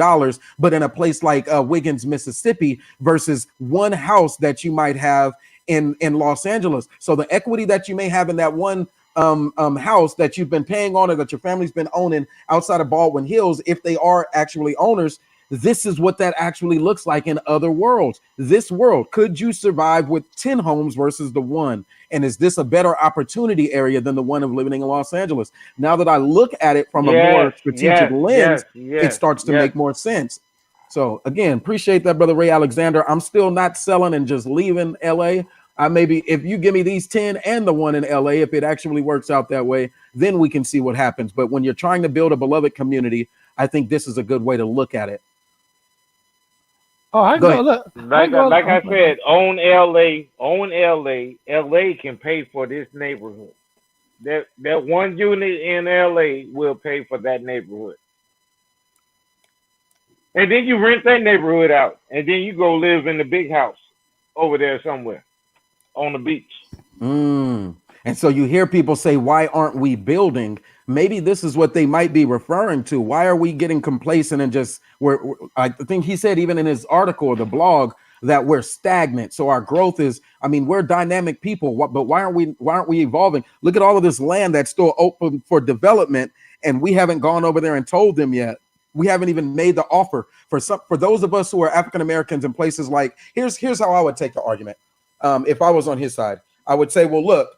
but in a place like Wiggins, Mississippi, versus one house that you might have in Los Angeles. So the equity that you may have in that one house that you've been paying on, or that your family's been owning outside of Baldwin Hills, if they are actually owners, this is what that actually looks like in other worlds. This world, could you survive with 10 homes versus the one? And is this a better opportunity area than the one of living in Los Angeles? Now that I look at it from a more strategic lens, it starts to make more sense. So again, appreciate that, brother Ray Alexander. I'm still not selling and just leaving LA. I maybe, if you give me these 10 and the one in LA, if it actually works out that way, then we can see what happens. But when you're trying to build a beloved community, I think this is a good way to look at it. Oh, I go look. Like I said, own LA. LA can pay for this neighborhood. That one unit in LA will pay for that neighborhood. And then you rent that neighborhood out, and then you go live in the big house over there somewhere on the beach. And so you hear people say, why aren't we building? Maybe this is what they might be referring to. Why are we getting complacent and just, I think he said even in his article or the blog that we're stagnant. So our growth is, I mean, we're dynamic people, but why aren't we evolving? Look at all of this land that's still open for development, and we haven't gone over there and told them yet. We haven't even made the offer for those of us who are African Americans in places like, here's how I would take the argument. If I was on his side, I would say, well, look,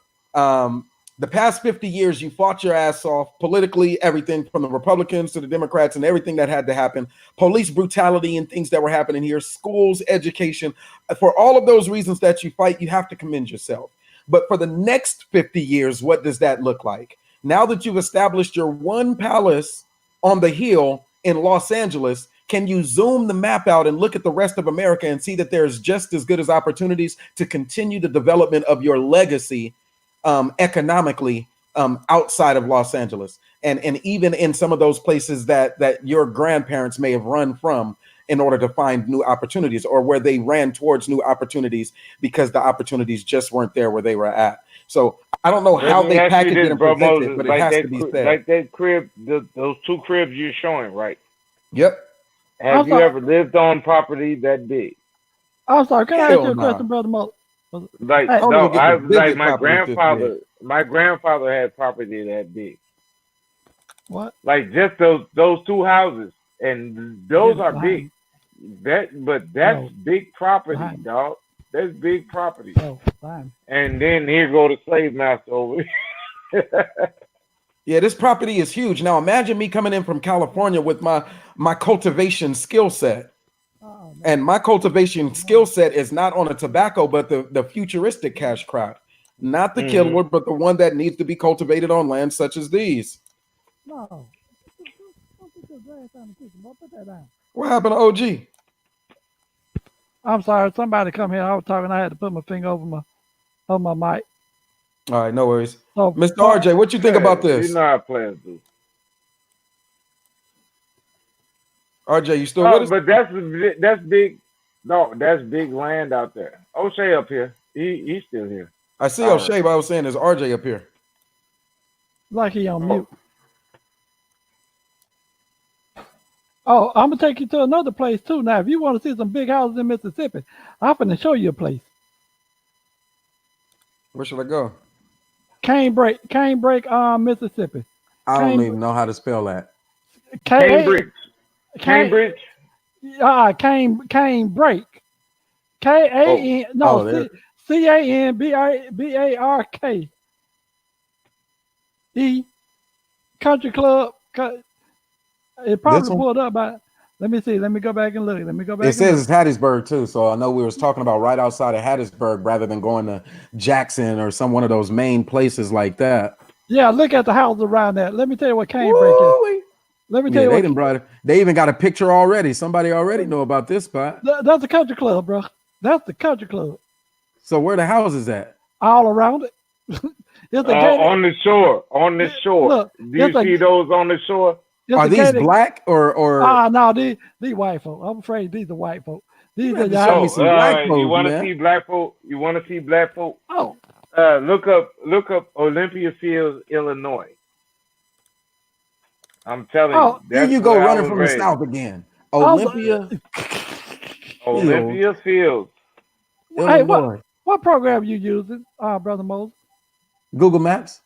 the past 50 years, you fought your ass off politically, everything from the Republicans to the Democrats and everything that had to happen, police brutality and things that were happening here, schools, education. For all of those reasons that you fight, you have to commend yourself. But for the next 50 years, what does that look like? Now that you've established your one palace on the hill in Los Angeles, can you zoom the map out and look at the rest of America and see that there's just as good as opportunities to continue the development of your legacy economically outside of Los Angeles, and even in some of those places that your grandparents may have run from in order to find new opportunities, or where they ran towards new opportunities because the opportunities just weren't there where they were at. So I don't know how they package it and present it, but it has to be said. Like that crib, those two cribs you're showing, right? Yep. Have you ever lived on property that big? I'm sorry, can I ask you a question, Brother Mo? Like, hey, no, my grandfather had property that big. What? Like just those two houses, and those are big. That's big property, dog. That's big property. And then here go the slave master over here. Yeah, this property is huge. Now imagine me coming in from California with my cultivation skill set. And my cultivation skill set is not on a tobacco, but the futuristic cash crop. Not the killer, but the one that needs to be cultivated on land such as these. No. What happened to OG? I'm sorry, somebody come here. I was talking, I had to put my finger over my mic. All right, no worries. So, Mr. RJ, what you think about this? You know how plans do. RJ, you still with us? But that's big. No, that's big land out there. O'Shea up here. He's still here. I see O'Shea, but I was saying there's RJ up here. Like he on mute. Oh, I'm gonna take you to another place too. Now, if you want to see some big houses in Mississippi, I'm gonna show you a place. Where should I go? Canebrake, Mississippi. I don't even know how to spell that. Cambridge. Canebrake. CANBARK. Country Club. It probably pulled up by. Let me see. Let me go back and look. Let me go back. It says it's Hattiesburg too, so I know we was talking about right outside of Hattiesburg rather than going to Jackson or some one of those main places like that. Yeah, look at the houses around that. Let me tell you what Canebrake is. Woo-wee. Let me tell Yeah, you they what. didn't brought it. They even got a picture already. Somebody already know about this spot. That's the country club, bro. That's the country club. So where the houses at? All around it. It's a gated. On the shore. On the shore. Look, Do you see those on the shore? Are these black or? No, these white folk. I'm afraid these are white folk. These You are have to show me some black folks, you want to man. see black folk? You want to see black folk? Oh, Look up Olympia Fields, Illinois. I'm telling you. Here That's you go where I running was from raised. the south again. Olympia, Olympia Fields. hey, Illinois. what program you using, Brother Moses? Google Maps.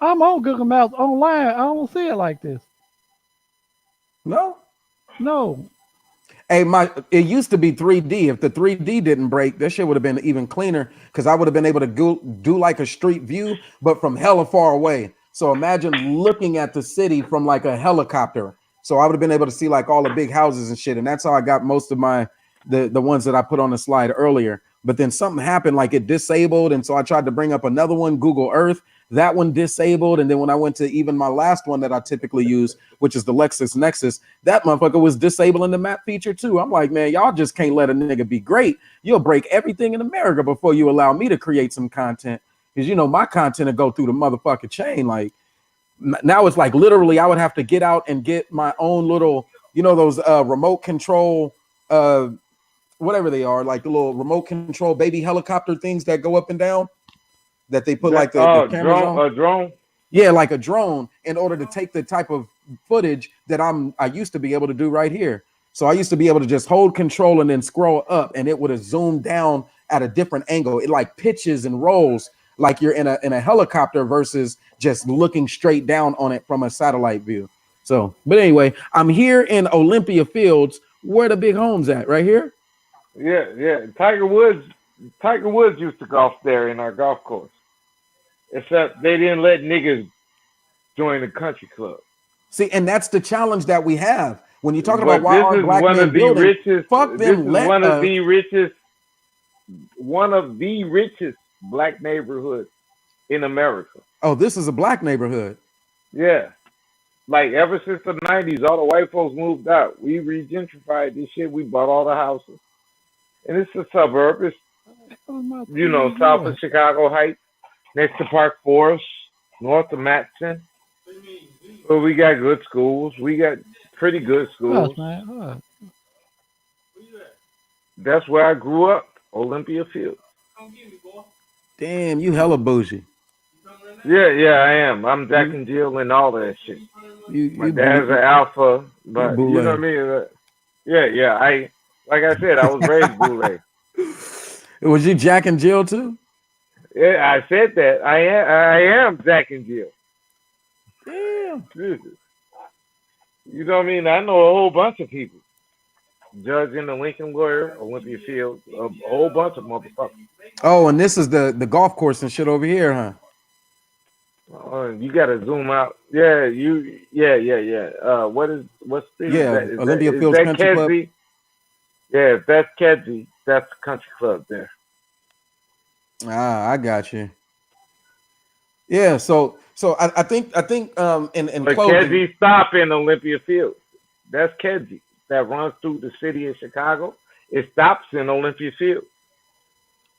I'm on Google Maps online. I don't see it like this. No. No. Hey, it used to be 3D. If the 3D didn't break, that shit would have been even cleaner because I would have been able to do like a street view, but from hella far away. So imagine looking at the city from like a helicopter. So I would have been able to see like all the big houses and shit. And that's how I got most of the ones that I put on the slide earlier. But then something happened, like it disabled. And so I tried to bring up another one, Google Earth. That one disabled. And then when I went to even my last one that I typically use, which is the LexisNexis, that motherfucker was disabling the map feature too. I'm like, man, y'all just can't let a nigga be great. You'll break everything in America before you allow me to create some content. Because, you know, my content will go through the motherfucking chain. Like now it's like literally I would have to get out and get my own little, you know, those remote control, whatever they are, like the little remote control baby helicopter things that go up and down that they put like the cameras on. A drone? Yeah, like a drone in order to take the type of footage that I used to be able to do right here. So I used to be able to just hold control and then scroll up and it would have zoomed down at a different angle. It like pitches and rolls like you're in a helicopter versus just looking straight down on it from a satellite view. So, but anyway, I'm here in Olympia Fields. Where the big homes at? Right here? Yeah. Tiger Woods used to golf there in our golf course. Except they didn't let niggas join the country club. See, and that's the challenge that we have. When you're talking about why aren't black men building, fuck them. This is one of the richest black neighborhoods in America. Oh, this is a black neighborhood. Yeah. Like ever since the 90s, all the white folks moved out. We re-gentrified this shit. We bought all the houses. And it's a suburb. It's, you know, south of Chicago Heights, next to Park Forest, north of Matson. But we got good schools. We got pretty good schools. That's where I grew up, Olympia Field. Damn, you hella bougie. Yeah, I am. I'm Jack and Jill and all that shit. My dad's an alpha, but you know what I mean? Yeah. Like I said, I was raised boule. Was you Jack and Jill too? Yeah, I said that. I am Jack and Jill. Damn. Jesus. You know what I mean? I know a whole bunch of people. Judge in the Lincoln Lawyer, Olympia Field, a whole bunch of motherfuckers. Oh, and this is the golf course and shit over here, huh? You gotta zoom out. Yeah. What's street? Olympia Fields Country Club. Yeah, if that's Kedzie, that's the country club there. I got you. Yeah, so I think in but closing, Kedzie stop in Olympia Field. That's Kedzie that runs through the city of Chicago. It stops in Olympia Field.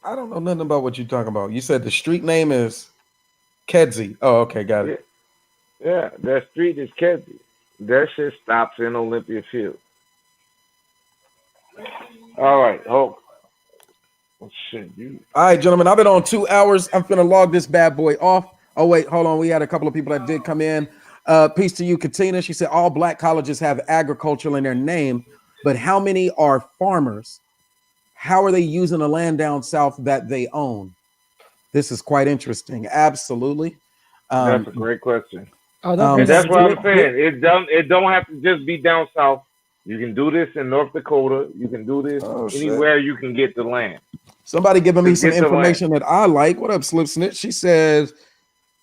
I don't know nothing about what you're talking about. You said the street name is Kedzie. Oh, okay, got it. Yeah, that street is Kedzie. That shit stops in Olympia Field. All right. Oh shit, all right, gentlemen. I've been on 2 hours. I'm finna log this bad boy off. Oh wait, hold on. We had a couple of people that did come in. Peace to you, Katina. She said all black colleges have agriculture in their name, but how many are farmers? How are they using the land down south that they own? This is quite interesting. Absolutely. That's a great question. And that's what I'm saying. It don't have to just be down south. You can do this in North Dakota. You can do this anywhere you can get the land. Somebody giving me some information that I like. What up, Slip Snitch? She says,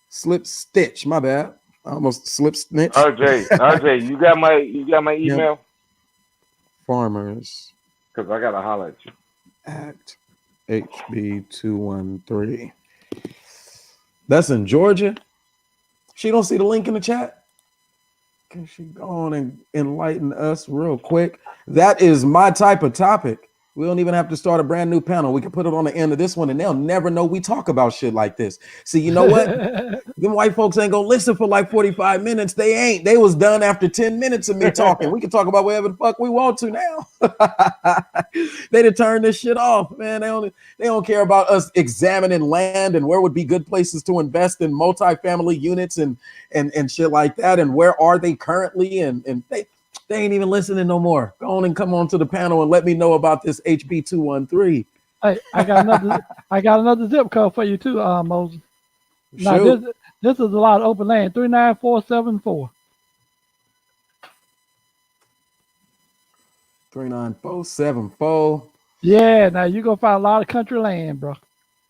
Slip Stitch. My bad. I almost slip snitch. RJ, you got my email? Farmers Because I gotta holler at you. at HB213. That's in Georgia. She don't see the link in the chat. Can she go on and enlighten us real quick? That is my type of topic. We don't even have to start a brand new panel. We can put it on the end of this one and they'll never know we talk about shit like this. See, you know what? Them white folks ain't gonna listen for like 45 minutes. They ain't. They was done after 10 minutes of me talking. We can talk about whatever the fuck we want to now. They done turned this shit off, man. They don't care about us examining land and where would be good places to invest in multifamily units and shit like that. And where are they currently? And they ain't even listening no more. Go on and come on to the panel and let me know about this HB213. Hey, I got another zip code for you too, Moses. Now this is a lot of open land. 39474. 39474. Yeah, now you're gonna find a lot of country land, bro.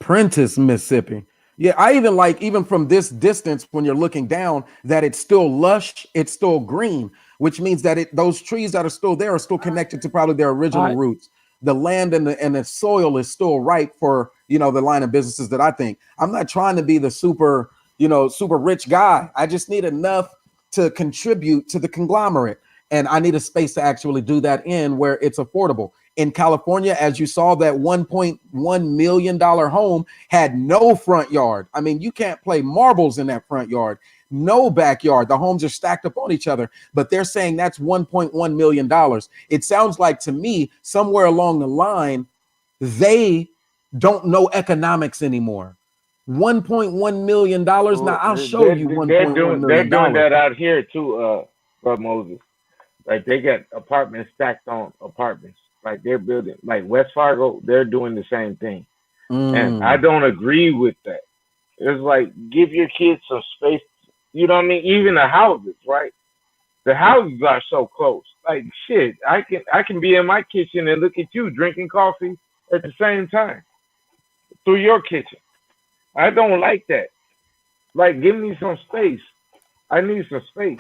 Prentice, Mississippi. Yeah, I even from this distance, when you're looking down, that it's still lush, it's still green, which means that those trees that are still there are still connected to probably their original roots. The land and the soil is still right for, the line of businesses that I think. I'm not trying to be the super rich guy. I just need enough to contribute to the conglomerate. And I need a space to actually do that in where it's affordable. In California, as you saw, that $1.1 million home had no front yard. I mean, you can't play marbles in that front yard. No backyard. The homes are stacked up on each other, but they're saying that's $1.1 million. It sounds like to me, somewhere along the line, they don't know economics anymore. $1.1 million. Now I'll show you $1.1 million. They're doing that out here too, Brother Moses. Like they got apartments stacked on apartments. Like they're building, like West Fargo, they're doing the same thing. And I don't agree with that. It's like, give your kids some space. You know what I mean? Even the houses, right? The houses are so close. Like shit, I can be in my kitchen and look at you drinking coffee at the same time through your kitchen. I don't like that. Like, give me some space. I need some space.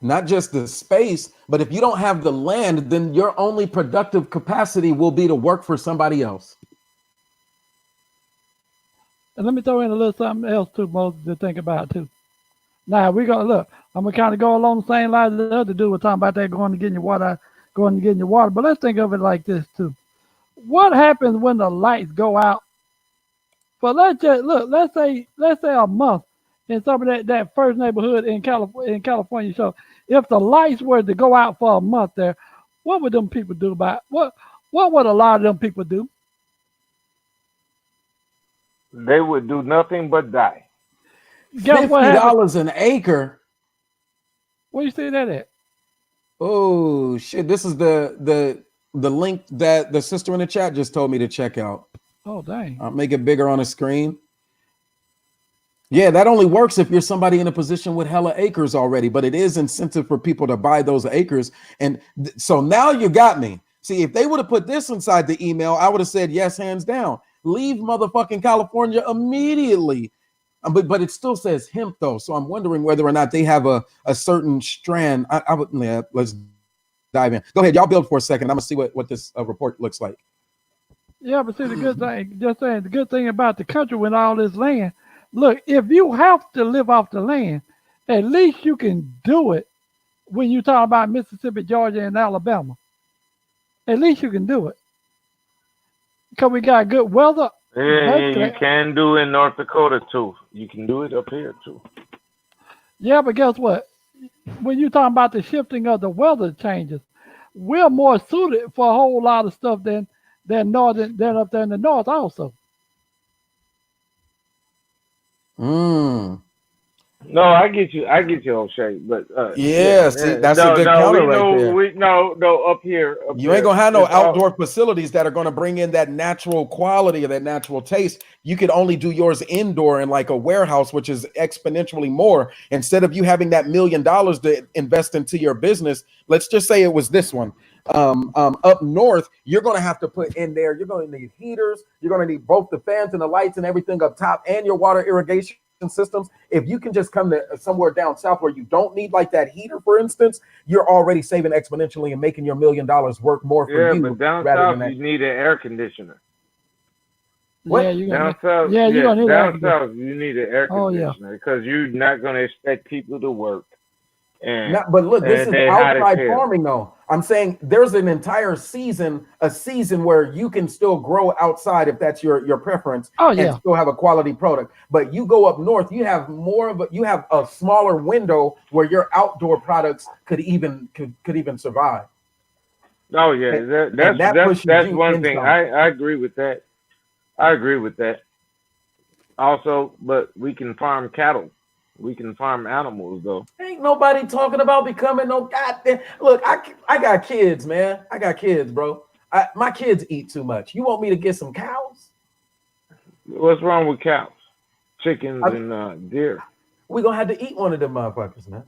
Not just the space, but if you don't have the land, then your only productive capacity will be to work for somebody else. And let me throw in a little something else too, Moses, to think about too. Now we're gonna look. I'm gonna kind of go along the same lines as the other dude was talking about that going to get your water. But let's think of it like this too. What happens when the lights go out? But let's say a month in some of that first neighborhood in California. So if the lights were to go out for a month there, what would them people do about what would a lot of them people do? They would do nothing but die. Guess what $50 an acre. Where you see that at? Oh shit! This is the link that the sister in the chat just told me to check out. Oh dang! I'll make it bigger on the screen. Yeah, that only works if you're somebody in a position with hella acres already, but it is incentive for people to buy those acres. And so now you got me. See, if they would have put this inside the email, I would have said yes, hands down. Leave motherfucking California immediately. But it still says hemp though, so I'm wondering whether or not they have a certain strand. Let's dive in. Go ahead, y'all build for a second. I'm gonna see what this report looks like. Yeah, but see the good thing, just saying the good thing about the country with all this land. Look, if you have to live off the land, at least you can do it when you talk about Mississippi, Georgia, and Alabama. At least you can do it. Because we got good weather. Yeah, you can do it in North Dakota too. You can do it up here too. Yeah, but guess what? When you talking about the shifting of the weather changes, we're more suited for a whole lot of stuff than up there in the north also. No, I get you, O'Shea. But see, that's a good counter right there. Up here. You ain't gonna have no outdoor facilities that are gonna bring in that natural quality or that natural taste. You could only do yours indoor in like a warehouse, which is exponentially more. Instead of you having that $1 million to invest into your business, let's just say it was this one. Up north, you're gonna have to put in there. You're gonna need heaters. You're gonna need both the fans and the lights and everything up top, and your water irrigation ventilation systems. If you can just come to somewhere down south where you don't need like that heater, for instance, you're already saving exponentially and making your $1 million work more for you. Yeah, but down south you need an air conditioner. What? Yeah, you down south? Yeah, you're gonna need down south. You need an air conditioner because you're not gonna expect people to work. But look, this is outside farming, though. I'm saying there's an entire season, a season where you can still grow outside if that's your preference, and still have a quality product. But you go up north, you have a smaller window where your outdoor products could even survive. Oh yeah, that's one thing. I agree with that. I agree with that. Also, but we can farm cattle. We can farm animals though. Ain't nobody talking about becoming no goddamn. Look, I got kids, man. I got kids, bro. My kids eat too much. You want me to get some cows? What's wrong with cows, chickens, and deer? We gonna have to eat one of them motherfuckers, man.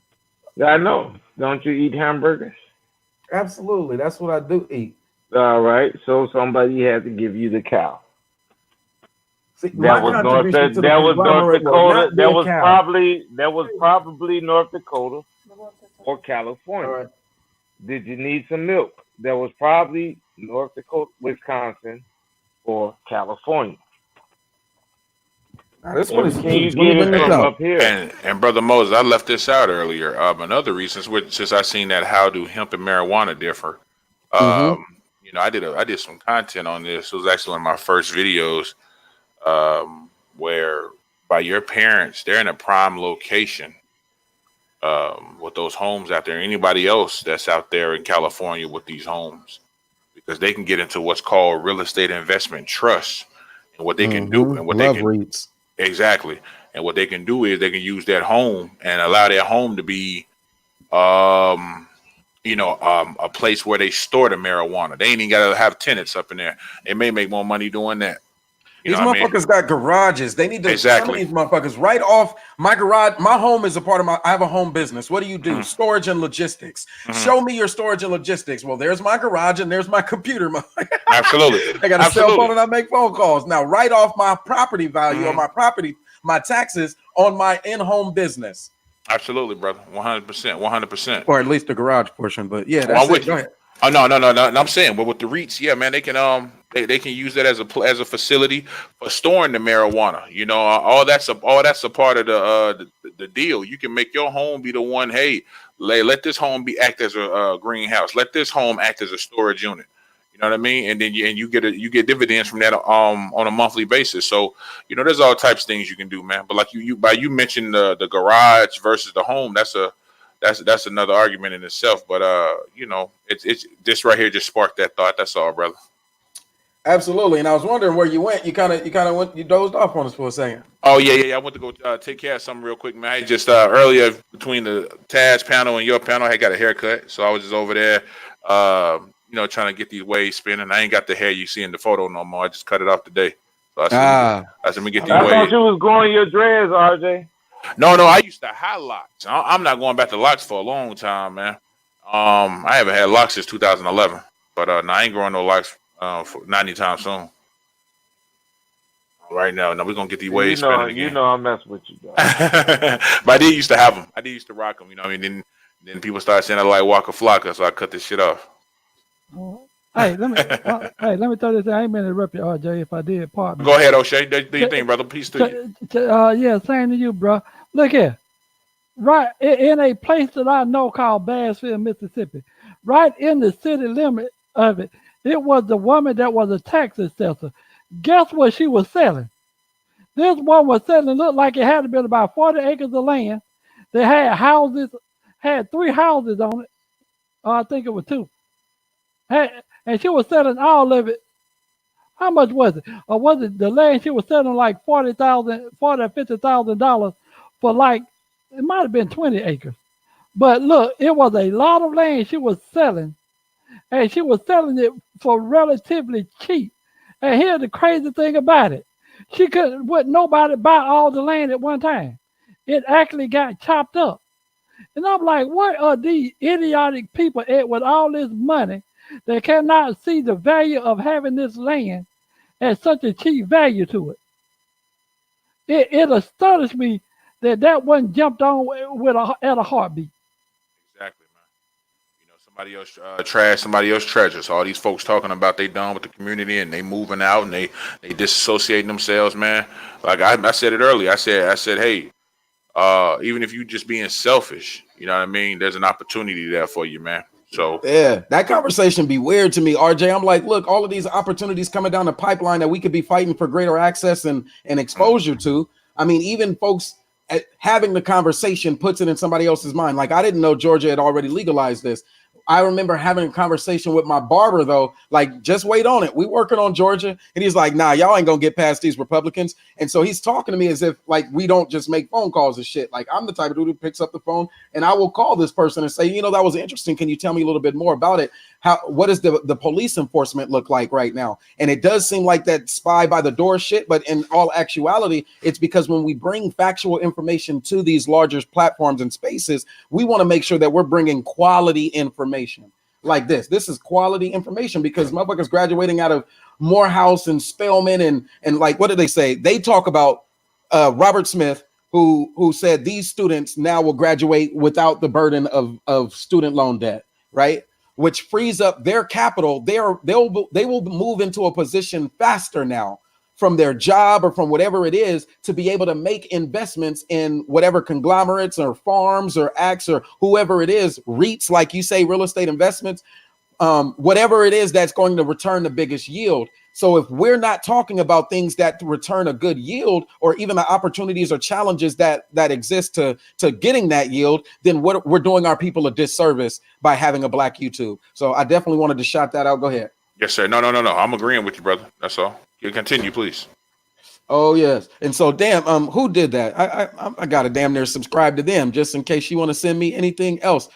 Yeah, I know. Don't you eat hamburgers? Absolutely, that's what I do eat. All right, so somebody had to give you the cow. See, that was North Dakota. That was probably North Dakota or California. Right. Did you need some milk? That was probably North Dakota, Wisconsin, or California. Now, this one is huge. Can you get it from up here? And Brother Moses, I left this out earlier. Another reason, since I seen that, how do hemp and marijuana differ? You know, I did some content on this. It was actually one of my first videos. Where by your parents, they're in a prime location with those homes out there. Anybody else that's out there in California with these homes, because they can get into what's called real estate investment trusts, and what they can do, and what they can REITs. Exactly, and what they can do is they can use that home and allow their home to be, a place where they store the marijuana. They ain't even got to have tenants up in there. They may make more money doing that. These motherfuckers got garages. They need to some of these motherfuckers right off my garage. My home is a part of I have a home business. What do you do? Storage and logistics. Show me your storage and logistics. Well, there's my garage and there's my computer. Absolutely. I got a cell phone and I make phone calls. Now, write off my property value or my taxes on my in-home business. Absolutely, brother. 100%. 100%. Or at least the garage portion. But yeah, that's it. Go ahead. Oh no! I'm saying, but with the REITs, yeah, man, they can they can use that as a facility for storing the marijuana. You know, all that's a part of the deal. You can make your home be the one. Hey, let this home act as a greenhouse. Let this home act as a storage unit. You know what I mean? And then you get dividends from that on a monthly basis. So you know, there's all types of things you can do, man. But like you mentioned the garage versus the home. That's another argument in itself, but you know, it's this right here just sparked that thought. That's all, brother. Absolutely, and I was wondering where you went. You kind of you dozed off on us for a second. Oh yeah. I went to go take care of something real quick, man. I just earlier between the Taz panel and your panel, I got a haircut, so I was just over there, trying to get these waves spinning. I ain't got the hair you see in the photo no more. I just cut it off today. So I said, let me get these waves. I thought you was growing your dreads, RJ. No, I used to have locks. I'm not going back to locks for a long time, man. I haven't had locks since 2011, but I ain't growing no locks for not anytime soon. Right now, we're gonna get these waves spinning again. You know I mess with you, though. But I did used to have them. I did used to rock them. You know what I mean? Then people started saying I like Waka Flocka, so I cut this shit off. Hey, let me throw this. I ain't meant to interrupt you, RJ. If I did, pardon me. Go ahead, O'Shea. Do your thing, brother. Peace to you. Yeah, same to you, bro. Look here, right in a place that I know called Bassville, Mississippi, right in the city limit of it. It was the woman that was a tax assessor. Guess what she was selling? This woman was selling. Looked like it had to be about 40 acres of land. They had had 3 houses on it. I think it was 2. And she was selling all of it. How much was it? Or was it the land she was selling like $40,000 or $50,000 for like, it might have been 20 acres. But look, it was a lot of land she was selling. And she was selling it for relatively cheap. And here's the crazy thing about it. Wouldn't nobody buy all the land at one time. It actually got chopped up. And I'm like, what are these idiotic people at with all this money? They cannot see the value of having this land at such a cheap value to it. It astonished me that wasn't jumped on with at a heartbeat. Exactly, man. You know, somebody else trash, somebody else treasure. So all these folks talking about they done with the community and they moving out and they disassociating themselves, man. Like I said it earlier. I said, hey, even if you just being selfish, you know what I mean? There's an opportunity there for you, man. So yeah, that conversation be weird to me, RJ. I'm like, look, all of these opportunities coming down the pipeline that we could be fighting for greater access and exposure to. I mean, even folks having the conversation puts it in somebody else's mind. Like, I didn't know Georgia had already legalized this. I remember having a conversation with my barber, though, like, just wait on it. We working on Georgia. And he's like, nah, y'all ain't gonna get past these Republicans. And so he's talking to me as if, like, we don't just make phone calls and shit. Like, I'm the type of dude who picks up the phone and I will call this person and say, you know, that was interesting. Can you tell me a little bit more about it? What does the police enforcement look like right now? And it does seem like that spy by the door shit, but in all actuality, it's because when we bring factual information to these larger platforms and spaces, we want to make sure that we're bringing quality information like this. This is quality information because motherfuckers graduating out of Morehouse and Spelman and like, what did they say? They talk about Robert Smith, who said these students now will graduate without the burden of student loan debt, right? Which frees up their capital. They will move into a position faster now from their job or from whatever it is to be able to make investments in whatever conglomerates or farms or acts or whoever it is, REITs, like you say, real estate investments, whatever it is that's going to return the biggest yield. So if we're not talking about things that return a good yield or even the opportunities or challenges that exist to getting that yield, then we're doing our people a disservice by having a black YouTube. So I definitely wanted to shout that out. Go ahead. Yes, sir. No. I'm agreeing with you, brother. That's all. You continue, please. Oh yes. And so damn, who did that? I gotta damn near subscribe to them just in case you want to send me anything else.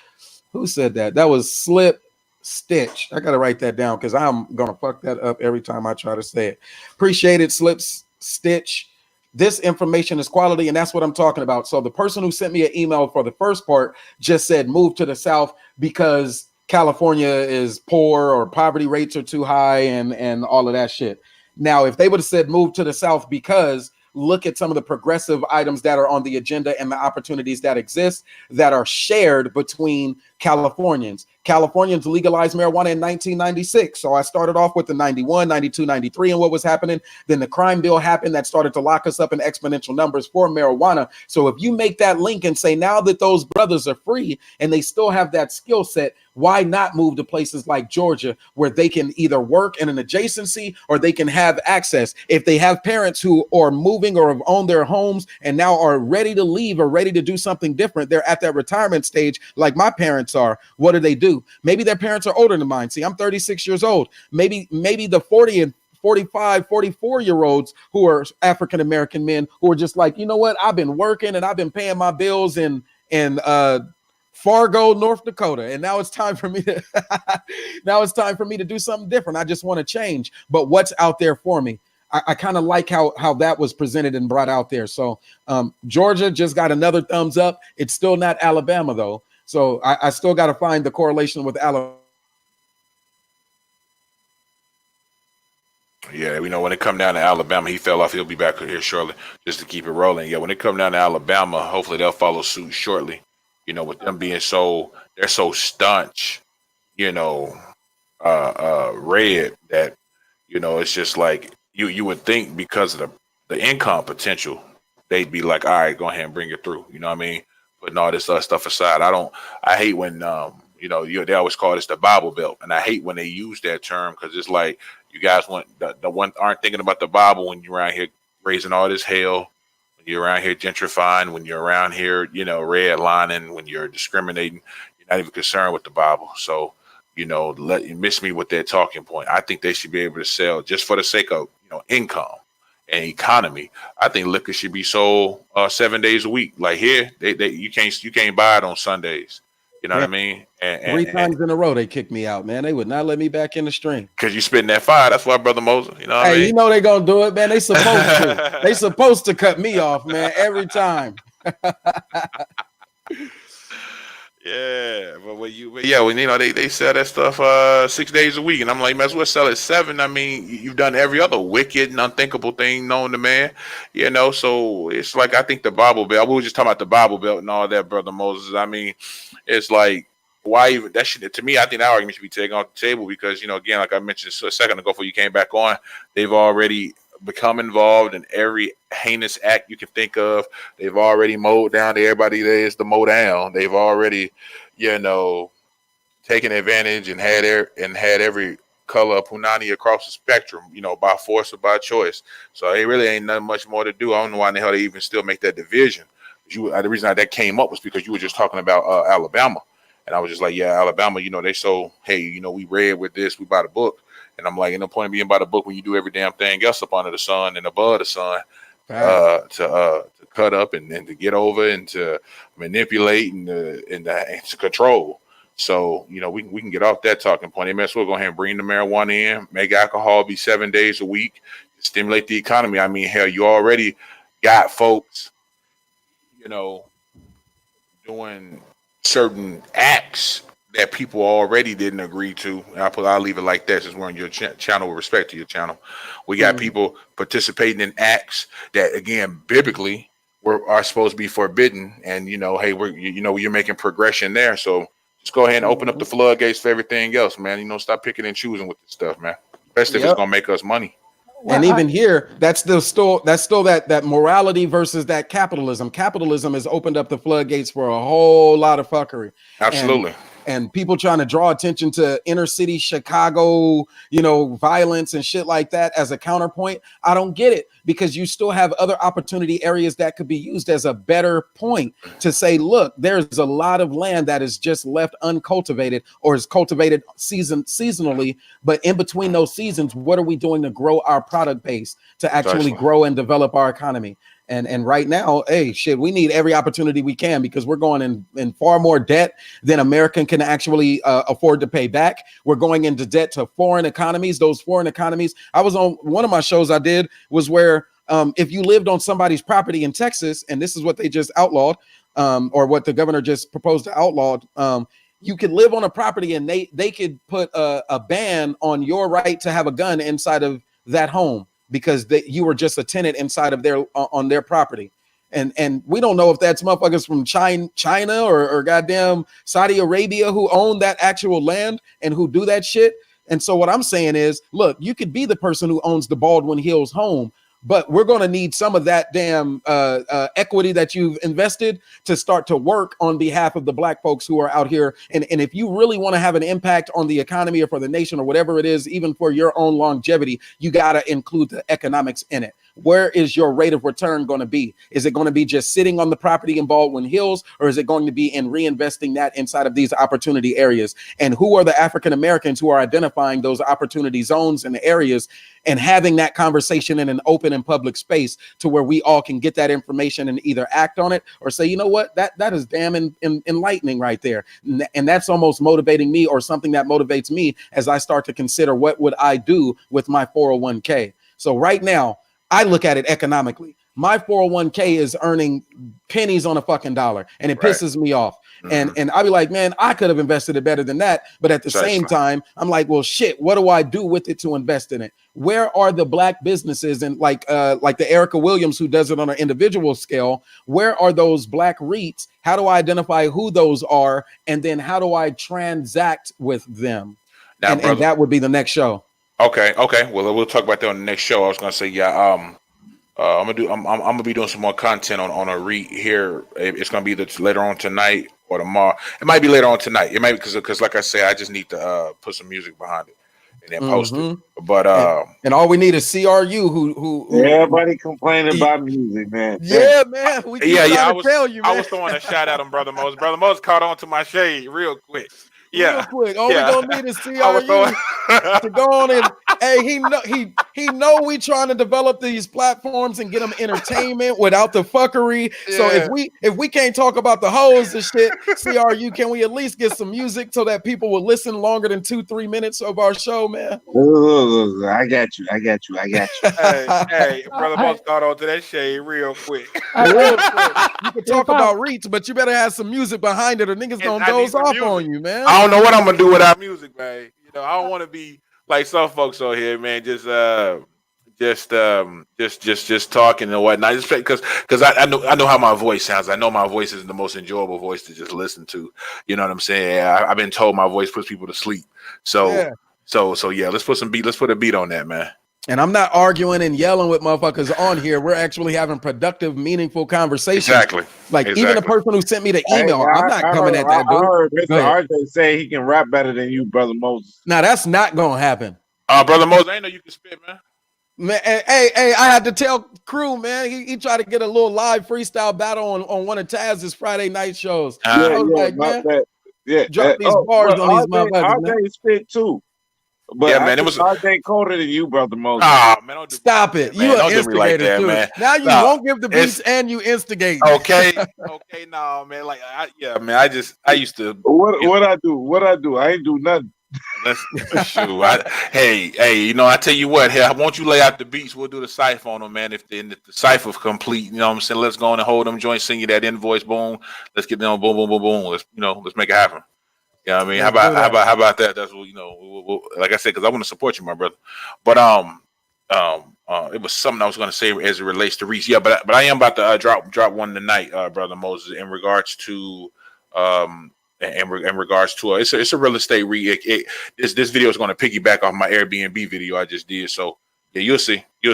Who said that? That was Slip Stitch. I gotta write that down because I'm gonna fuck that up every time I try to say it. Appreciate it, Slip Stitch. This information is quality, and that's what I'm talking about. So the person who sent me an email for the first part just said move to the South because California is poor or poverty rates are too high and all of that shit. Now, if they would have said move to the South because look at some of the progressive items that are on the agenda and the opportunities that exist that are shared between Californians. Californians legalized marijuana in 1996. So I started off with the 91, 92, 93 and what was happening. Then the crime bill happened that started to lock us up in exponential numbers for marijuana. So if you make that link and say now that those brothers are free and they still have that skill set, why not move to places like Georgia where they can either work in an adjacency or they can have access? If they have parents who are moving or have owned their homes and now are ready to leave or ready to do something different, they're at that retirement stage like my parents are. What do? Maybe their parents are older than mine. See, I'm 36 years old. Maybe the 40 and 45, 44-year-olds who are African-American men who are just like, you know what? I've been working and I've been paying my bills in Fargo, North Dakota. And now it's time for me to do something different. I just want to change. But what's out there for me? I kind of like how that was presented and brought out there. So Georgia just got another thumbs up. It's still not Alabama, though. So I still got to find the correlation with Alabama. Yeah, we know when it come down to Alabama, he fell off. He'll be back here shortly just to keep it rolling. Yeah, when it come down to Alabama, hopefully they'll follow suit shortly. You know, with them being they're so staunch, you know, red that, you know, it's just like you would think because of the income potential, they'd be like, all right, go ahead and bring it through. You know what I mean? Putting all this other stuff aside. I hate when, you know, they always call this the Bible Belt. And I hate when they use that term because it's like you guys aren't thinking about the Bible when you're around here raising all this hell, when you're around here gentrifying, when you're around here, you know, redlining, when you're discriminating, you're not even concerned with the Bible. So, you know, let you miss me with that talking point. I think they should be able to sell just for the sake of, you know, income and economy. I think liquor should be sold 7 days a week. Like here, you can't buy it on Sundays. You know what I mean? And 3 times in a row they kicked me out, man. They would not let me back in the stream. Because you spitting that fire. That's why, Brother Moses. You know what I mean? You know they gonna do it, man. They supposed to. They supposed to cut me off, man, every time. Yeah, but they sell that stuff 6 days a week, and I'm like, might as well sell it 7. I mean, you've done every other wicked and unthinkable thing known to man, So it's like I think the Bible Belt. We were just talking about the Bible Belt and all that, brother Moses. I mean, it's like why even that should to me. I think that argument should be taken off the table because again, like I mentioned a second ago before you came back on, they've already become involved in every heinous act you can think of. They've already mowed down everybody there is to mow down. They've already, taken advantage and had every color of punani across the spectrum, by force or by choice. So it really ain't nothing much more to do. I don't know why in the hell they even still make that division. The reason that came up was because you were just talking about Alabama. And I was just like, yeah, Alabama, they so, hey, we read with this, we buy the book. And I'm like, no point in being by the book when you do every damn thing else up under the sun and above the sun to cut up and to get over and to manipulate and to control. So, we can get off that talking point. They may as well go ahead and bring the marijuana in, make alcohol be 7 days a week, stimulate the economy. I mean, hell, you already got folks, doing certain acts that people already didn't agree to. And I'll leave it like that since we're on your channel with respect to your channel. We got people participating in acts that, again, biblically are supposed to be forbidden. And, hey, you're making progression there. So just go ahead and open up the floodgates for everything else, man. Stop picking and choosing with this stuff, man. Especially if it's going to make us money. And even here, that's still that morality versus that capitalism. Capitalism has opened up the floodgates for a whole lot of fuckery. Absolutely. And people trying to draw attention to inner city Chicago, violence and shit like that as a counterpoint. I don't get it because you still have other opportunity areas that could be used as a better point to say, look, there's a lot of land that is just left uncultivated or is cultivated seasonally. But in between those seasons, what are we doing to grow our product base to actually grow and develop our economy? And right now, hey, shit, we need every opportunity we can because we're going in far more debt than American can actually afford to pay back. We're going into debt to foreign economies. Those foreign economies. I was on one of my shows I did was where if you lived on somebody's property in Texas, and this is what they just outlawed, or what the governor just proposed to outlaw, you could live on a property and they could put a ban on your right to have a gun inside of that home, because you were just a tenant inside of on their property. And we don't know if that's motherfuckers from China or goddamn Saudi Arabia who own that actual land and who do that shit. And so what I'm saying is, look, you could be the person who owns the Baldwin Hills home, but we're going to need some of that damn equity that you've invested to start to work on behalf of the black folks who are out here. And if you really want to have an impact on the economy or for the nation or whatever it is, even for your own longevity, you got to include the economics in it. Where is your rate of return going to be? Is it going to be just sitting on the property in Baldwin Hills, or is it going to be in reinvesting that inside of these opportunity areas? And who are the African Americans who are identifying those opportunity zones and areas and having that conversation in an open and public space to where we all can get that information and either act on it or say, you know what, that is damn enlightening right there. And that's almost motivating me, or something that motivates me as I start to consider what would I do with my 401k. So right now, I look at it economically. My 401k is earning pennies on a fucking dollar, and it pisses me off. Mm-hmm. And I'll be like, man, I could have invested it better than that. But at the same time, I'm like, well, shit, what do I do with it to invest in it? Where are the black businesses? And like the Erica Williams, who does it on an individual scale, where are those black REITs? How do I identify who those are? And then how do I transact with them? Now, and that would be the next show. Okay. Well, we'll talk about that on the next show. I was gonna say, I'm gonna be doing some more content on a REIT here. It's gonna be later on tonight or tomorrow. It might be later on tonight. It might be because like I say, I just need to put some music behind it and then post it. But and all we need is CRU who everybody complaining about music, man. Yeah, man. I was throwing a shot at him, Brother Moses. Brother Moses caught on to my shade real quick. Yeah, real quick. All we gonna need is CRU to go on and Hey, he know we trying to develop these platforms and get them entertainment without the fuckery. Yeah. So if we can't talk about the hoes and shit, CRU, can we at least get some music so that people will listen longer than 2-3 minutes of our show, man? I got you. hey, brother, Most got on to that shade real quick. Real quick. You can talk about reach, but you better have some music behind it, or niggas gonna doze off on you, man. I don't know what I'm gonna do without music, man. You know, I don't want to be like some folks on here, man. Just talking and whatnot. Just because I know how my voice sounds. I know my voice isn't the most enjoyable voice to just listen to. You know what I'm saying? I've been told my voice puts people to sleep. So yeah. Let's put a beat on that, man. And I'm not arguing and yelling with motherfuckers on here. We're actually having productive, meaningful conversations. Exactly. Even the person who sent me the email, I'm not coming at that dude. I heard Mr. RJ say he can rap better than you, Brother Moses. Now that's not gonna happen. Brother Moses, I ain't know you can spit, man. Man, hey, I had to tell crew, man. He tried to get a little live freestyle battle on one of Taz's Friday night shows. I was like, man, drop these bars on these motherfuckers. RJ spit too. But yeah, man, it was RJ colder than you, Brother Moses. Man, don't stop it. Man, you an instigator too. Man. Now you won't give the beats and you instigate. Okay, no, man. Like, I used to. What I do? I ain't do nothing. Shoot. Hey, I tell you what. Hey, won't you lay out the beats? We'll do the cipher on them, man. If the cipher's complete, you know what I'm saying. Let's go on and hold them joints. Send you that invoice. Boom. Let's get them. Boom, boom, boom, boom. Let's make it happen. You know what I mean? How about that? That's what we'll, like I said, because I want to support you, my brother. But it was something I was going to say as it relates to Reese. Yeah, but I am about to drop one tonight, Brother Moses, in regards to it's a real estate this video is going to piggyback off my Airbnb video I just did. So yeah, you'll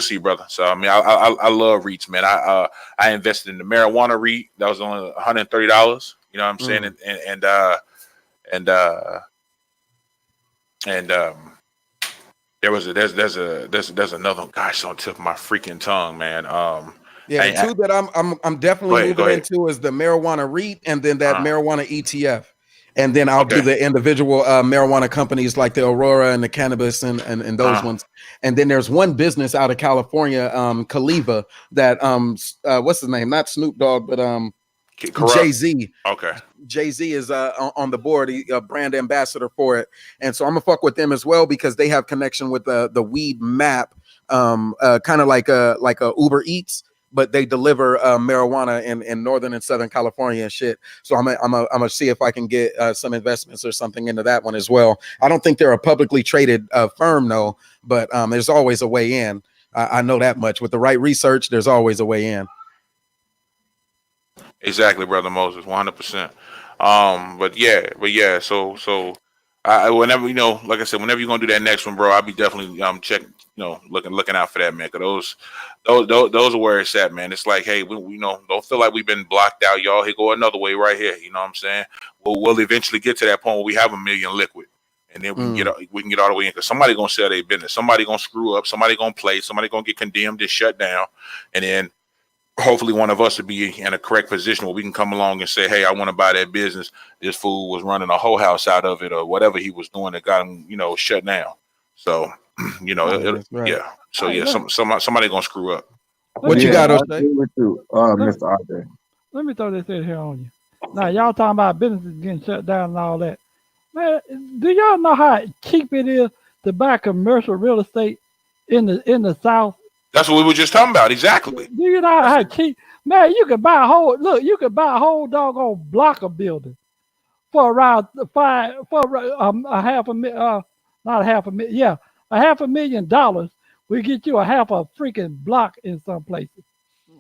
see, brother. So I mean, I love REITs, man. I invested in the marijuana REIT that was only $130. You know what I'm saying? And there's another one, gosh, on the tip of my freaking tongue, man. The two that I'm definitely moving into is the marijuana REIT and then that marijuana ETF. And then I'll do the individual marijuana companies like the Aurora and the cannabis and those ones. And then there's one business out of California, Kaliva, that what's his name? Not Snoop Dogg, but Jay-Z. Okay. Jay-Z is on the board, a brand ambassador for it. And so I'm gonna fuck with them as well because they have connection with the weed map, kind of like a Uber Eats, but they deliver marijuana in Northern and Southern California and shit. So I'm gonna see if I can get some investments or something into that one as well. I don't think they're a publicly traded firm though, but there's always a way in. I know that much. With the right research, there's always a way in. Exactly, Brother Moses, 100%. But yeah. So whenever like I said, whenever you're gonna do that next one, bro, I'll be definitely checking, looking out for that, man. Cause those are where it's at, man. It's like, hey, we don't feel like we've been blocked out, y'all. Here go another way right here. You know what I'm saying? We'll eventually get to that point where we have $1 million liquid, and then we can get all the way in. Cause somebody gonna sell their business, somebody gonna screw up, somebody gonna play, somebody gonna get condemned and shut down, and then hopefully one of us would be in a correct position where we can come along and say, hey, I want to buy that business. This fool was running a whole house out of it or whatever he was doing that got him, shut down. So, right. Yeah. So yeah, somebody gonna screw up. What you got, Mr. RJ? Let me throw this in here on you. Now, y'all talking about businesses getting shut down and all that. Man, do y'all know how cheap it is to buy commercial real estate in the South? That's what we were just talking about. Exactly. Do you know how cheap? Man, you could buy a whole doggone block of building for around $500,000. We get you a half a freaking block in some places.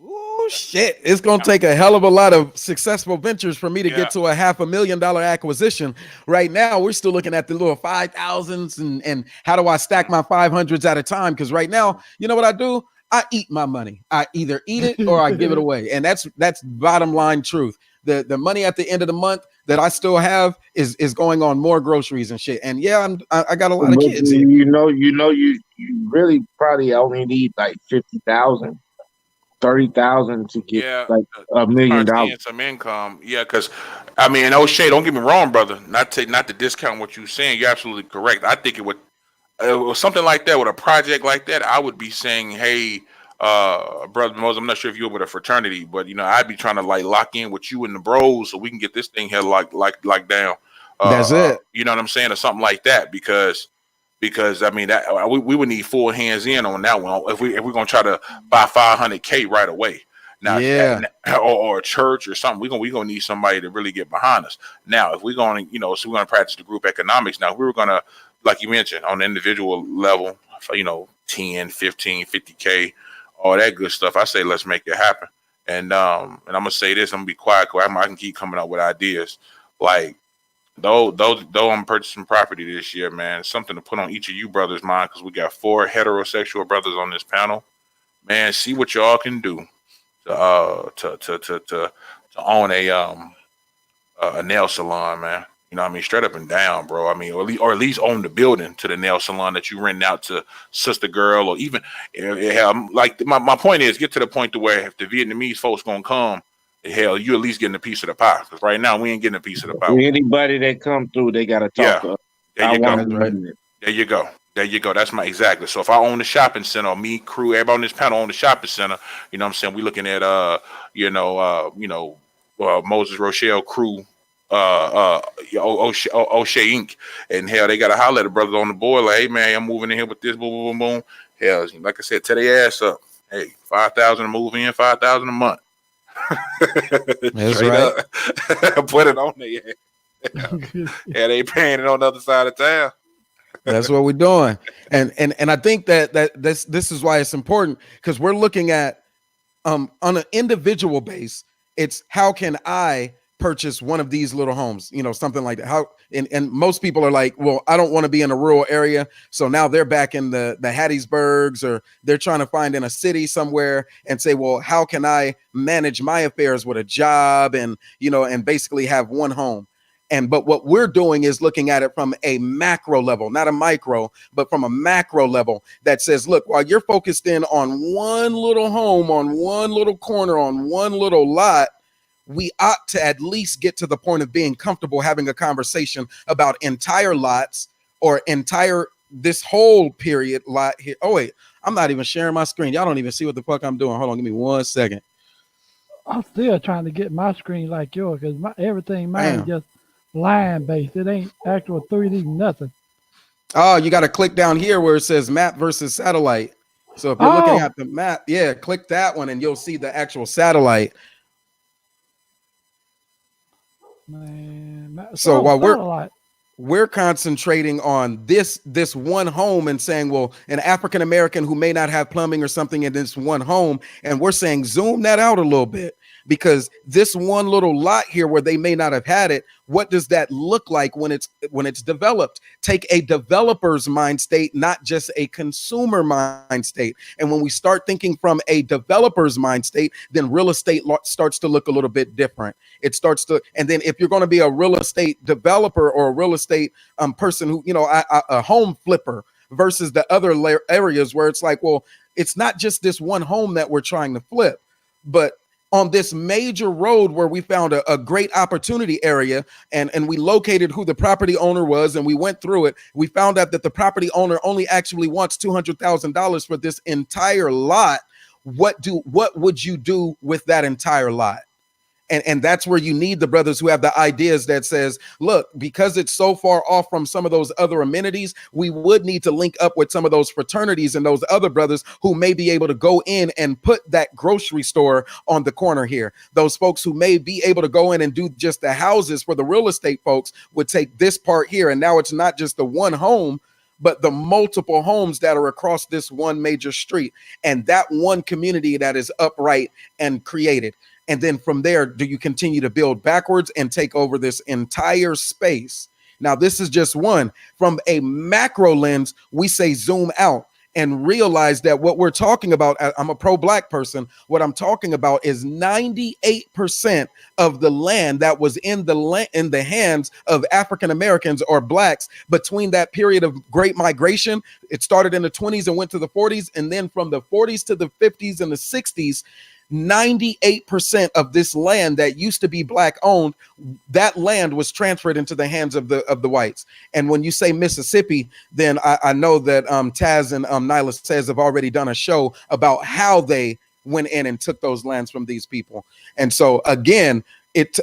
Oh shit! It's gonna take a hell of a lot of successful ventures for me to get to a $500,000 acquisition. Right now, we're still looking at the little 5,000s and how do I stack my 500s at a time? Because right now, you know what I do? I eat my money. I either eat it or I give it away, and that's bottom line truth. The money at the end of the month that I still have is going on more groceries and shit. And yeah, I got a lot of kids. You really probably only need like 50,000. 30,000 to get like $1 million. Some income, because I mean, O'Shea, don't get me wrong, brother. Not to discount what you're saying. You're absolutely correct. I think something like that, with a project like that, I would be saying, hey, brother Moses, I'm not sure if you're with a fraternity, but I'd be trying to like lock in with you and the bros so we can get this thing here like down. That's it. You know what I'm saying, or something like that, because I mean that we would need full hands in on that one if we're gonna try to buy 500K right away. Now, yeah, or a church or something, we gonna need somebody to really get behind us. Now, if we're gonna, so we're gonna practice the group economics. Now, if we were gonna, like you mentioned, on the individual level, 10, 15, 50K, all that good stuff, I say let's make it happen. And I'm gonna say this, I'm gonna be quiet, because I can keep coming up with ideas. Like, though I'm purchasing property this year, man, something to put on each of you brothers' mind, because we got 4 heterosexual brothers on this panel. Man, see what y'all can do to own a nail salon, man. You know what I mean? Straight up and down, bro. I mean, or at least own the building to the nail salon that you rent out to Sister Girl, or even like my point is, get to the point to where if the Vietnamese folks gonna come, hell, you at least getting a piece of the pie. Because right now we ain't getting a piece of the pie. Anybody that come through, they gotta talk to us. There you go. Right. There you go. There you go. That's exactly. So if I own the shopping center, or me, crew, everybody on this panel own the shopping center, you know what I'm saying? We looking at Moses Rochelle crew, O'Shea Inc. And hell, they gotta holler at the brother on the board, like, hey man, I'm moving in here with this, boom, boom, boom, boom. Hell, like I said, tear their ass up. Hey, 5,000 to move in, 5,000 a month. That's right. Put it on there. Yeah, they paying it on the other side of town. That's what we're doing. And I think that this is why it's important, because we're looking at on an individual base. It's how can I purchase one of these little homes, something like that. How and most people are like, well, I don't want to be in a rural area. So now they're back in the Hattiesburgs, or they're trying to find in a city somewhere and say, well, how can I manage my affairs with a job and basically have one home? But what we're doing is looking at it from a macro level, not a micro, but from a macro level that says, look, while you're focused in on one little home, on one little corner, on one little lot, we ought to at least get to the point of being comfortable having a conversation about entire lots, or this whole period lot here. Oh, wait, I'm not even sharing my screen. Y'all don't even see what the fuck I'm doing. Hold on, give me 1 second. I'm still trying to get my screen like yours, because mine is just line based. It ain't actual 3D nothing. Oh, you got to click down here where it says map versus satellite. So if you're looking at the map, click that one and you'll see the actual satellite. Man, so while we're concentrating on this one home and saying, well, an African American who may not have plumbing or something in this one home, and we're saying zoom that out a little bit, because this one little lot here where they may not have had it, what does that look like when it's developed? Take a developer's mind state, not just a consumer mind state. And when we start thinking from a developer's mind state, then real estate starts to look a little bit different. It starts to, and then if you're going to be a real estate developer or a real estate person who, a home flipper versus the other areas where it's like, well, it's not just this one home that we're trying to flip, but on this major road where we found a great opportunity area, and we located who the property owner was, and we went through it. We found out that the property owner only actually wants $200,000 for this entire lot. What would you do with that entire lot? And that's where you need the brothers who have the ideas that says, look, because it's so far off from some of those other amenities, we would need to link up with some of those fraternities and those other brothers who may be able to go in and put that grocery store on the corner here. Those folks who may be able to go in and do just the houses for the real estate folks would take this part here. And now it's not just the one home, but the multiple homes that are across this one major street, and that one community that is upright and created. And then from there, do you continue to build backwards and take over this entire space? Now, this is just one. From a macro lens, we say zoom out and realize that what we're talking about, I'm a pro-Black person, what I'm talking about is 98% of the land that was in the hands of African Americans or Blacks between that period of great migration. It started in the 20s and went to the 40s. And then from the 40s to the 50s and the 60s, 98% of this land that used to be black owned, that land was transferred into the hands of the whites. And when you say Mississippi, then I know that Taz and Nyla Says have already done a show about how they went in and took those lands from these people. And so again,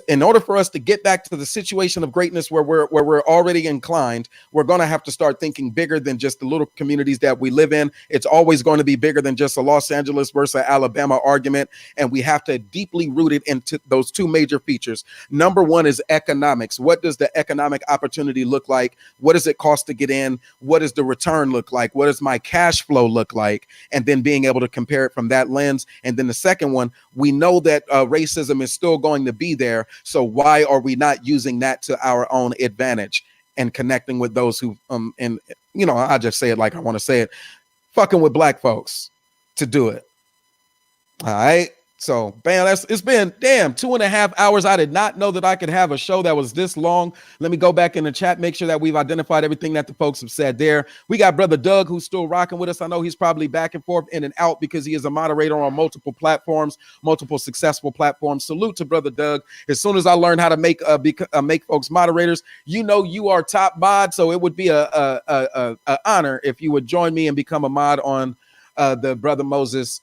in order for us to get back to the situation of greatness where we're already inclined, we're going to have to start thinking bigger than just the little communities that we live in. It's always going to be bigger than just a Los Angeles versus Alabama argument. And we have to deeply root it into those two major features. Number one is economics. What does the economic opportunity look like? What does it cost to get in? What does the return look like? What does my cash flow look like? And then being able to compare it from that lens. And then the second one, we know that racism is still going to be there. So why are we not using that to our own advantage and connecting with those who, and you know, I just say it like I want to say it, fucking with black folks to do it. All right. So, bam, it's been 2.5 hours. I did not know that I could have a show that was this long. Let me go back in the chat, make sure that we've identified everything that the folks have said there. We got Brother Doug, who's still rocking with us. I know he's probably back and forth, in and out, because he is a moderator on multiple platforms, multiple successful platforms. Salute to Brother Doug. As soon as I learned how to make folks moderators, you know you are top mod, so it would be a honor if you would join me and become a mod on the Brother Moses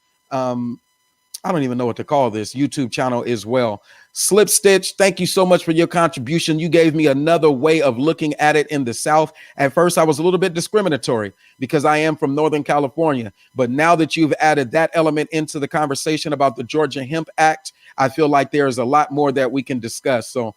I don't even know what to call this YouTube channel as well. Slip Stitch, thank you so much for your contribution. You gave me another way of looking at it in the South. At first, I was a little bit discriminatory because I am from Northern California. But now that you've added that element into the conversation about the Georgia Hemp Act, I feel like there is a lot more that we can discuss. So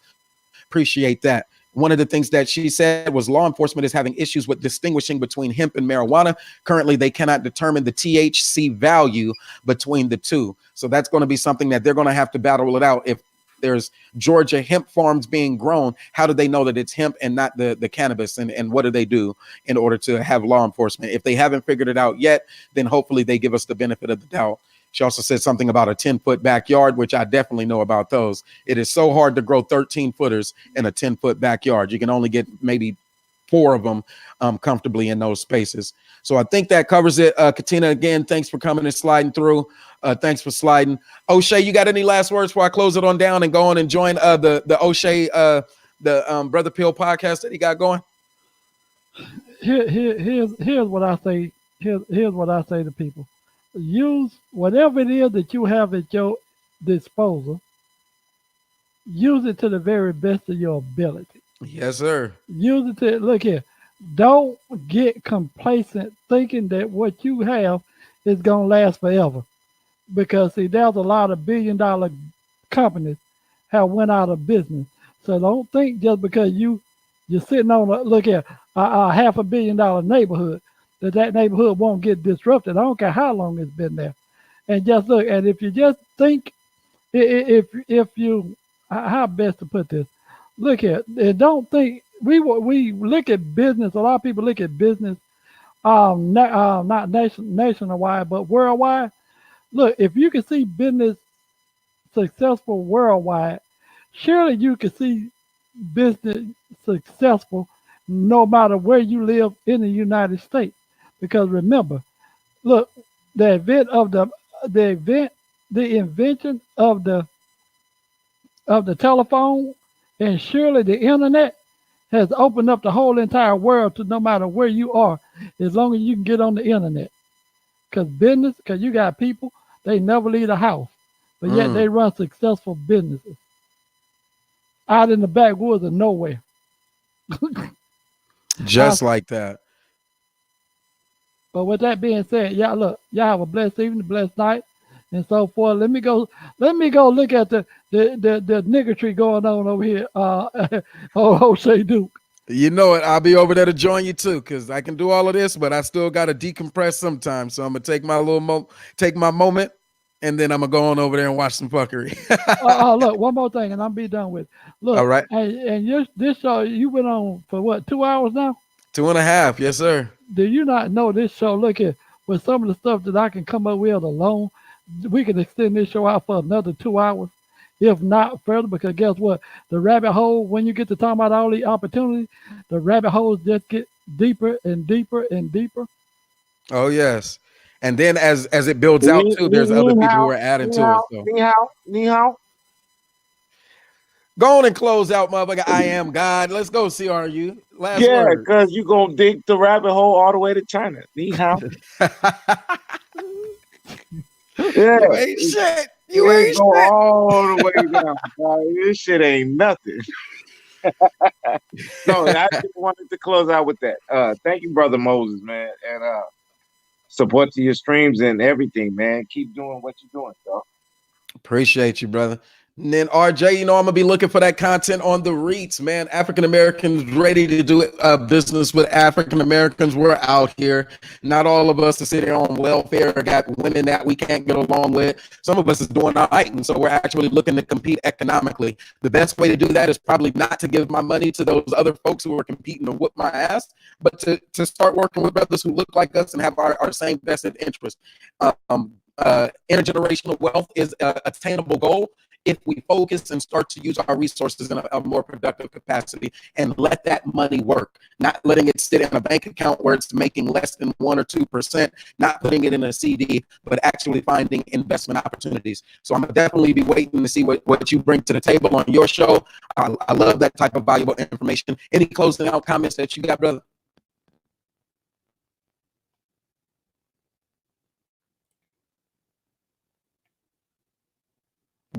appreciate that. One of the things that she said was law enforcement is having issues with distinguishing between hemp and marijuana. Currently, they cannot determine the THC value between the two. So that's going to be something that they're going to have to battle it out. If there's Georgia hemp farms being grown, how do they know that it's hemp and not the cannabis? And what do they do in order to have law enforcement? If they haven't figured it out yet, then hopefully they give us the benefit of the doubt. She also said something about a 10-foot backyard, which I definitely know about those. It is so hard to grow 13-footers in a 10-foot backyard. You can only get maybe 4 of them comfortably in those spaces. So I think that covers it. Katina, again, thanks for coming and sliding through. Thanks for sliding. O'Shea, you got any last words before I close it on down and go on and join the O'Shea, the Brother Pill podcast that he got going? Here's what I say. Here's what I say to people. Use whatever it is that you have at your disposal. Use it to the very best of your ability. Yes, sir. Use it to, look here, don't get complacent thinking that what you have is going to last forever. Because, see, there's a lot of billion-dollar companies have went out of business. So don't think just because you're sitting on, look here, a $500 million neighborhood, that neighborhood won't get disrupted. I don't care how long it's been there. And just look, and if you just think, if you, how best to put this? Look here, and don't think, we look at business, a lot of people look at business, not nationwide, but worldwide. Look, if you can see business successful worldwide, surely you can see business successful no matter where you live in the United States. Because remember, look, the invention of the telephone and surely the internet has opened up the whole entire world to no matter where you are, as long as you can get on the internet. Because you got people, they never leave the house, but yet they run successful businesses out in the backwoods of nowhere. Just like that. But with that being said, y'all have a blessed evening, blessed night, and so forth. Let me go look at the niggertree going on over here. O'Shea Duke. You know it. I'll be over there to join you too, because I can do all of this, but I still got to decompress sometimes. So I'm gonna take my moment, and then I'm gonna go on over there and watch some fuckery. Look, one more thing, and I'm be done with. Look, all right. And this show you been on for what, 2 hours now? 2.5, yes, sir. Do you not know this show? Look at with some of the stuff that I can come up with alone, we can extend this show out for another 2 hours, if not further. Because guess what? The rabbit hole, when you get to talk about all the opportunities, the rabbit holes just get deeper and deeper and deeper. Oh yes. And then as it builds out too, there's other people who are adding to it. So. Ni hao. Go on and close out, motherfucker. I am God. Let's go, CRU. Last word. Because you're going to dig the rabbit hole all the way to China. Ni hao. You ain't shit. You ain't go shit. All the way down. This shit ain't nothing. So I just wanted to close out with that. Thank you, Brother Moses, man. And support to your streams and everything, man. Keep doing what you're doing, dog. Appreciate you, brother. And then RJ, you know, I'm gonna be looking for that content on the REITs, man. African Americans ready to do business with African Americans. We're out here. Not all of us are sitting on welfare, got women that we can't get along with. Some of us is doing all right, and so we're actually looking to compete economically. The best way to do that is probably not to give my money to those other folks who are competing to whoop my ass, but to start working with brothers who look like us and have our same vested interest. Intergenerational wealth is an attainable goal if we focus and start to use our resources in a more productive capacity and let that money work, not letting it sit in a bank account where it's making less than 1 or 2%, not putting it in a CD, but actually finding investment opportunities. So I'm gonna definitely be waiting to see what you bring to the table on your show. I love that type of valuable information. Any closing out comments that you got, brother?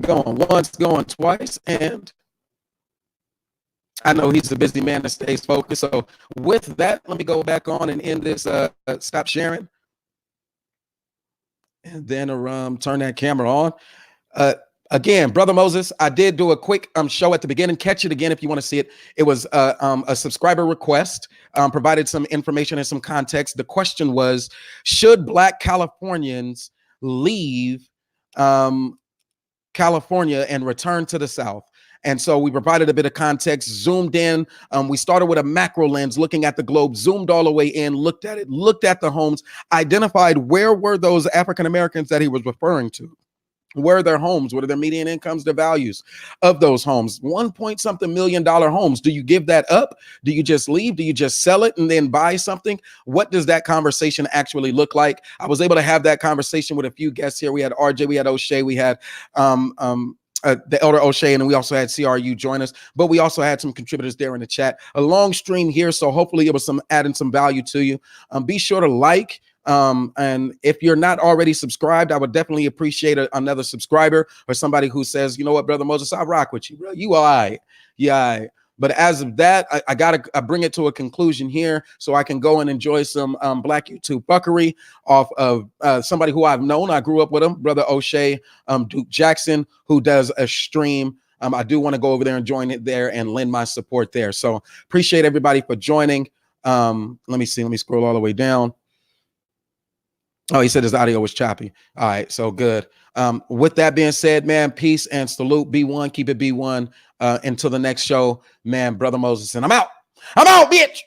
Going once, going twice, and I know he's a busy man that stays focused. So with that, let me go back on and end this. Stop sharing, and then turn that camera on. Again, Brother Moses, I did do a quick show at the beginning. Catch it again if you want to see it. It was a subscriber request, provided some information and some context. The question was, should Black Californians leave California and return to the South? And so we provided a bit of context, zoomed in. We started with a macro lens, looking at the globe, zoomed all the way in, looked at it, looked at the homes, identified where were those African Americans that he was referring to. Where are their homes? What are their median incomes, their values of those homes? $1 million homes. Do you give that up? Do you just leave? Do you just sell it and then buy something? What does that conversation actually look like? I was able to have that conversation with a few guests here. We had RJ, we had O'Shea, we had the Elder O'Shea, and we also had CRU join us, but we also had some contributors there in the chat. A long stream here, so hopefully it was adding some value to you. Be sure to like. And if you're not already subscribed, I would definitely appreciate another subscriber or somebody who says, you know what, Brother Moses, I rock with you, bro. You all right. Yeah. But as of that, I bring it to a conclusion here so I can go and enjoy some Black YouTube buckery off of somebody who I've known. I grew up with him, Brother O'Shea, Duke Jackson, who does a stream. I do want to go over there and join it there and lend my support there. So appreciate everybody for joining. Let me see. Let me scroll all the way down. Oh, he said his audio was choppy. All right, so good. With that being said, man, peace and salute. B1, keep it B1. Until the next show, man, Brother Moses, and I'm out. I'm out, bitch.